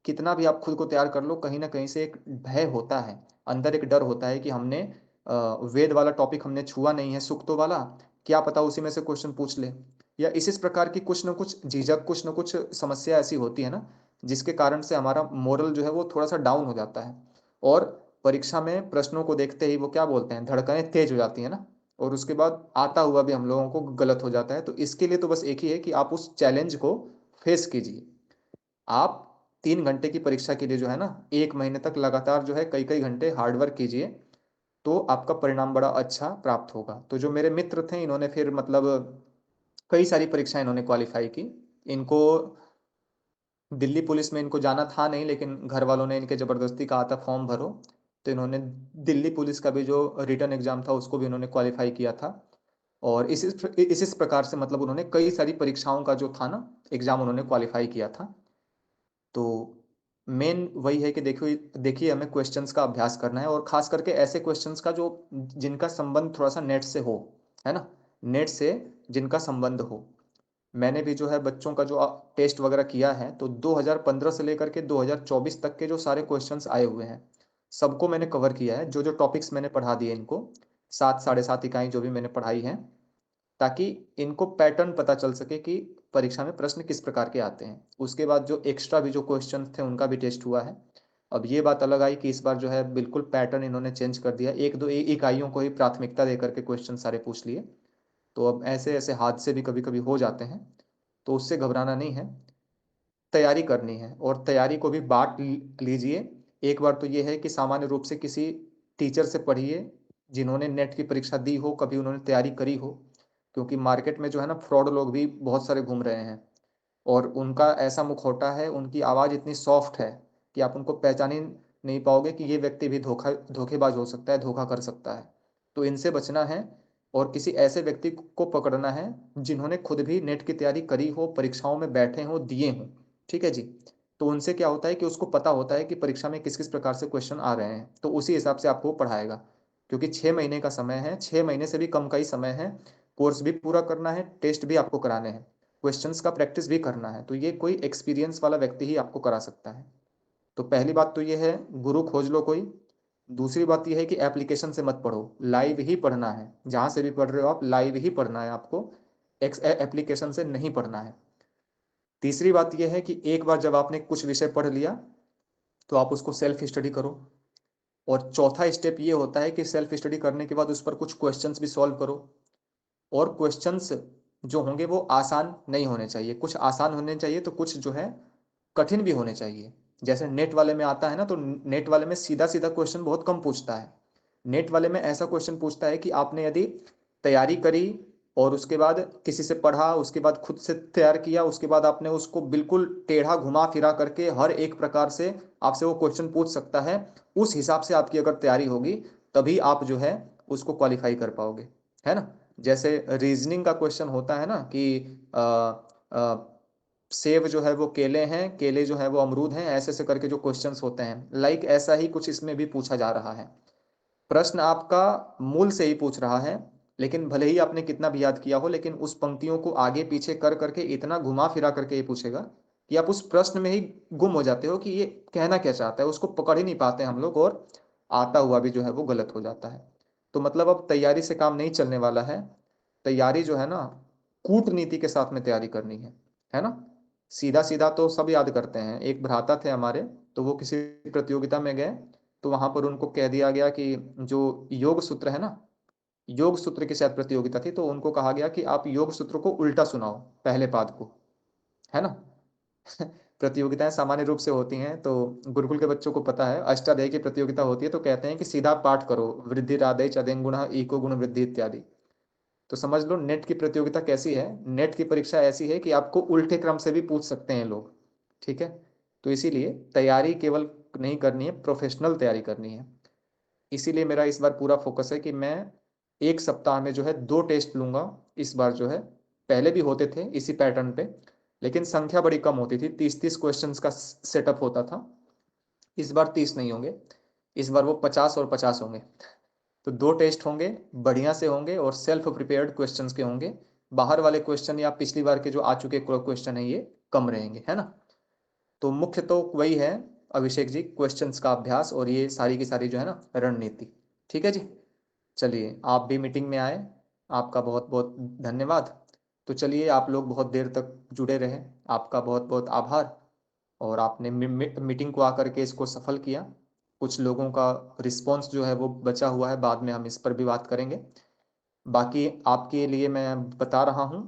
कितना भी आप खुद को तैयार कर लो, कहीं ना कहीं से एक भय होता है, अंदर एक डर होता है कि हमने वेद वाला टॉपिक हमने छुआ नहीं है, सूक्तों वाला, क्या पता उसी में से क्वेश्चन पूछ ले, या इस प्रकार की कुछ ना कुछ झिझक, कुछ ना कुछ समस्या ऐसी होती है ना, जिसके कारण से हमारा मोरल जो है वो थोड़ा सा डाउन हो जाता है। और परीक्षा में प्रश्नों को देखते ही वो क्या बोलते हैं, धड़कनें तेज हो जाती है ना, और उसके बाद आता हुआ भी हम लोगों को गलत हो जाता है। तो इसके लिए तो बस एक ही है कि आप उस चैलेंज को फेस कीजिए। आप 3 घंटे की परीक्षा के लिए जो है ना, 1 महीने तक लगातार जो है कई कई घंटे हार्डवर्क कीजिए, तो आपका परिणाम बड़ा अच्छा प्राप्त होगा। तो जो मेरे मित्र थे, इन्होंने फिर मतलब कई सारी परीक्षाएं इन्होंने क्वालिफाई की। इनको दिल्ली पुलिस में इनको जाना था नहीं, लेकिन घर वालों ने इनके जबरदस्ती कहा था फॉर्म भरो, तो इन्होंने दिल्ली पुलिस का भी जो रिटर्न एग्जाम था उसको भी इन्होंने क्वालिफाई किया था। और इस प्रकार से मतलब उन्होंने कई सारी परीक्षाओं का जो था ना एग्जाम, उन्होंने क्वालिफाई किया था। तो मेन वही है कि देखिए देखिए हमें क्वेश्चंस का अभ्यास करना है, और खास करके ऐसे क्वेश्चंस का जो जिनका संबंध थोड़ा सा नेट से हो, है ना, नेट से जिनका संबंध हो। मैंने भी जो है बच्चों का जो टेस्ट वगैरह किया है, तो 2015 से लेकर के 2024 तक के जो सारे क्वेश्चंस आए हुए हैं, सबको मैंने कवर किया है। जो जो टॉपिक्स मैंने पढ़ा दिए इनको, 7 साढ़े 7 इकाई जो भी मैंने पढ़ाई है, ताकि इनको पैटर्न पता चल सके कि परीक्षा में प्रश्न किस प्रकार के आते हैं। उसके बाद जो एक्स्ट्रा भी जो क्वेश्चन थे उनका भी टेस्ट हुआ है। अब ये बात अलग आई कि इस बार जो है बिल्कुल पैटर्न इन्होंने चेंज कर दिया, 1-2 इकाइयों को ही प्राथमिकता देकर के क्वेश्चन सारे पूछ लिए। तो अब ऐसे ऐसे हादसे भी कभी कभी हो जाते हैं, तो उससे घबराना नहीं है, तैयारी करनी है। और तैयारी को भी बांट लीजिए। एक बार तो ये है कि सामान्य रूप से किसी टीचर से पढ़िए जिन्होंने नेट की परीक्षा दी हो, कभी उन्होंने तैयारी करी हो, क्योंकि मार्केट में जो है ना फ्रॉड लोग भी बहुत सारे घूम रहे हैं, और उनका ऐसा मुखौटा है, उनकी आवाज़ इतनी सॉफ्ट है कि आप उनको पहचान ही नहीं पाओगे कि ये व्यक्ति भी धोखेबाज हो सकता है, धोखा कर सकता है। तो इनसे बचना है, और किसी ऐसे व्यक्ति को पकड़ना है जिन्होंने खुद भी नेट की तैयारी करी हो, परीक्षाओं में बैठे हों, दिए हों। ठीक है जी। तो उनसे क्या होता है कि उसको पता होता है कि परीक्षा में किस किस प्रकार से क्वेश्चन आ रहे हैं, तो उसी हिसाब से आपको पढ़ाएगा। क्योंकि 6 महीने का समय है, 6 महीने से भी कम का ही समय है, कोर्स भी पूरा करना है, टेस्ट भी आपको कराने हैं, क्वेश्चंस का प्रैक्टिस भी करना है। तो ये कोई एक्सपीरियंस वाला व्यक्ति ही आपको करा सकता है। तो पहली बात तो ये है, गुरु खोज लो कोई। दूसरी बात ये है कि एप्लीकेशन से मत पढ़ो, लाइव ही पढ़ना है। जहां से भी पढ़ रहे हो आप, लाइव ही पढ़ना है आपको, एप्लीकेशन से नहीं पढ़ना है। तीसरी बात यह है कि एक बार जब आपने कुछ विषय पढ़ लिया, तो आप उसको सेल्फ स्टडी करो। और चौथा स्टेप ये होता है कि सेल्फ स्टडी करने के बाद उस पर कुछ क्वेश्चंस भी सॉल्व करो। और क्वेश्चंस जो होंगे वो आसान नहीं होने चाहिए, कुछ आसान होने चाहिए, तो कुछ जो है कठिन भी होने चाहिए। जैसे नेट वाले में आता है ना, तो नेट वाले में सीधा सीधा क्वेश्चन बहुत कम पूछता है। नेट वाले में ऐसा क्वेश्चन पूछता है कि आपने यदि तैयारी करी और उसके बाद किसी से पढ़ा, उसके बाद खुद से तैयार किया, उसके बाद आपने उसको बिल्कुल टेढ़ा घुमा फिरा करके हर एक प्रकार से आपसे वो क्वेश्चन पूछ सकता है, उस हिसाब से आपकी अगर तैयारी होगी, तभी आप जो है उसको क्वालिफाई कर पाओगे, है ना। जैसे रीजनिंग का क्वेश्चन होता है ना कि आ, आ, सेब जो है वो केले हैं, केले जो है वो अमरूद हैं, ऐसे ऐसे करके जो क्वेश्चंस होते हैं, लाइक ऐसा ही कुछ इसमें भी पूछा जा रहा है। प्रश्न आपका मूल से ही पूछ रहा है, लेकिन भले ही आपने कितना भी याद किया हो, लेकिन उस पंक्तियों को आगे पीछे कर करके इतना घुमा फिरा करके ये पूछेगा कि आप उस प्रश्न में ही गुम हो जाते हो कि ये कहना क्या चाहता है, उसको पकड़ ही नहीं पाते हम लोग, और आता हुआ भी जो है वो गलत हो जाता है। तो मतलब अब तैयारी से काम नहीं चलने वाला है। तैयारी जो है ना, कूटनीति के साथ में तैयारी करनी है ना। सीधा सीधा तो सब याद करते हैं। एक भ्राता थे हमारे, तो वो किसी प्रतियोगिता में गए, तो वहां पर उनको कह दिया गया कि जो योग सूत्र है ना, योग सूत्र की शायद प्रतियोगिता थी, तो उनको कहा गया कि आप योग सूत्र को उल्टा सुनाओ, पहले पाद को, है ना। प्रतियोगिताएं सामान्य रूप से होती हैं, तो गुरुकुल के बच्चों को पता है, अष्टाध्यायी की प्रतियोगिता होती है, तो कहते हैं कि सीधा पाठ करो, वृद्धि राधे चदें गुण इको गुण वृद्धि इत्यादि। तो समझ लो नेट की प्रतियोगिता कैसी है, नेट की परीक्षा ऐसी है कि आपको उल्टे क्रम से भी पूछ सकते हैं लोग। ठीक है। तो इसीलिए तैयारी केवल नहीं करनी है, प्रोफेशनल तैयारी करनी है। इसीलिए मेरा इस बार पूरा फोकस है कि मैं 1 सप्ताह में जो है 2 टेस्ट लूंगा। इस बार जो है, पहले भी होते थे इसी पैटर्न पे, लेकिन संख्या बड़ी कम होती थी, 30-30 क्वेश्चंस का सेटअप होता था। इस बार 30 नहीं होंगे, इस बार वो 50 और 50 होंगे। तो 2 टेस्ट होंगे, बढ़िया से होंगे और सेल्फ प्रिपेयर्ड क्वेश्चंस के होंगे। बाहर वाले क्वेश्चन या पिछली बार के जो आ चुके क्वेश्चन है ये कम रहेंगे, है ना। तो मुख्य तो वही है अभिषेक जी, क्वेश्चंस का अभ्यास और ये सारी की सारी जो है ना रणनीति। ठीक है जी, चलिए आप भी मीटिंग में आए, आपका बहुत बहुत धन्यवाद। तो चलिए आप लोग बहुत देर तक जुड़े रहे, आपका बहुत बहुत आभार। और आपने मीटिंग को आकर के इसको सफल किया। कुछ लोगों का रिस्पॉन्स जो है वो बचा हुआ है, बाद में हम इस पर भी बात करेंगे। बाकी आपके लिए मैं बता रहा हूँ,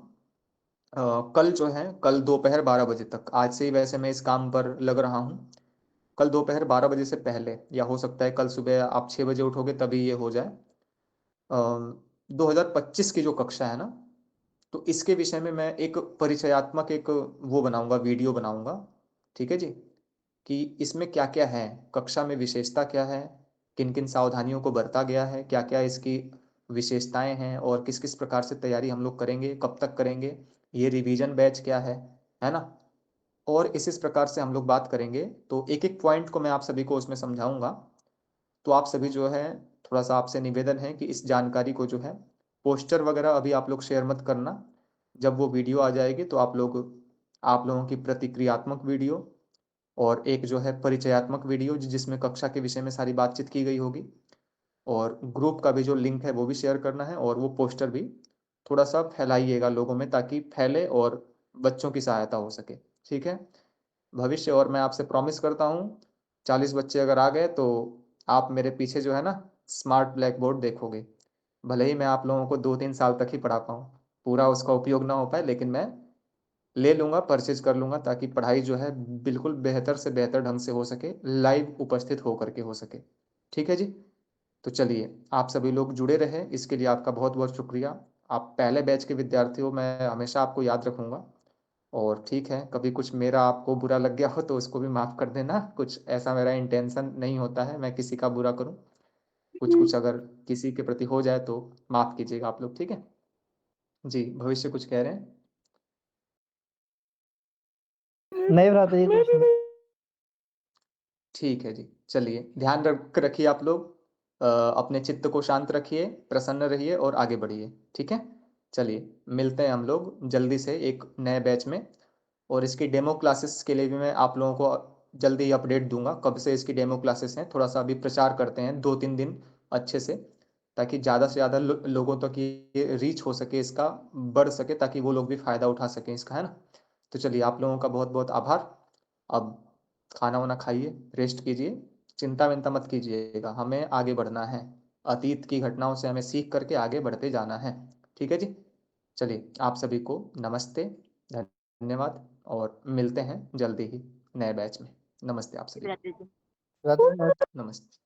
कल जो है, कल दोपहर 12 बजे तक, आज से ही वैसे मैं इस काम पर लग रहा हूँ। कल दोपहर 12 बजे से पहले, या हो सकता है कल सुबह आप 6 बजे उठोगे तभी ये हो जाए, 2025 की जो कक्षा है ना, तो इसके विषय में मैं एक परिचयात्मक एक वो बनाऊंगा, वीडियो बनाऊंगा। ठीक है जी, कि इसमें क्या क्या है, कक्षा में विशेषता क्या है, किन किन सावधानियों को बरता गया है, क्या क्या इसकी विशेषताएं हैं और किस किस प्रकार से तैयारी हम लोग करेंगे, कब तक करेंगे, ये रिवीजन बैच क्या है ना। और इस प्रकार से हम लोग बात करेंगे। तो एक एक पॉइंट को मैं आप सभी को उसमें समझाऊंगा। तो आप सभी जो है, थोड़ा सा आपसे निवेदन है कि इस जानकारी को जो है, पोस्टर वगैरह अभी आप लोग शेयर मत करना। जब वो वीडियो आ जाएगी तो आप लोगों की प्रतिक्रियात्मक वीडियो और एक जो है परिचयात्मक वीडियो जिसमें कक्षा के विषय में सारी बातचीत की गई होगी, और ग्रुप का भी जो लिंक है वो भी शेयर करना है, और वो पोस्टर भी थोड़ा सा फैलाइएगा लोगों में ताकि फैले और बच्चों की सहायता हो सके। ठीक है भविष्य, और मैं आपसे प्रॉमिस करता हूँ 40 बच्चे अगर आ गए तो आप मेरे पीछे जो है ना स्मार्ट ब्लैक बोर्ड देखोगे। भले ही मैं आप लोगों को 2-3 साल तक ही पढ़ा पाऊँ, पूरा उसका उपयोग ना हो पाए, लेकिन मैं ले लूंगा, परचेज कर लूंगा ताकि पढ़ाई जो है बिल्कुल बेहतर से बेहतर ढंग से हो सके, लाइव उपस्थित होकर के हो सके। ठीक है जी, तो चलिए आप सभी लोग जुड़े रहे, इसके लिए आपका बहुत बहुत शुक्रिया। आप पहले बैच के विद्यार्थी हो, मैं हमेशा आपको याद रखूंगा। और ठीक है, कभी कुछ मेरा आपको बुरा लग गया हो तो उसको भी माफ़ कर देना, कुछ ऐसा मेरा इंटेंशन नहीं होता है मैं किसी का बुरा करूं। कुछ अगर किसी के प्रति हो जाए तो माफ़ कीजिएगा आप लोग। ठीक है जी, भविष्य कुछ कह रहे हैं? नहीं भ्राता जी, कुछ नहीं। ठीक है जी, चलिए ध्यान रखिए आप लोग, अपने चित्त को शांत रखिए, प्रसन्न रहिए और आगे बढ़िए। ठीक है, चलिए मिलते हैं हम लोग जल्दी से एक नए बैच में। और इसकी डेमो क्लासेस के लिए भी मैं आप लोगों को जल्दी ही अपडेट दूंगा, कब से इसकी डेमो क्लासेस हैं। थोड़ा सा अभी प्रचार करते हैं 2-3 दिन अच्छे से, ताकि ज़्यादा से ज़्यादा लोगों तक ये रीच हो सके, इसका बढ़ सके, ताकि वो लोग भी फ़ायदा उठा सकें इसका, है ना। तो चलिए आप लोगों का बहुत बहुत आभार। अब खाना वाना खाइए, रेस्ट कीजिए, चिंता विंता मत कीजिएगा, हमें आगे बढ़ना है। अतीत की घटनाओं से हमें सीख करके आगे बढ़ते जाना है। ठीक है जी, चलिए आप सभी को नमस्ते, धन्यवाद, और मिलते हैं जल्दी ही नए बैच में। नमस्ते आप सभी को। भ्राता जी। नमस्ते।